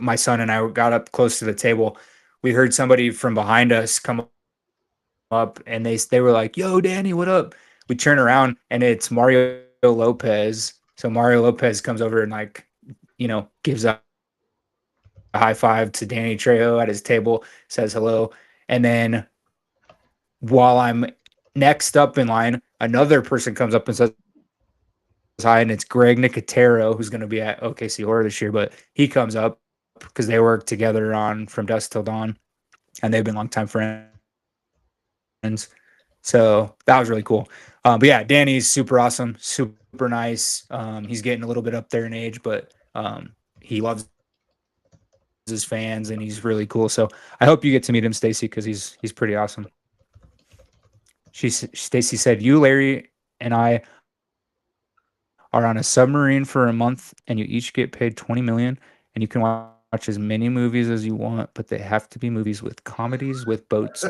my son and I got up close to the table. We heard somebody from behind us come up and they were like, "Yo, Danny, what up?" We turn around and it's Mario Lopez. So Mario Lopez comes over and like, gives a high five to Danny Trejo at his table, says hello. And then while I'm next up in line, another person comes up and says hi, and it's Greg Nicotero, who's going to be at OKC Horror this year, but he comes up because they work together on From Dusk Till Dawn, and they've been longtime friends. So that was really cool. But yeah, Danny's super awesome, super nice. He's getting a little bit up there in age, but he loves his fans and he's really cool. So I hope you get to meet him, Stacy, because he's pretty awesome. Stacy said, "You, Larry, and I are on a submarine for a month, and you each get paid $20 million, and you can watch as many movies as you want, but they have to be movies with comedies with boats.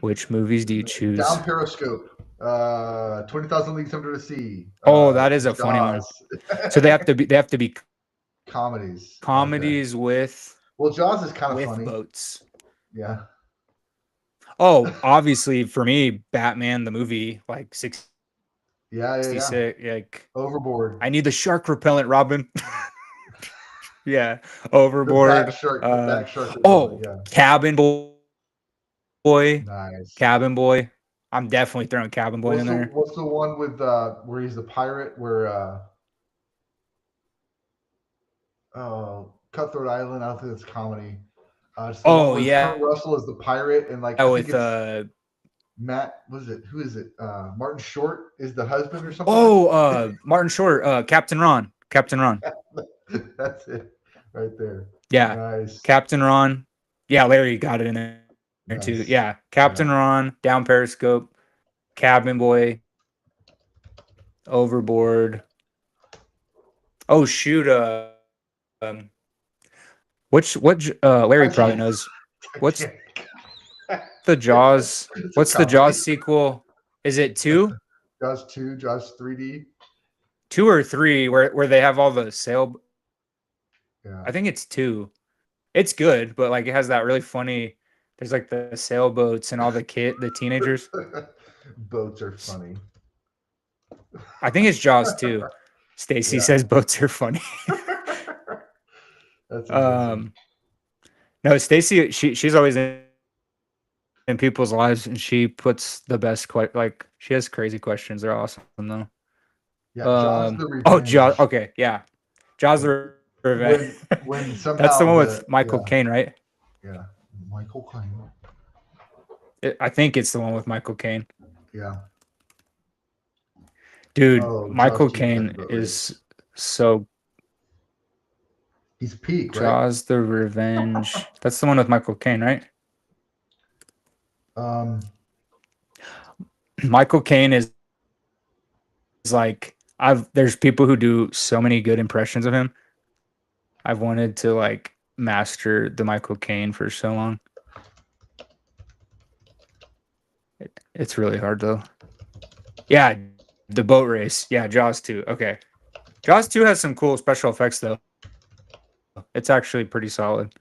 Which movies do you choose?" Down Periscope. 20,000 Leagues Under the Sea. Oh, that is a funny one. So they have to be comedies. Comedies okay. with Well, Jaws is kind of with funny. boats. Yeah. Oh, obviously for me, Batman the movie, like 66. Yeah. Like Overboard. I need the shark repellent, Robin. Yeah, Overboard. The back shark repellent, yeah. Cabin Boy. Nice. Cabin Boy. I'm definitely throwing Cabin Boy in there. What's the one with where he's the pirate? Where Cutthroat Island. I don't think it's comedy. Yeah. Kurt Russell is the pirate, and like with Matt. Was it? Who is it? Martin Short is the husband or something. Oh, Martin Short. Captain Ron. That's it, right there. Yeah. Nice. Captain Ron. Yeah, Larry got it in there too. Yeah, Captain Ron, Down Periscope, Cabin Boy, Overboard. Oh shoot! What Larry probably knows. What's the Jaws? What's the Jaws sequel? Is it 2? Jaws 2, Jaws 3D. 2 or 3, where they have all the sail. Yeah. I think it's 2. It's good, but like it has that really funny. There's like the sailboats and all the teenagers. Boats are funny. I think it's Jaws 2. Stacy says boats are funny. That's amazing. No, Stacy, she's always in people's lives, and she puts the best she has crazy questions. They're awesome though. Yeah, Jaws the Revenge. Oh, Jaws. Okay, yeah, Jaws the Revenge. When somehow that's the one with Michael Caine, right? Yeah, Michael Caine. I think it's the one with Michael Caine. Yeah. Dude, Michael Caine is so. He's peak, right? Jaws the Revenge. That's the one with Michael Caine, right? Michael Caine is like there's people who do so many good impressions of him. I've wanted to like master the Michael Caine for so long. It's really hard though. Yeah, the boat race. Yeah, Jaws 2. Okay. Jaws 2 has some cool special effects though. It's actually pretty solid.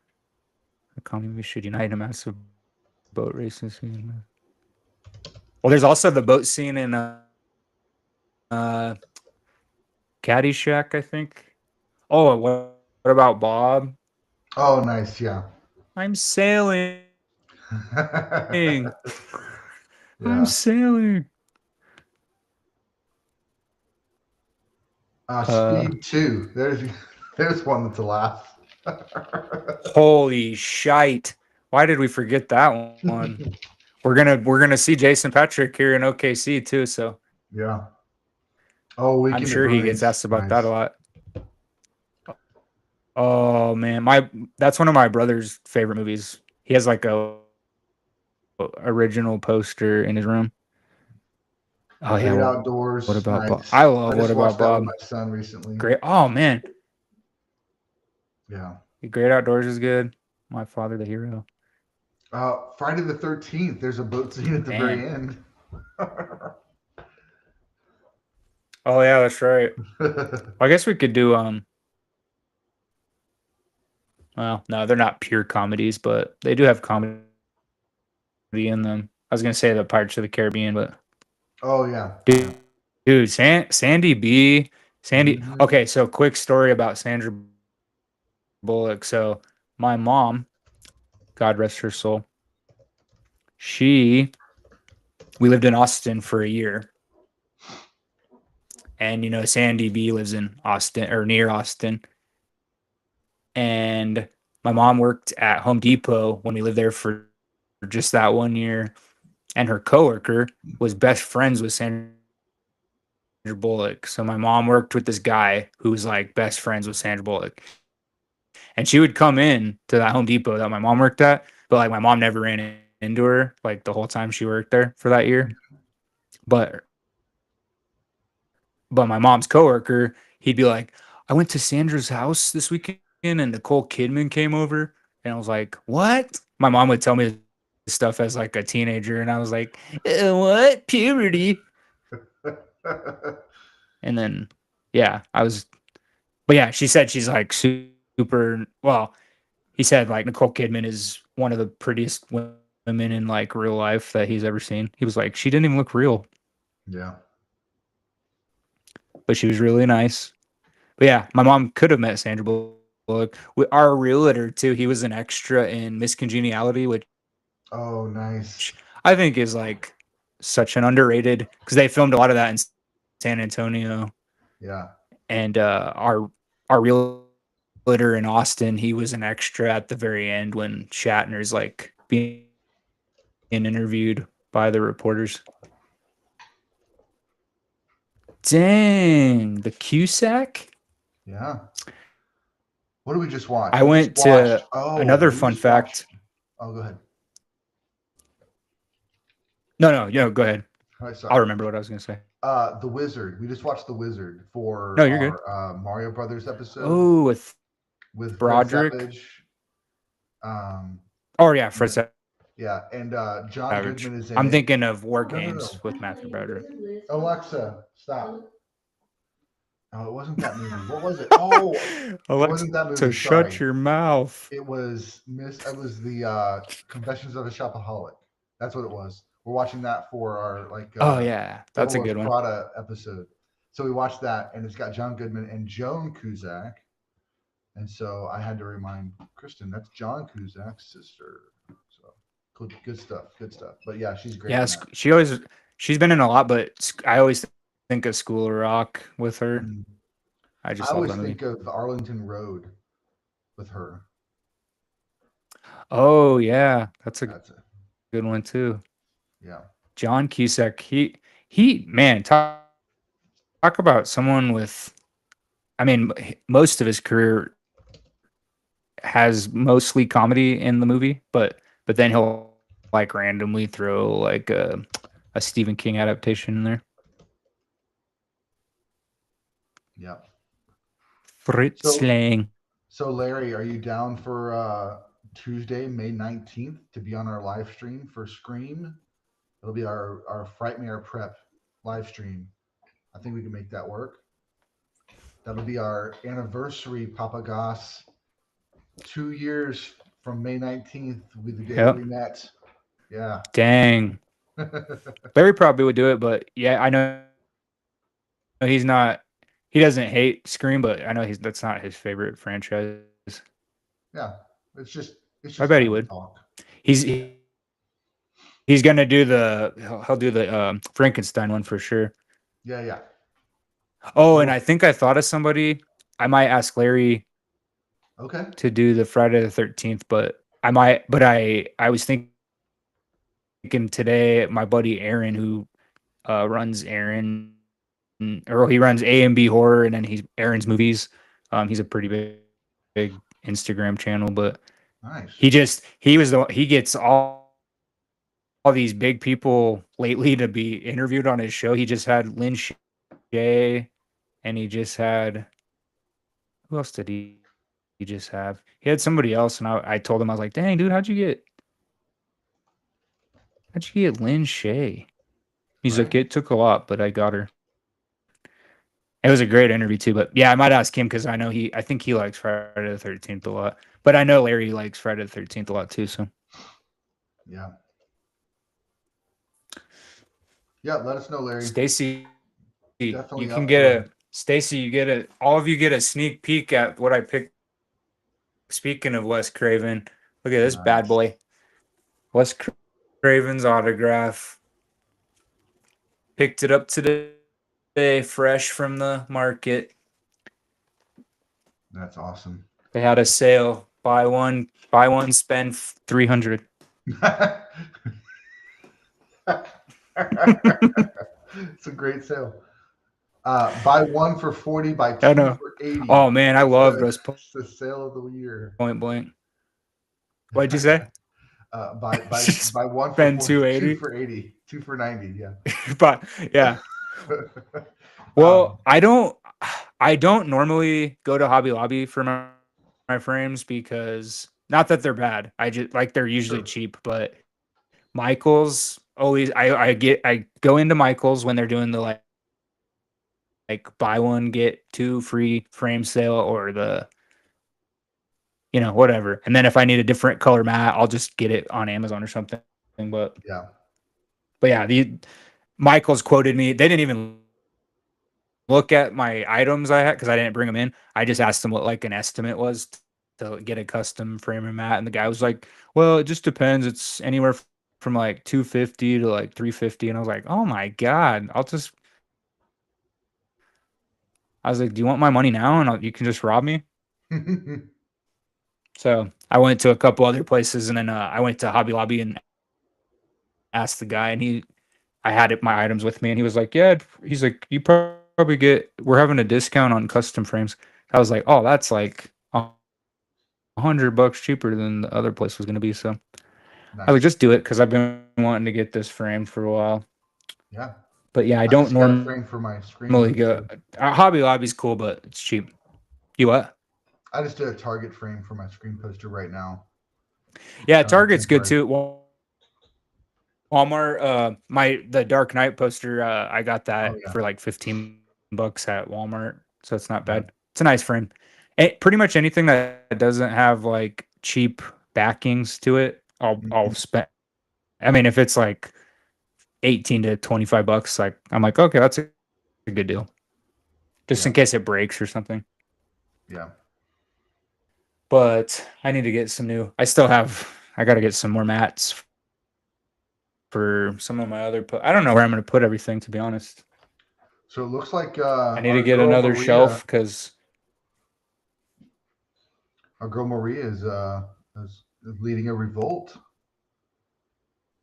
The comedy should unite a massive boat racing scene. Well, there's also the boat scene in Caddyshack, I think. Oh, what about Bob? Oh, nice. Yeah. I'm sailing. I'm Yeah. sailing. Speed 2. There's one that's a laugh. Holy shite. Why did we forget that one? We're gonna see Jason Patrick here in OKC too, so Yeah. Oh, I'm Weekend at sure he gets Bernie's. asked about that a Nice. lot. Oh man, that's one of my brother's favorite movies. He has like a original poster in his room. Oh yeah, Great what Outdoors. about Bob? Nice. I I love What just About watched that with Bob. my son recently. Great. Oh man, Yeah. Great Outdoors is good. My Father the Hero. Friday the 13th. There's a boat scene at the very Man. end. Oh yeah, that's right. I guess we could do well, no, they're not pure comedies, but they do have comedy in them. I was gonna say the Pirates of the Caribbean, but Oh yeah. Yeah. dude, Sandy B, Sandy. Hmm. Okay, so quick story about Sandra Bullock. So my mom, God rest her soul, we lived in Austin for a year, and Sandy B lives in Austin or near Austin, and my mom worked at Home Depot when we lived there for just that 1 year, and her coworker was best friends with Sandra Bullock. So my mom worked with this guy who was like best friends with Sandra Bullock. And she would come in to that Home Depot that my mom worked at, but like my mom never ran into her like the whole time she worked there for that year. But my mom's coworker, he'd be like, I went to Sandra's house this weekend and Nicole Kidman came over. And I was like, what? My mom would tell me this stuff as like a teenager. And I was like, what? Puberty. And then, yeah, but yeah, she said she's like super, well, he said like Nicole Kidman is one of the prettiest women in like real life that he's ever seen. He was like, she didn't even look real, Yeah. but she was really nice. But yeah, my mom could have met Sandra Bullock. Our realtor too. He was an extra in Miss Congeniality, which Oh, nice. I think is like such an underrated because they filmed a lot of that in San Antonio. Yeah. And our realtor in Austin, he was an extra at the very end when Shatner's like being interviewed by the reporters. Dang, the Cusack. Yeah. What did we just watch? I We just went watched. to Oh, another we fun just watched. fact. Oh, go ahead. No, go ahead. All right, I'll sorry. remember what I was going to say. The Wizard. We just watched The Wizard for No, you're good. our Mario Brothers episode Oh, with with Fred Broderick. Savage. Um, Oh yeah, Fred yeah, and John Savage. Goodman is in I'm it. thinking of War No, no, Games no. with Matthew Broderick. Alexa, stop. No, it wasn't that movie. What was it? Oh, it wasn't that movie. Alexa, shut Sorry. your mouth. It was the Confessions of a Shopaholic. That's what it was. We're watching that for our Oh yeah, that's Devil a Wears good one. Prada episode. So we watched that, and it's got John Goodman and Joan Cusack. And so I had to remind Kristen that's John Cusack's sister. So good stuff, good stuff. But yeah, she's great. Yeah, In that. she's been in a lot, but I always think of School of Rock with her. Mm. I I just love always that movie. think of Arlington Road with her. Oh yeah, that's a That's it. good one too. Yeah. John Cusack. He man, talk about someone with. I mean, most of his career has mostly comedy in the movie, but then he'll like randomly throw like a Stephen King adaptation in there. Yeah. Fritz So Lang. so Larry, are you down for Tuesday, May 19th to be on our live stream for Scream? It'll be our Frightmare Prep live stream. I think we can make that work. That'll be our anniversary, Papa Goss. 2 years from May 19th will be the day that Yep. we met. Yeah. Dang. Larry probably would do it, but yeah, I know he's not. He doesn't hate Scream, but I know that's not his favorite franchise. Yeah. It's just it's I just bet he fun to would. talk. He's Yeah. he's gonna do he'll do the Frankenstein one for sure. Yeah. Yeah. Oh, and Well, I think I thought of somebody. I might ask Larry okay. to do the Friday the 13th, but I might. But I was thinking today, my buddy Aaron, who runs or he runs A and B horror, and then he's Aaron's movies. He's a pretty big Instagram channel, but Nice. he was he gets all these big people lately to be interviewed on his show. He just had Lynn Shay, and he just had who else did he just have? He had somebody else, and I told him I was like, "Dang, dude, how'd you get Lynn Shay?" He's Right. like, "It took a lot, but I got her." It was a great interview too, but yeah, I might ask him because I think he likes Friday the 13th a lot, but I know Larry likes Friday the 13th a lot too. So Yeah. Yeah. Let us know, Larry. Stacy, you Definitely can up for it. all of you get a sneak peek at what I picked. Speaking of Wes Craven, look at this bad Nice. boy, Wes Craven's autograph. Picked it up today, fresh from the market. That's awesome. They had a sale. Buy one, spend 300. It's a great sale. Buy one for 40, buy I two know. for 80. Oh man, I It's loved the, West it's the sale of the year. Point Blank. What'd you say? Buy one for Spend 40, two 280. for 80, two for 90. Yeah. But yeah. um, Well, I don't normally go to Hobby Lobby for my frames because not that they're bad. I just like they're usually sure. cheap, but Michaels always I go into Michaels when they're doing the like buy one get two free frame sale or the whatever. And then if I need a different color mat, I'll just get it on Amazon or something. But Yeah. but yeah, the Michaels quoted me. They didn't even look at my items I had because I didn't bring them in. I just asked them what like an estimate was to get a custom frame and mat, and the guy was like, "Well, it just depends. It's anywhere from like 250 to like 350." And I was like, "Oh my god! I was like, do you want my money now? And you can just rob me." So I went to a couple other places, and then I went to Hobby Lobby and asked the guy, and I had my items with me, and he was like, "Yeah." He's like, "You probably we're having a discount on custom frames." I was like, "Oh, that's like $100 cheaper than the other place was going to be." So I was like, Nice. "Just do it," because I've been wanting to get this framed for a while. Yeah. But yeah, I I don't just got a frame for my screen normally go. poster. Hobby Lobby's cool, but it's cheap. You what? I just did a Target frame for my screen poster right now. Yeah, Target's good Temporary. too. Walmart, the Dark Knight poster, I got Oh that yeah. for like $15 at Walmart, so it's not Yeah. bad. It's a nice frame. Pretty much anything that doesn't have like cheap backings to it, I'll Mhm. spend. I mean, if it's like 18 to $25, like I'm like, okay, that's a good deal, just Yeah. in case it breaks or something. Yeah. But I need to get some new. I got to get some more mats for some of my other. I don't know where I'm going to put everything, to be honest. So it looks like I need to our get girl another Maria, shelf because is leading a revolt.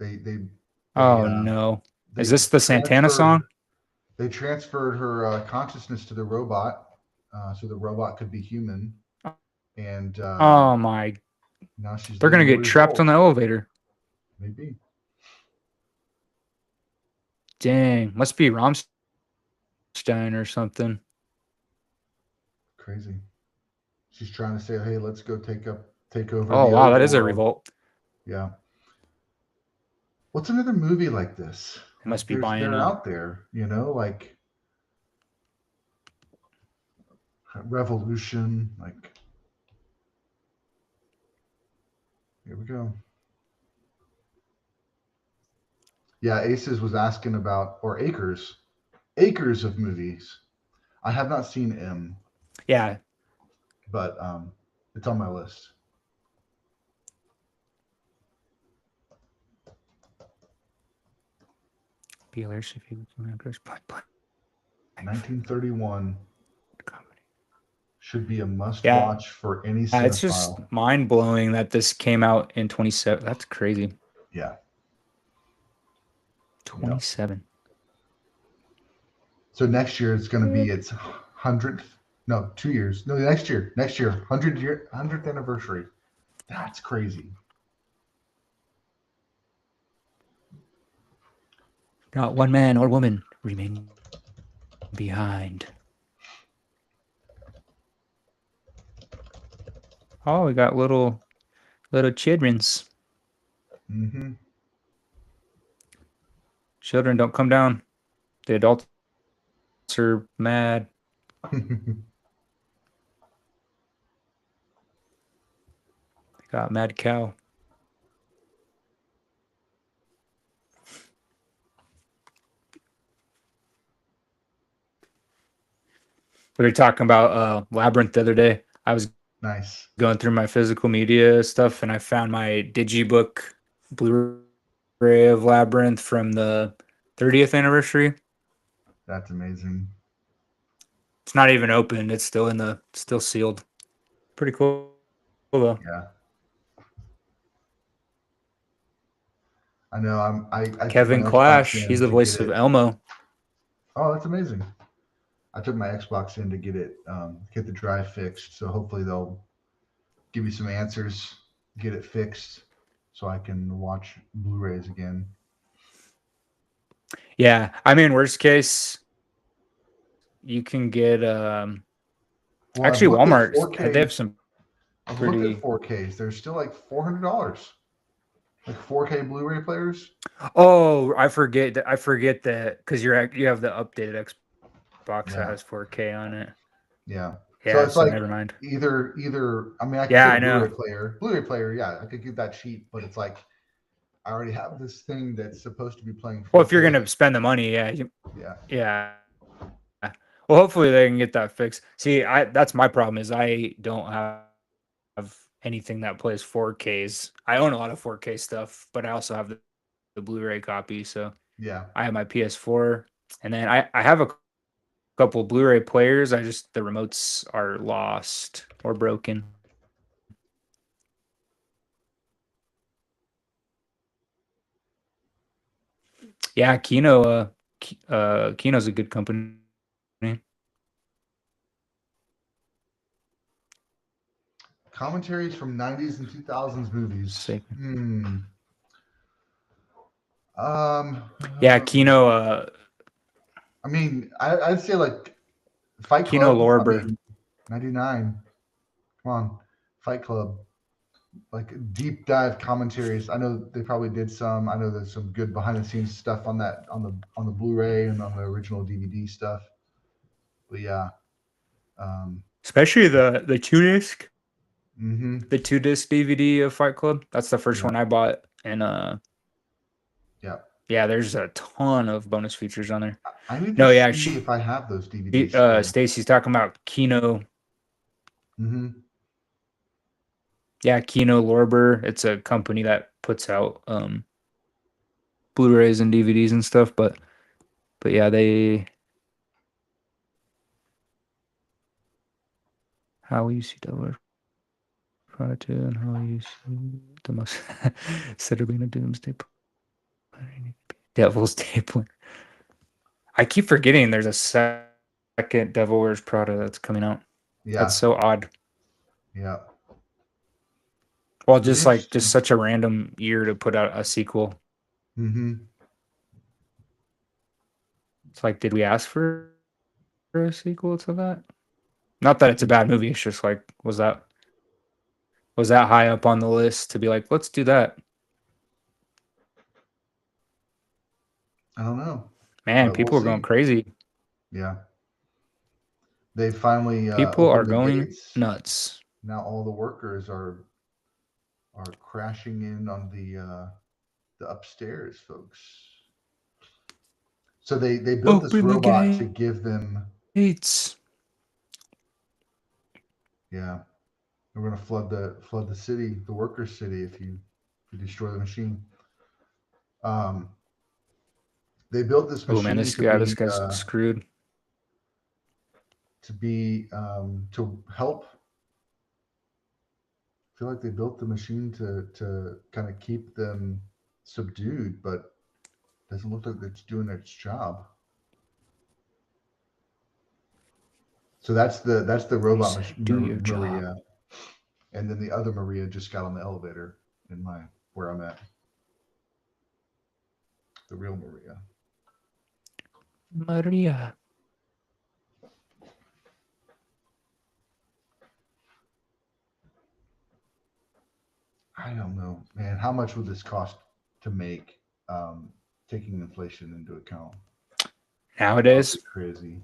They they they oh no. Is they this the Santana transferred song? they transferred her consciousness to the robot, so the robot could be human, and Oh my. now she's They're going leading to a get trapped on revolt. the elevator. Maybe Dang. Must be Rammstein or something. crazy. She's trying to say, "Hey, let's go take over Oh the wow, that is a overworld." revolt. Yeah. What's another movie like this? It Like must be buying they're a. out there, like Revolution, like Here we go. Yeah, Aces was asking about, or acres of movies. I have not seen M, Yeah, but it's on my list. be hilarious if you 1931 comedy. should be a must Yeah, watch for any it's just cinephile. mind blowing that this came out in 27. That's crazy. Yeah, yeah. 27. So next year it's going to be its 100th, no, 2 years. No, next year, 100th anniversary. That's crazy. Not one man or woman remain behind. Oh, we got little childrens. Mm-hmm. Children, don't come down. The adults are mad. Got mad cow. We were talking about Labyrinth the other day. I was Nice. going through my physical media stuff and I found my digibook Blu-ray of Labyrinth from the 30th anniversary. That's amazing. It's not even open. It's still sealed. Pretty cool though. Yeah. I know. I took my Kevin Xbox Clash, he's in the to get voice of it. Elmo. Oh, that's amazing. I took my Xbox in to get the drive fixed. So hopefully they'll give me some answers, get it fixed, so I can watch Blu-rays again. Yeah, I mean, worst case, you can get Well, I've actually looked at Walmart. They 4K. have some I've looked at pretty. 4Ks. They're still like $400. Like 4K Blu-ray players. Oh, I forget that because you have the updated Xbox that Yeah, has 4K on it. yeah. So Yeah, it's so like never mind. either. I mean, I could Yeah, get a I know. Blu-ray player. Blu-ray player, yeah, I could get that cheap. But it's like I already have this thing that's supposed to be playing Well, if you're 4K. gonna spend the money, Yeah, yeah. Well, hopefully they can get that fixed. See, that's my problem is I don't have anything that plays 4Ks. I own a lot of 4K stuff, but I also have the Blu-ray copy. So yeah. I have my PS4, and then I have a couple Blu-ray players. The remotes are lost or broken. Yeah, Kino's a good company. Commentaries from 90s and 2000s movies. Safe. Um, Yeah, uh, Kino. I mean, I'd say like Fight Kino Club. I Lorber. mean, 99. Come on, Fight Club. Like deep dive commentaries. I know they probably did some. I know there's some good behind the scenes stuff on that on the Blu-ray and on the original DVD stuff. But yeah, um, Especially the two disc, mm-hmm, the 2 disc DVD of Fight Club. That's the first yeah, one I bought, and yeah. yeah, there's a ton of bonus features on there. I need to No, yeah, see if I have those DVDs still. Stacy's talking about Kino. Mm-hmm. Yeah, Kino Lorber. It's a company that puts out Blu-rays and DVDs and stuff, but yeah, they how will you see Devil Friday 2 and how will you see the most Saturday Doomsday Devil's Day Plan. I keep forgetting there's a second Devil Wears Prada that's coming out. Yeah, That's so odd. yeah. Well, It'll be just interesting. such a random year to put out a sequel. Mm-hmm. It's like, did we ask for a sequel to that? Not that it's a bad movie. It's just like, was that high up on the list to be like, let's do that? I don't know, Man, but we'll people are going see. crazy. Yeah, they finally People are opened the going gates. nuts. Now all the workers are are crashing in on the upstairs, folks. So they built this Open the robot to give gates. them, yeah. We're gonna flood the city, the workers' city, if you destroy the machine. Um, they built this Oh man, machine this guy's screwed. to help. I feel like they built the machine to kind of keep them subdued, but doesn't look like it's doing its job. So that's the robot Do your job. Maria, and then the other Maria just got on the elevator in my where I'm at. The real Maria. Maria. I don't know, man. How much would this cost to make, taking inflation into account? Nowadays, Probably crazy.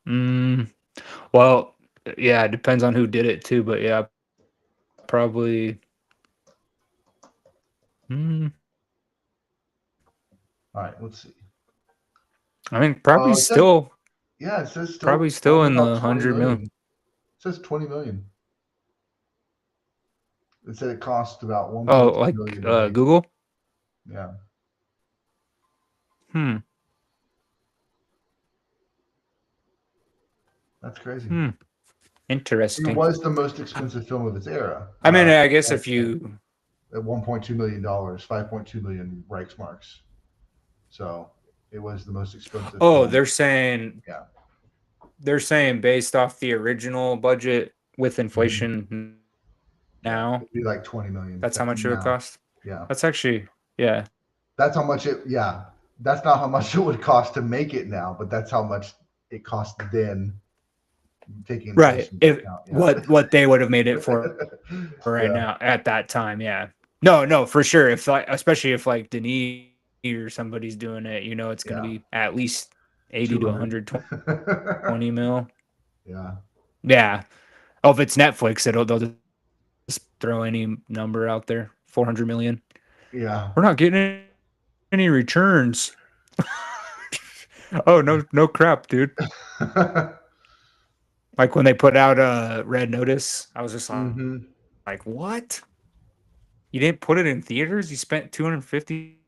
mm, well, yeah, it depends on who did it too, but yeah, probably. Mm, All right, let's see. I mean, probably It says, still, yeah, it says still probably still only in the about 20 100 million. million. It says 20 million. It said it cost about Oh, 1.2 like million to make. Google. Yeah, Hmm. that's crazy. Hmm. It Interesting. was the most expensive film of its era. I mean, I guess At, if at, you. at $1.2 million, 5.2 million Reichsmarks. So it was the most expensive Oh, film. Yeah, they're saying based off the original budget with mhm, inflation yeah. now, It'd be like 20 million that's how much it would now. cost. Yeah, That's actually, yeah. that's how much it. Yeah, that's not how much it would cost to make it now, but that's how much it cost then, taking Right. inflation into If account. Yeah, what they would have made it for right yeah, now at that time, yeah. No, for sure. If like, especially if like Denis or somebody's doing it, it's going to yeah. be at least 80 to 200. 120 mil. Yeah, Yeah. Oh, if it's Netflix, they'll just throw any number out there. 400 million. yeah. We're not getting any returns. Oh, no crap, dude. Like when they put out a Red Notice, I was just hmm like, what? You didn't put it in theaters? You spent 250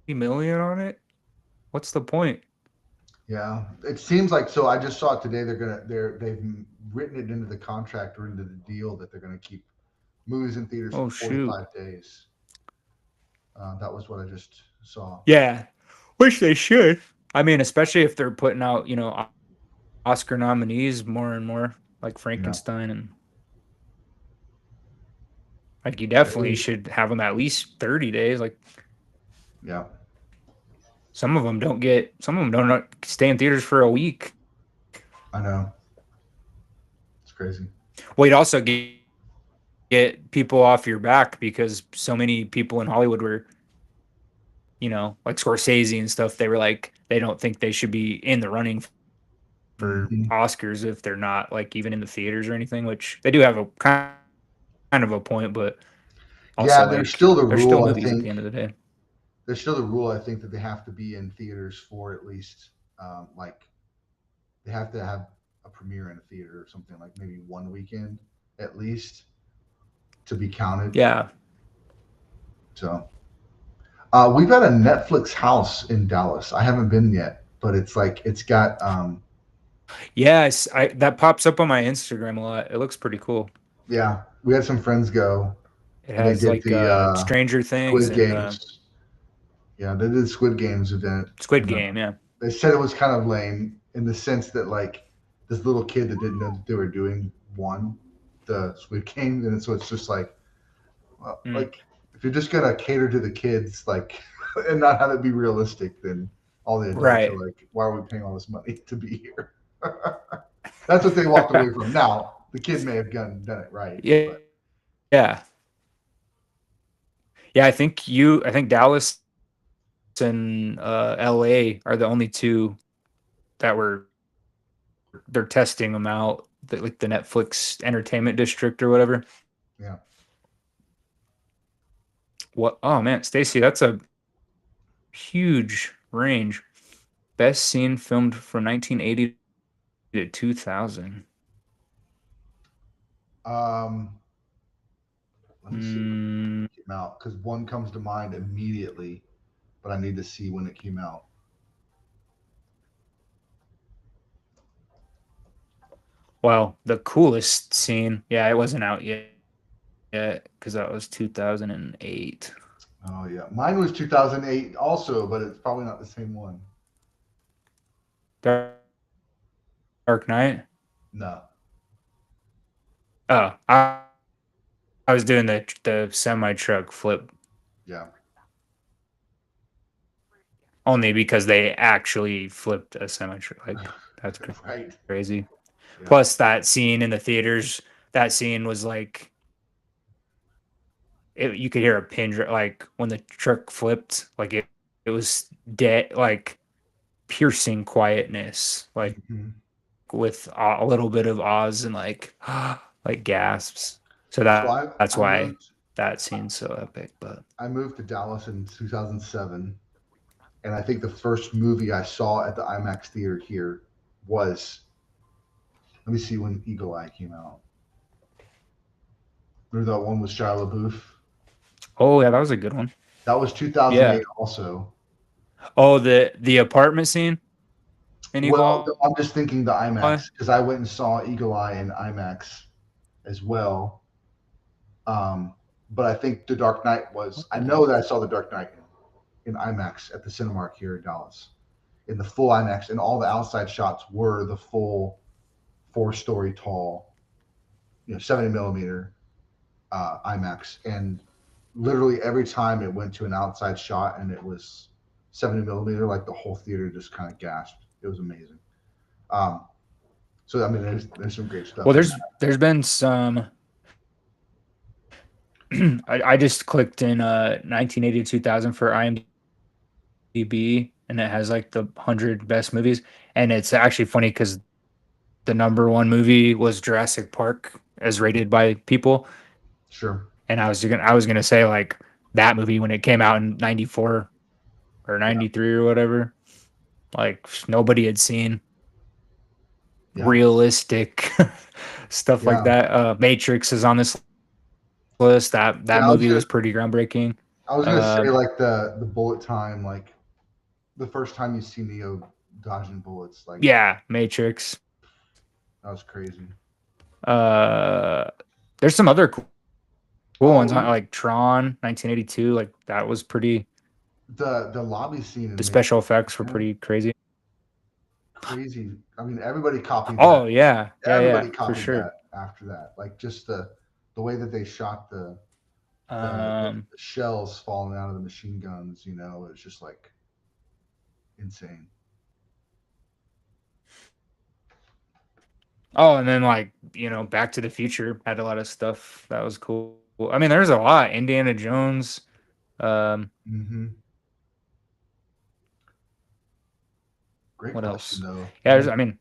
million on it? What's the point? Yeah, it seems like so. I just saw it today. They've written it into the contract or into the deal that they're gonna keep movies in theaters for Oh shoot. 45 days. That was what I just saw. Yeah. Which they should. I mean, especially if they're putting out, Oscar nominees more and more, like Yeah, Frankenstein, and like you it definitely was. should have them at least 30 days. Like Yeah, some of them don't stay in theaters for a week. I know. It's crazy. Well, you'd also get people off your back because so many people in Hollywood were, like Scorsese and stuff, they were like, they don't think they should be in the running for hmm Oscars if they're not like even in the theaters or anything, which they do have a kind of a point, but Yeah, also there's like still the they're still rule. I movies at the think end of the day. there's still the rule. I think that they have to be in theaters for at least, like they have to have a premiere in a theater or something, like maybe one weekend at least to be counted. Yeah. So we've got a Netflix house in Dallas. I haven't been yet, but it's like it's got Yes, I that pops up on my Instagram a lot. It looks pretty cool. yeah. We had some friends go, It and they has did like the Stranger Things Squid and Games. Yeah, they did Squid Games event, Squid and Game, yeah. they said it was kind of lame in the sense that like this little kid that didn't know that they were doing won the Squid Game, and so it's just like, well, Mm, like if you're just gonna cater to the kids, like, and not have it be realistic, then all the adults are right. like, why are we paying all this money to be here? That's what they walked away from. Now the kid may have done it right, Yeah. but Yeah. Yeah, I think Dallas and LA are the only two that they're testing them out, like the Netflix entertainment district or whatever. yeah, What? Oh man, Stacy, that's a huge range. Best scene filmed from 1980 to 2000. Um, let me see when Mm, it came out because one comes to mind immediately, but I need to see when it came out. well, the coolest scene. Yeah, it wasn't out yet because that was 2008. Oh yeah, mine was 2008 also, but it's probably not the same one. Dark Knight. No, Oh, I was doing the semi truck flip yeah, only because they actually flipped a semi truck. Like that's right, crazy. yeah, Plus that scene in the theaters, that scene was like you could hear a pin drop, like when the truck flipped, like it was dead, like piercing quietness, like hmm. with a little bit of Oz and like gasps. So So that's I why moved that scene's so epic. But I moved to Dallas in 2007, and I think the first movie I saw at the IMAX theater here was, let me see when Eagle Eye came out. Remember that one with Shia LaBeouf? oh yeah, that was a good one. That was 2008 Yeah. also. Oh, the apartment scene in Well, Eagle I'm just thinking the Eye. IMAX because I went and saw Eagle Eye in IMAX as well. But I think The Dark Knight was. What I the know that heck? I saw The Dark Knight in IMAX at the Cinemark here in Dallas, in the full IMAX, and all the outside shots were the full 4-story tall, 70 millimeter IMAX, and literally every time it went to an outside shot and it was 70 millimeter, like the whole theater just kind of gasped. It was amazing. Um, so I mean, there's some great Well, stuff in that. there's been some. I just clicked in 1980 to 2000 for IMDb, and it has like the 100 best movies, and it's actually funny because the number one movie was Jurassic Park as rated by people, Sure. and I was gonna say like that movie when it came out in '94 or Yeah. '93 or whatever, like nobody had seen Yeah. realistic stuff like Yeah. that. Matrix is on this list. That Yeah. movie was pretty groundbreaking. I was gonna say Um, like the bullet time, like the first time you see Neo dodging bullets, like yeah, Matrix. that was crazy. Uh, there's some other cool Oh, ones, huh? Like Tron, 1982. Like that was pretty. the lobby scene The in special Matrix, effects were man, pretty crazy. crazy. I mean, everybody copied that. Oh yeah, Everybody for copied sure. that after that. Like just the way that they shot the Um, shells falling out of the machine guns. It's just like insane. oh, and then like Back to the Future had a lot of stuff that was cool. I mean, there's a lot. Indiana Jones. Um, Hmm. Great what question else? though. Yeah, Yeah, I mean,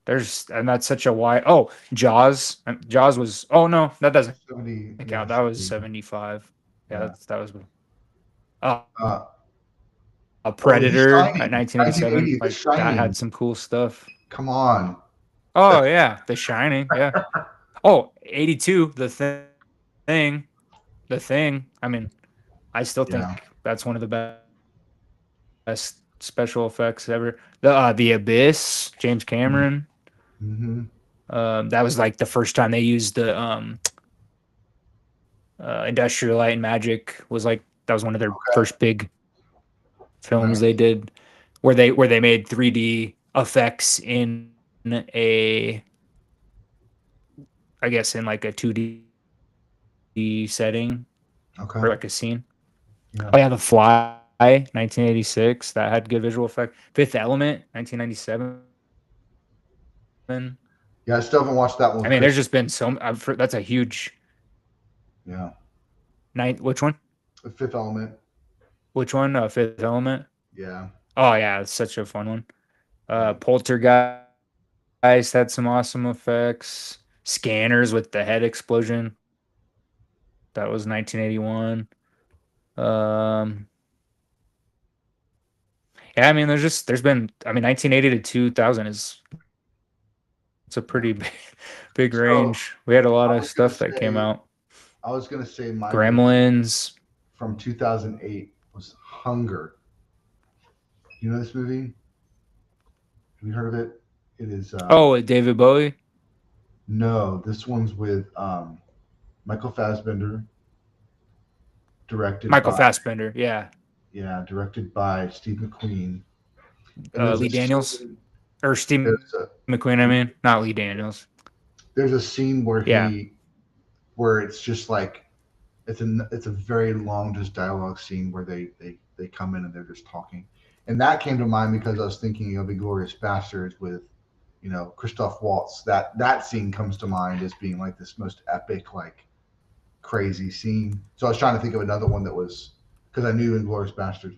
and that's such a wide. Oh, Jaws. Jaws was. Oh no, that doesn't 70. Yeah, count. That was 70. 75. Yeah, Yeah. that was. Uh, Uh, a oh, The Predator at Shining, 1987. 1980. The Like that Shining. had some cool stuff. Come on. Oh yeah, The Shining. Yeah. Oh, 82. Thing. The Thing. I mean, I still Yeah. think that's one of the best special effects ever. The Abyss. James Cameron. Mm-hmm. That was like the first time they used the Industrial Light and Magic. Was like that was one of their Okay. first big films they Nice. did, where they made 3D effects in a I guess in like a 2D setting Okay. for like a scene. Yeah. Oh yeah, The Fly, 1986, that had good visual effect. Fifth Element, 1997. Yeah. I still haven't watched that one I with mean, Chris. there's just been that's a huge Yeah. night. Which one? The Fifth Element. Which one? Fifth Element. Yeah. Oh yeah, it's such a fun one. Yeah. Poltergeist had some awesome effects. Scanners with the head explosion. That was 1981. Um, yeah, I mean, there's been, I mean, 1980 to 2000 is it's a Yeah. pretty big So range. We had a lot I of was gonna stuff that came say, out. my movie Gremlins. from 2008 was Hunger. You know this movie? Have you heard of it? It is Oh, David Bowie. no, this one's with Michael Fassbender, directed Michael by Fassbender. Yeah. directed by Steve McQueen. And there's a Lee Daniels scene or Steve there's a McQueen. I mean, not Lee Daniels. there's a scene Yeah. where it's just like it's a very long just dialogue scene where they come in and they're just talking. And that came to mind because I was thinking of Inglorious Bastards with, Christoph Waltz. That scene comes to mind as being like this most epic, like crazy scene. So I was trying to think of another one that was, because I knew Inglorious Bastards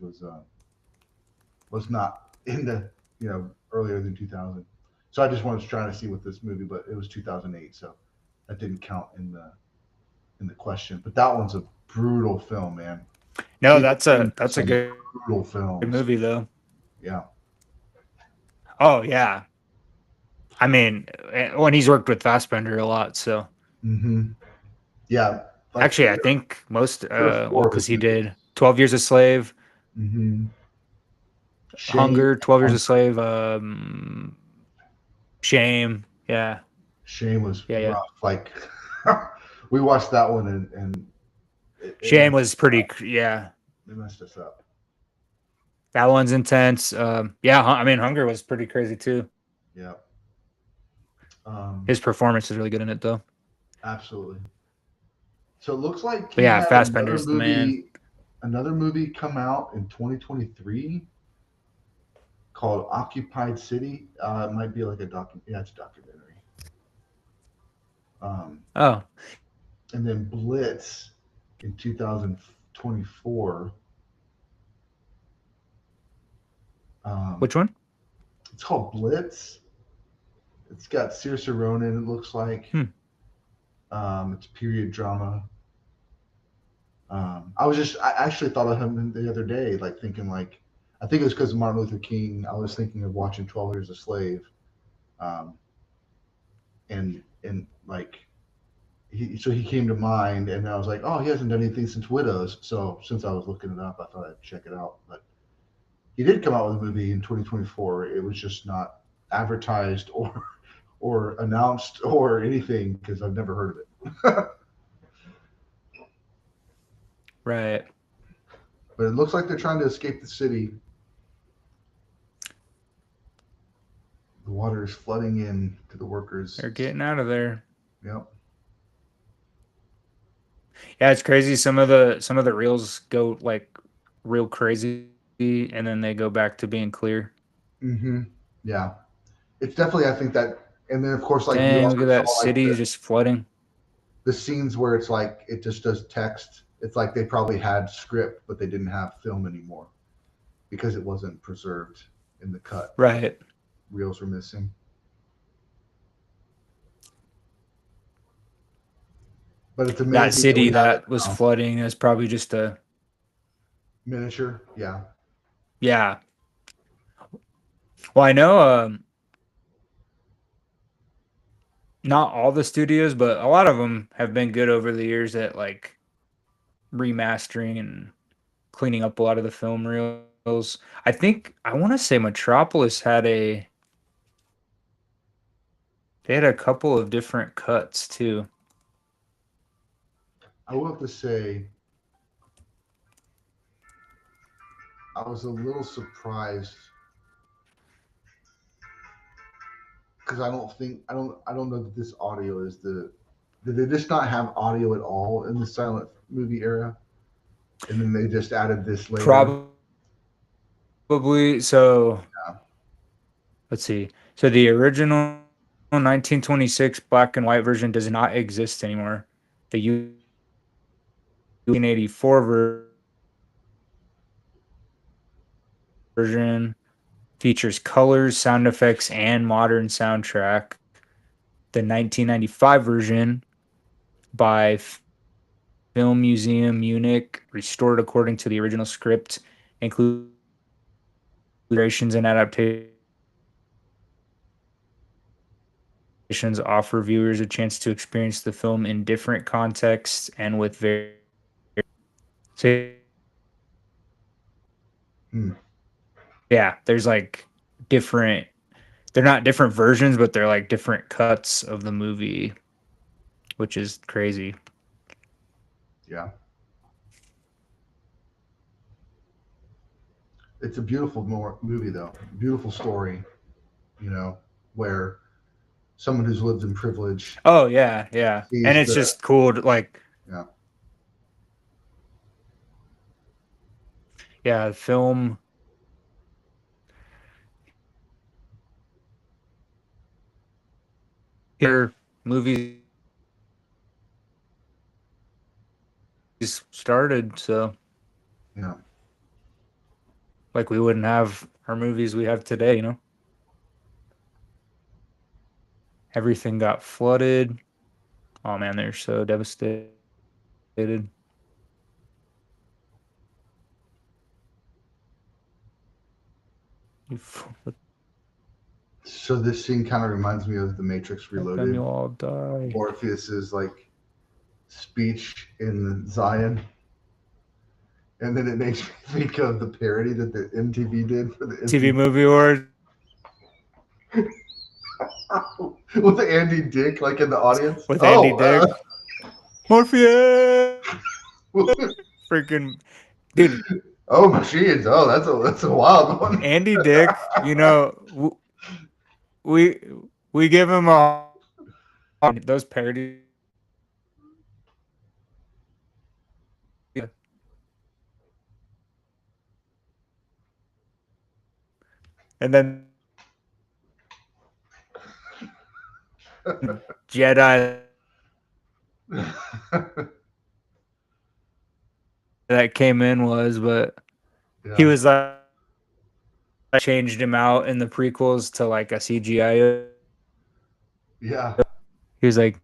was not in the, earlier than 2000. So I just wanted to try to see what this movie, but it was 2008, so that didn't count in the question. But that one's a brutal film, man. No, Steve McQueen does that's a some good brutal films. movie though. Yeah. Oh yeah. I mean, when he's worked with Fassbender a lot, so Hmm. Yeah. Like actually, three I think most or well, four of because his he movies. did 12 Years a Slave, Hmm. Shame. Hunger, 12 Years a Slave, Shame. Yeah, Shame was yeah, yeah. rough. Like we watched that one and it Shame messed was us pretty. up. Yeah, It messed us up. that one's intense. Yeah, I mean, Hunger was pretty crazy too. Yeah. Um, His performance is really good in it though. absolutely. So it looks like But he yeah, had Fassbender's the man. another movie come out in 2023 called Occupied City. It might be like yeah, it's a documentary. Um, Oh, and then Blitz in 2024. Um, which one? it's called Blitz. It's got Saoirse Ronan. It looks like Hmm. it's period drama. I actually thought of him the other day, like thinking like, I think it was because of Martin Luther King. I was thinking of watching 12 Years a Slave, um, and like so he came to mind, and I was like, oh, he hasn't done anything since Widows. So since I was looking it up, I thought I'd check it out. But he did come out with a movie in 2024. It was just not advertised or announced or anything because I've never heard of it. Right. But it looks like they're trying to escape the city. The water is flooding in to the workers. They're getting out of there. Yep. Yeah, it's crazy. Some of the reels go like real crazy, and then they go back to being clear. Hmm. Yeah. It's definitely, I think that, and then of course, like you Dang, look also at saw that like city just flooding. the scenes where it's like it just does text. It's like they probably had script, but they didn't have film anymore because it wasn't preserved in the cut. Right. Reels were missing. But it's That amazing that we city have it that was now. flooding is probably just a Miniature. Yeah. yeah. Well, I know not all the studios, but a lot of them have been good over the years at like remastering and cleaning up a lot of the film reels. I think I want to say Metropolis had a they had a couple of different cuts too. I will have to say I was a little surprised because I don't know that this audio is the did they just not have audio at all in the silent movie era, and then they just added this later. Probably so. Yeah. Let's see. So the original 1926 black and white version does not exist anymore. The 1984 version features colors, sound effects, and modern soundtrack. The 1995 version by Film Museum, Munich, restored according to the original script, includes iterations and adaptations, offer viewers a chance to experience the film in different contexts and with very. So Hmm. yeah, there's like different. They're not different versions, but they're like different cuts of the movie, which is crazy. Yeah. It's a beautiful movie, though. Beautiful story, where someone who's lived in privilege Oh yeah, yeah, and sees it's the, just cool to like yeah, yeah, film here movies started, so yeah, like we wouldn't have our movies we have today, Everything got flooded. Oh man, they're so devastated. Let so this scene kind of reminds me of The Matrix them Reloaded. you all die. Morpheus's like speech in Zion, and then it makes me think of the parody that the MTV did for the TV MTV movie awards with the Andy Dick like in the audience. with Andy Oh, Dick. Morpheus, freaking dude, oh, machines. Oh, that's a wild one. Andy Dick. We we give him a those parodies, and then Jedi that came in was, but he Yeah, was like changed him out in the prequels to like a CGI. yeah, He was like,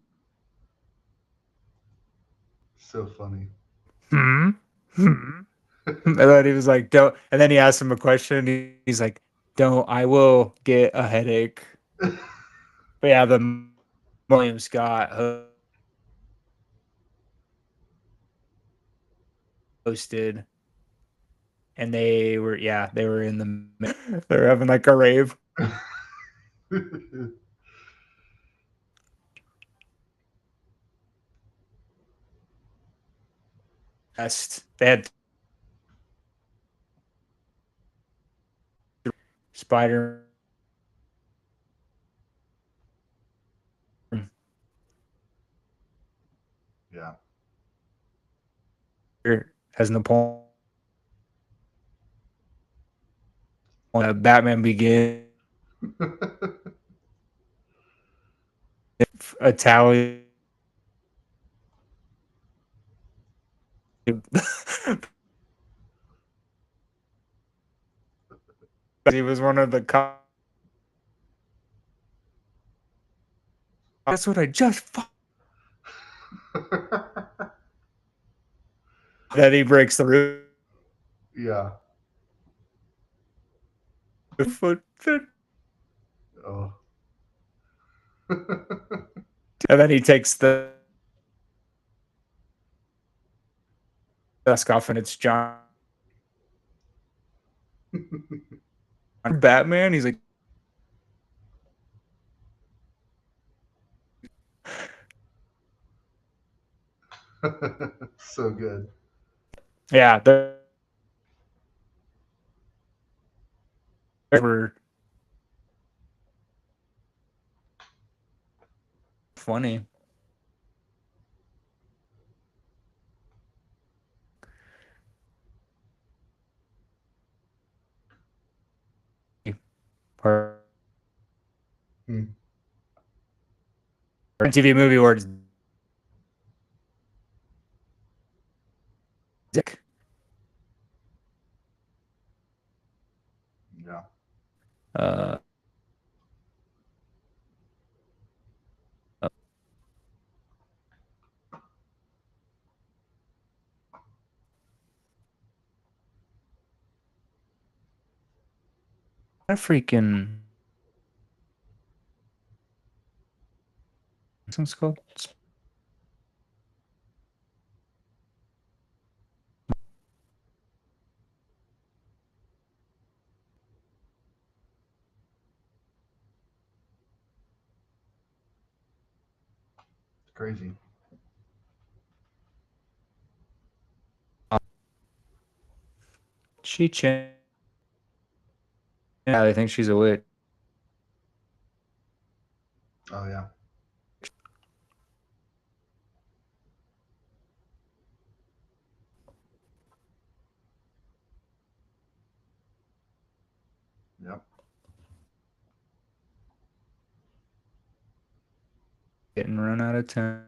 so funny. hmm, hmm. And then he was like, don't. And then he asked him a question. He's like, don't. I will get a headache. But yeah, the William Scott hosted, and they were in the they were having like a rave. Best. They had Spider Yeah. as Napoleon. Batman Begins. Italian. He was one of the cops. That's what I just. That he breaks the roof. Yeah. And Oh. then he takes the mask off, and it's John Batman. He's like, So good. yeah, they were funny. Or Hmm. TV movie awards. Dick. Yeah. Uh, A freaking what's it called? It's crazy. She changed. Yeah, I think she's a witch. Oh yeah. Yep. Getting run out of town.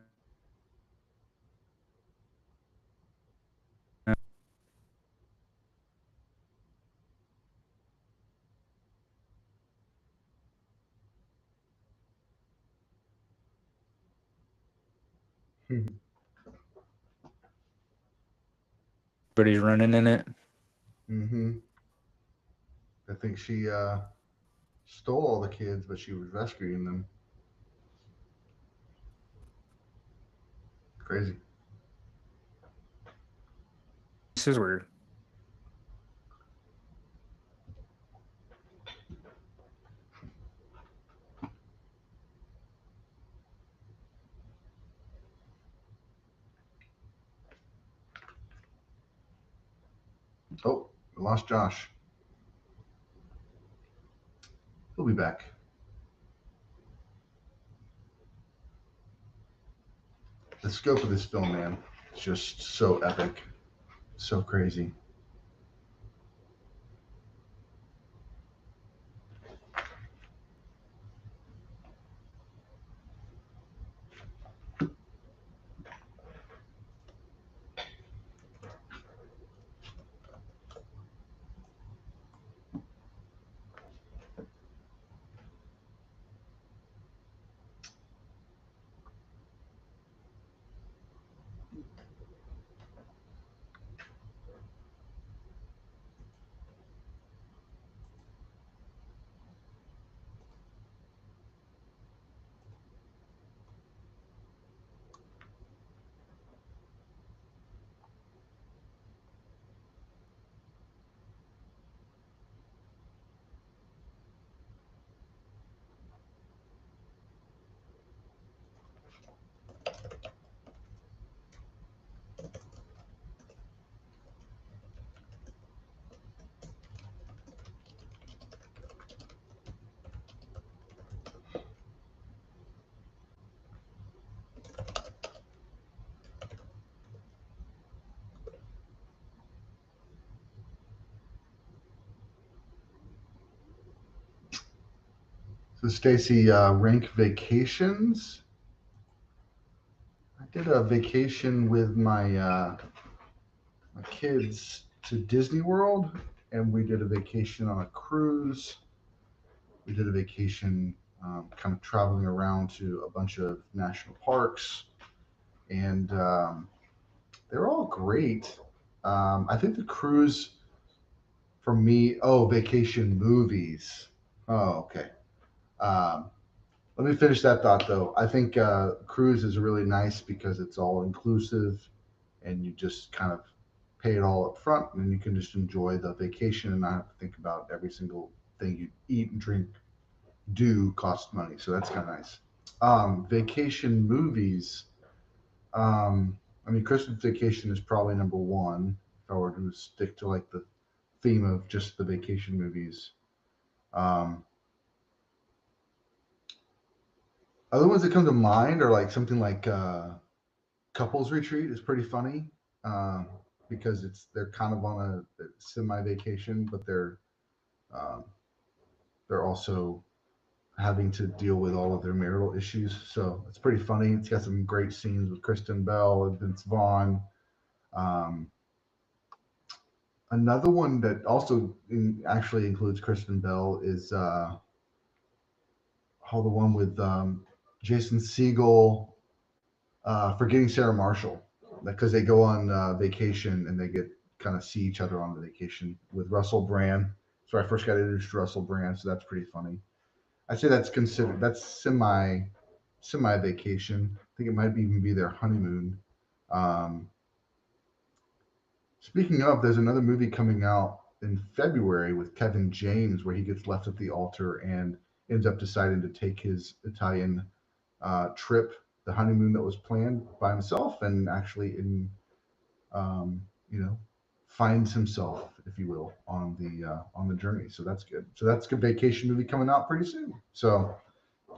Everybody's running in it. Mm-hmm. I think she stole all the kids, but she was rescuing them. Crazy. This is weird. Oh, we lost Josh. He'll be back. The scope of this film, man, is just so epic, so crazy. So Stacy, rank vacations. I did a vacation with my kids to Disney World, and we did a vacation on a cruise. We did a vacation, kind of traveling around to a bunch of national parks, and they're all great. I think the cruise for me, oh, vacation movies. Oh, okay. Um, Let me finish that thought though. I think cruise is really nice because it's all inclusive, and you just kind of pay it all up front, and you can just enjoy the vacation and not have to think about every single thing you eat and drink do cost money. So that's kind of nice. Vacation movies. I mean, Christmas Vacation is probably number one if I were to stick to like the theme of just the vacation movies. Um, Other ones that come to mind are like something like Couples Retreat is pretty funny, um, because they're kind of on a semi vacation, but um, they're also having to deal with all of their marital issues. So it's pretty funny. It's got some great scenes with Kristen Bell and Vince Vaughn. Um, Another one that also actually includes Kristen Bell is the one with Jason Segel, Forgetting Sarah Marshall, because they go on vacation and they get kind of see each other on the vacation with Russell Brand. So I first got introduced to Russell Brand, so that's pretty funny. I'd say that's considered that's semi vacation. I think it might even be their honeymoon. Um, Speaking of, there's another movie coming out in February with Kevin James where he gets left at the altar and ends up deciding to take his Italian trip, the honeymoon that was planned by himself, and actually um, you know, finds himself, if you will, on the journey. So that's good. So that's a good vacation movie coming out pretty soon. So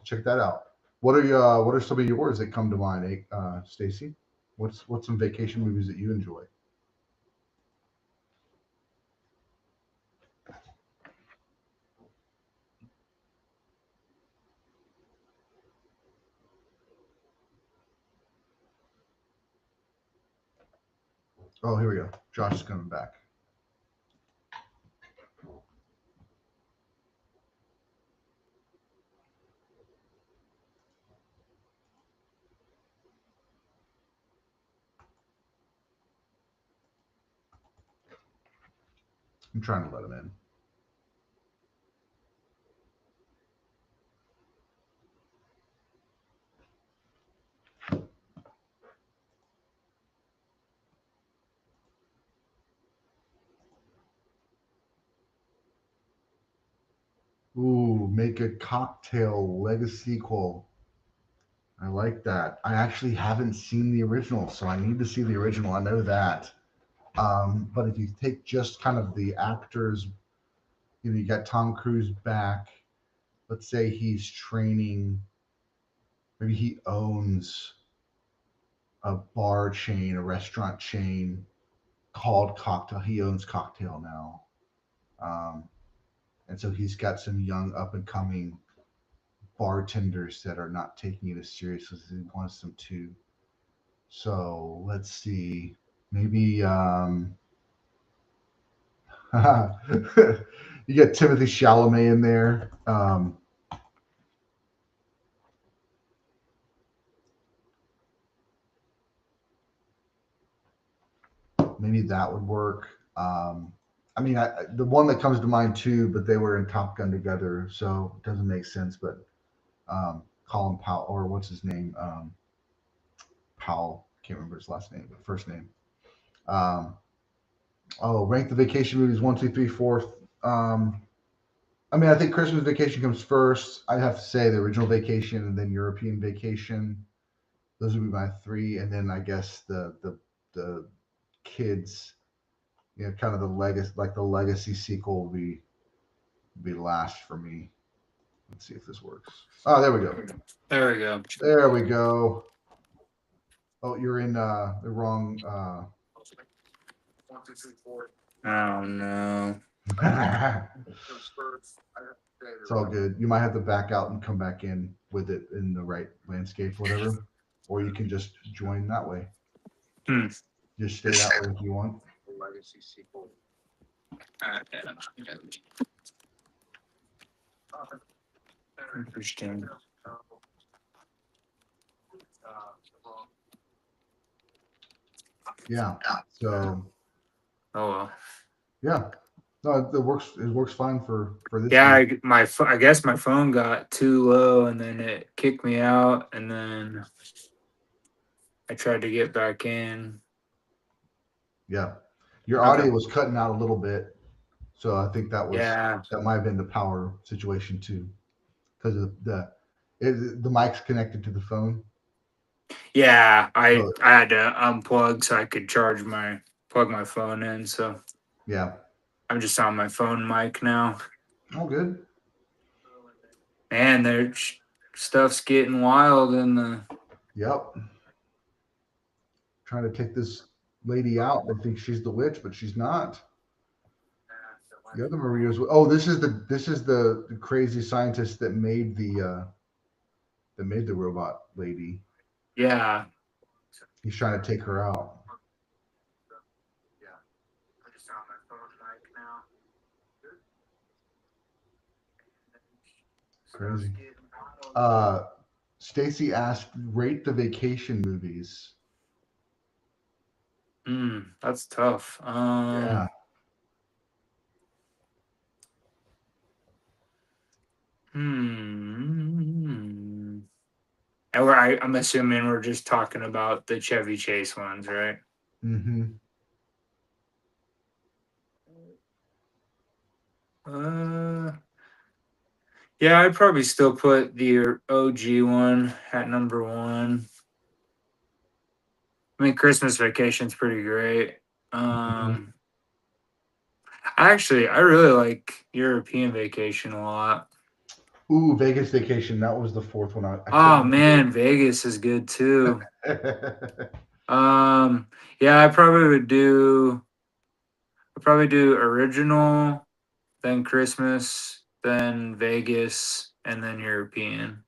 check that out. What are some of yours that come to mind, Stacy? What's some vacation movies that you enjoy? Oh, here we go. Josh is coming back. I'm trying to let him in. Ooh, make a cocktail legacy sequel. I like that. I actually haven't seen the original, so I need to see the original. I know that. But if you take just kind of the actors, you got Tom Cruise back. Let's say he's training, maybe he owns a bar chain, a restaurant chain called Cocktail. He owns Cocktail now. Um, and so he's got some young up and coming bartenders that are not taking it as seriously as he wants them to. So let's see. Maybe you get Timothy Chalamet in there. Maybe that would work. I mean, the one that comes to mind too, but they were in Top Gun together, so it doesn't make sense. But Colin Powell, or what's his name? Powell. Can't remember his last name, but first name. Um, rank the vacation movies 1, 2, 3, 4. I mean, I think Christmas Vacation comes first. I'd have to say the original Vacation and then European Vacation. Those would be my three, and then I guess the kids, kind of the legacy, like the legacy sequel will be last for me. Let's see if this works. Oh, there we go. There we go. There we go. Oh, you're in the wrong. Oh no. It's all good. You might have to back out and come back in with it in the right landscape, whatever. Or you can just join that way. Just stay that way if you want. Legacy sequel. Interesting. Yeah. So. Oh well. Yeah. No, it works. It works fine for this. Yeah, I guess my phone got too low, and then it kicked me out, and then I tried to get back in. Yeah, your audio was cutting out a little bit, so I think that might have been the power situation too, because of the mic's connected to the phone. Yeah, I had to unplug so I could plug my phone in. So yeah, I'm just on my phone mic now. Oh, good. Man, their stuff's getting wild in the. Yep. Trying to take this lady out. They think she's the witch, but she's not. The other Maria's. Oh, this is the crazy scientist that made the robot lady. Yeah. He's trying to take her out. Yeah. I just on my phone mic now. Crazy. Stacy asked, rate the vacation movies. That's tough. Yeah. And I'm assuming we're just talking about the Chevy Chase ones, right? Mm-hmm. Uh, yeah, I'd probably still put the OG one at number one. I mean, Christmas Vacation's pretty great. Um, I really like European Vacation a lot. Ooh, Vegas Vacation. That was the fourth one. I Oh couldn't man, Vegas is good too. remember. Yeah, I'd probably do original, then Christmas, then Vegas, and then European.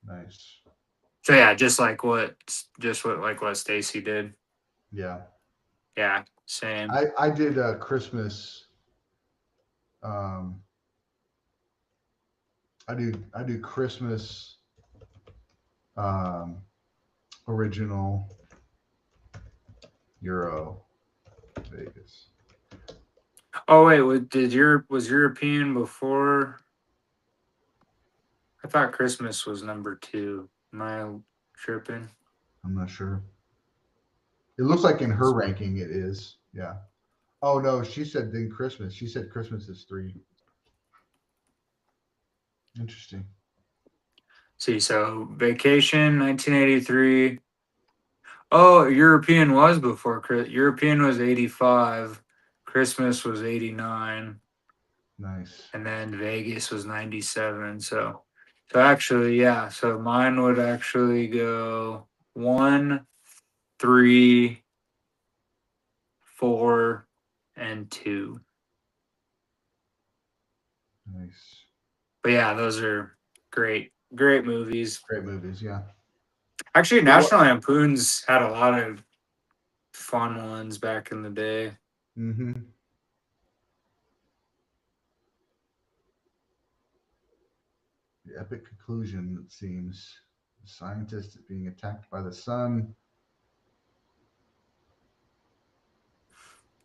Nice. So yeah, just what Stacy did. Yeah. Yeah, same. I did Christmas. Um, I do Christmas um, original Euro Vegas. Oh wait, was European before? I thought Christmas was number two. Am I tripping? I'm not sure. It looks like in her ranking it is. Yeah. Oh no, she said then Christmas. She said Christmas is three. Interesting. See, so Vacation 1983. Oh, European was before European was 85. Christmas was 89, Nice. and then Vegas was 97. So actually, yeah. So mine would actually go one, three, four, and two. Nice. But yeah, those are great movies. Great movies. Yeah. Actually, Yeah. What? National Lampoon's had a lot of fun ones back in the day. Mm-hmm. The epic conclusion, it seems. The scientist is being attacked by the sun.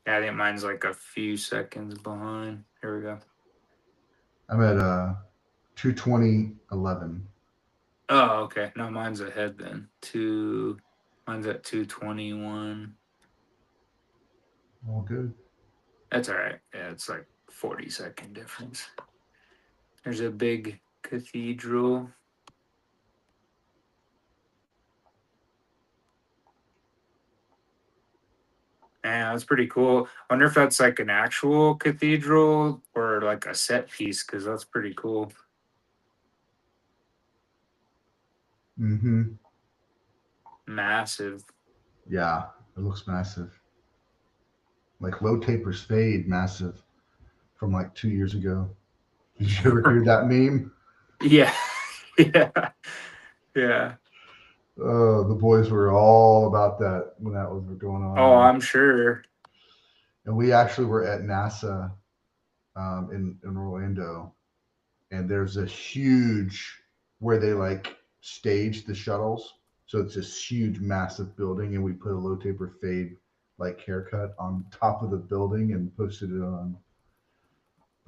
Yeah, I think mine's like a few seconds behind. Here we go. I'm at 220.11. Oh, okay. No, mine's ahead then. Mine's at 221. All good. That's all right. Yeah, it's like 40-second difference. There's a big cathedral. Yeah, that's pretty cool. Wonder if that's like an actual cathedral or like a set piece, because that's pretty cool. Mm-hmm. Massive. Yeah, it looks massive. Like low tapers fade, massive from like 2 years ago. Did you ever hear that meme? Yeah. Yeah. Yeah. The boys were all about that when that was going on, Oh, man. I'm sure. And we actually were at NASA in Orlando, and there's a huge where they like stage the shuttles. So it's this huge, massive building, and we put a low taper fade like haircut on top of the building and posted it on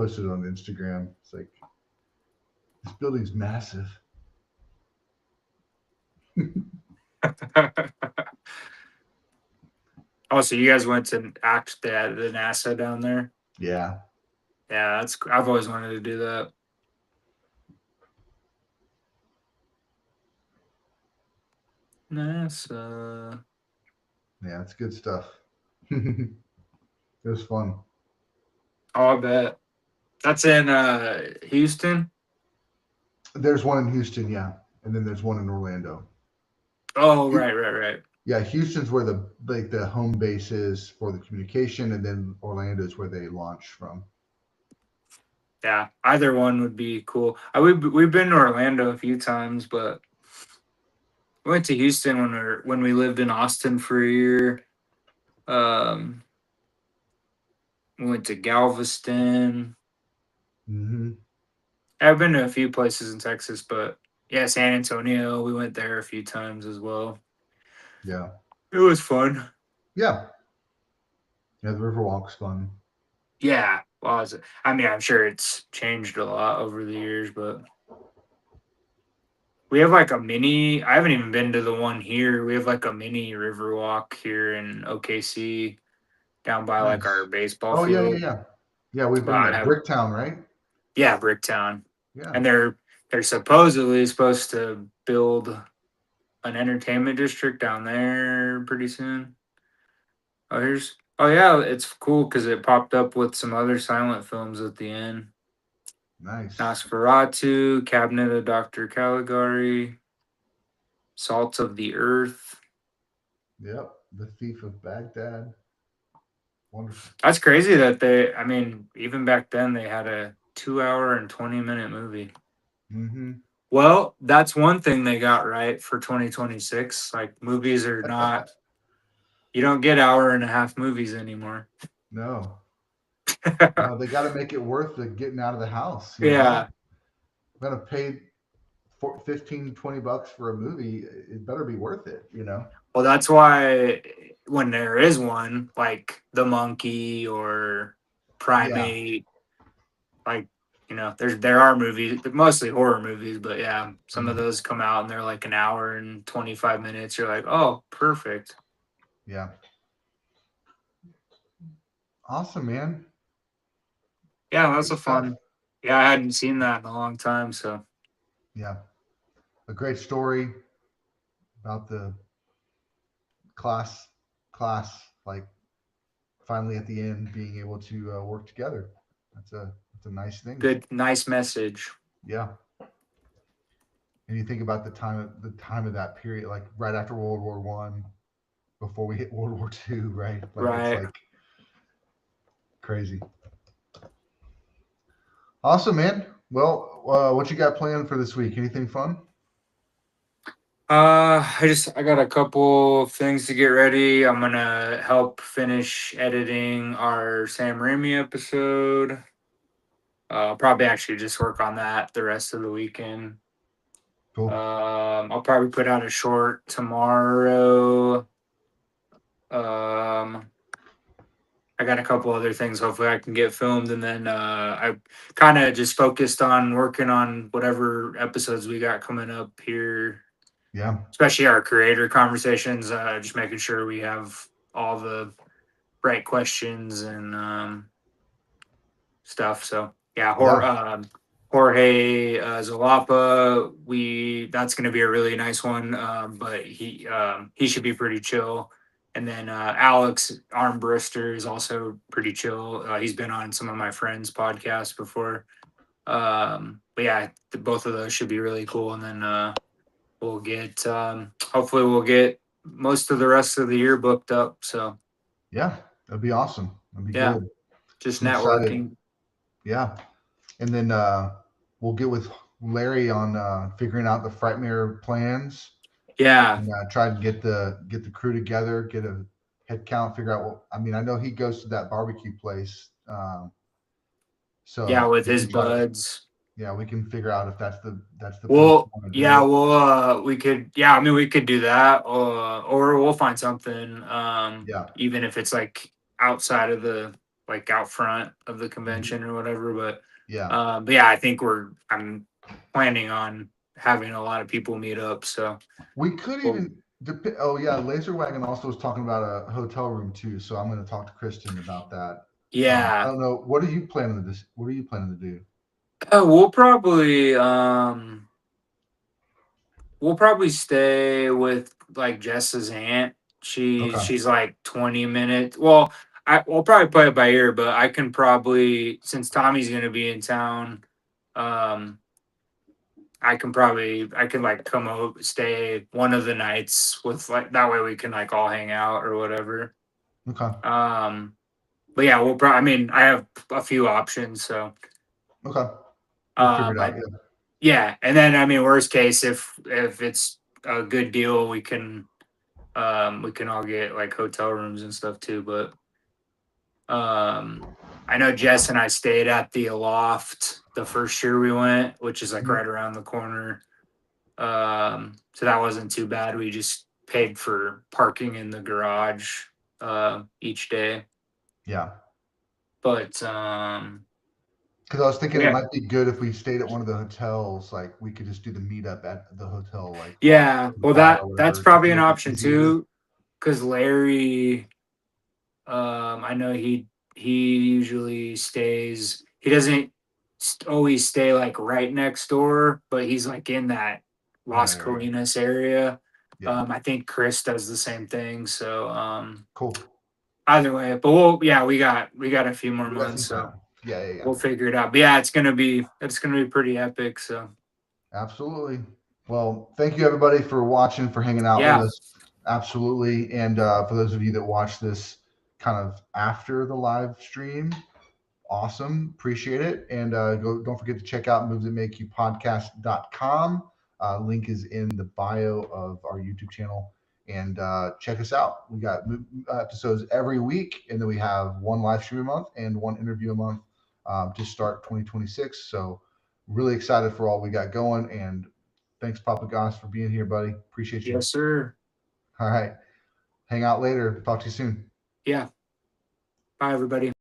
Instagram. It's like this building's massive. Oh, so you guys went to act the NASA down there? Yeah. Yeah, I've always wanted to do that. NASA. Yeah, it's good stuff. It was fun. Oh, I bet. That's in Houston. There's one in Houston, yeah, and then there's one in Orlando. Oh, right. Yeah, Houston's where the home base is for the communication, and then Orlando is where they launch from. Yeah, either one would be cool. We've been to Orlando a few times, but we went to Houston when we lived in Austin for a year. Um, we went to Galveston. Mm-hmm. I've been to a few places in Texas, but yeah, San Antonio. We went there a few times as well. Yeah, It was fun. yeah, yeah. The Riverwalk's fun. Yeah, well, I mean, I'm sure it's changed a lot over the years, but We have like a mini. I haven't even been to the one here. We have like a mini river walk here in OKC, down by like our Nice. baseball Oh yeah, yeah, field. yeah. Yeah, we've But been I there. have, Bricktown, right? yeah, Bricktown, Yeah. and they're supposedly supposed to build an entertainment district down there pretty soon. Oh yeah, it's cool because it popped up with some other silent films at the end. Nice. Nosferatu, Cabinet of Dr. Caligari, Salt of the Earth. Yep. The Thief of Baghdad. Wonderful. That's crazy that I mean, even back then they had a 2 hour and 20-minute movie. Mm-hmm. Well, that's one thing they got right for 2026. Like movies are not, you don't get hour and a half movies anymore. No. No, they got to make it worth the getting out of the house, you know? Yeah. I'm going to pay for 15, $20 for a movie. It better be worth it, you know? Well, that's why when there is one like The Monkey or Yeah. Primate, like there are movies, mostly horror movies, but yeah, some of Mhm. those come out and they're like an hour and 25 minutes. You're like, oh, perfect. Yeah. Awesome, man. Yeah, that's Good a stuff. fun. Yeah, I hadn't seen that in a long time, so Yeah. A great story about the class, class, like finally at the end being able to work together. That's a nice thing. good, nice message. Yeah. And you think about the time of that period, like right after World War I, before we hit World War II, right? Like it's Right. like crazy. Awesome, man. Well, what you got planned for this week? Anything fun? I got a couple things to get ready. I'm gonna help finish editing our Sam Raimi episode. I'll probably actually just work on that the rest of the weekend. Cool. I'll probably put out a short tomorrow. Um, I got a couple other things. Hopefully, I can get filmed, and then I kind of just focused on working on whatever episodes we got coming up here, Yeah. especially our creator conversations. Just making sure we have all the right questions and stuff. So yeah, Yeah. Jorge Zalapa, we that's going to be a really nice one. But he should be pretty chill. And then Alex Armbruster is also pretty chill. He's been on some of my friends' podcasts before. But yeah, both of those should be really cool. And then we'll get hopefully we'll get most of the rest of the year booked up. So Yeah. That'd be awesome. That'd be yeah, good. just I'm excited. networking. Yeah. And then we'll get with Larry on figuring out the Frightmare plans Yeah, and try to get the crew together, get a head count, figure out what. I mean, I know he goes to that barbecue place, yeah, so with we his can try to. buds. Yeah, we can figure out if that's the place Well, we want to do yeah, it. we could, yeah, I mean, we could do that, or we'll find something, Yeah. even if it's like outside of like out front of the Mhm. convention or whatever. Yeah. But yeah, I think I'm planning on having a lot of people meet up. So, We could well, even. Oh yeah, Laser Wagon also was talking about a hotel room too, so I'm going to talk to Kristen about that. I yeah, don't know. What are you planning to do? What are you planning to do? we'll probably stay with like Jess's aunt. Okay. She's like 20 minutes. Well, we'll probably play it by ear, but I can probably, since Tommy's gonna be in town, um, I can like come over, stay one of the nights with like that way we can like all hang out or whatever. Okay. Um, but yeah, we'll probably. I mean, I have a few options, so Okay. We'll figure it out. but Yeah. yeah, and then I mean, worst case, if it's a good deal, we can all get like hotel rooms and stuff too. But um, I know Jess and I stayed at the Loft the first year we went, which is like Mhm. right around the corner. So that wasn't too bad. We just paid for parking in the garage each day. Yeah. But Because I was thinking it Yeah. might be good if we stayed at one of the hotels, like we could just do the meetup at the hotel, like Yeah. Well, bar or that's whatever, just probably to an make it option easier. too, because Larry, I know he usually stays. He doesn't always stay like right next door, but he's like in that Las Right. Colinas area. Yeah. I think Chris does the same thing. So Cool. either way, but we got a few more We got months, some so time. Yeah. Yeah. Yeah. we'll figure it out. But yeah, it's gonna be pretty epic. So Absolutely. Well, thank you everybody for watching, for hanging out with yeah, us. Absolutely. And for those of you that watch this kind of after the live stream, awesome. Appreciate it. And don't forget to check out movesthatmakeyoupodcast.com. Link is in the bio of our YouTube channel. And check us out. We got episodes every week, and then we have one live stream a month and one interview a month to start 2026. So really excited for all we got going. And thanks, Papa Goss, for being here, buddy. Appreciate you. yes, sir. All right. Hang out later. Talk to you soon. Yeah. Bye, everybody.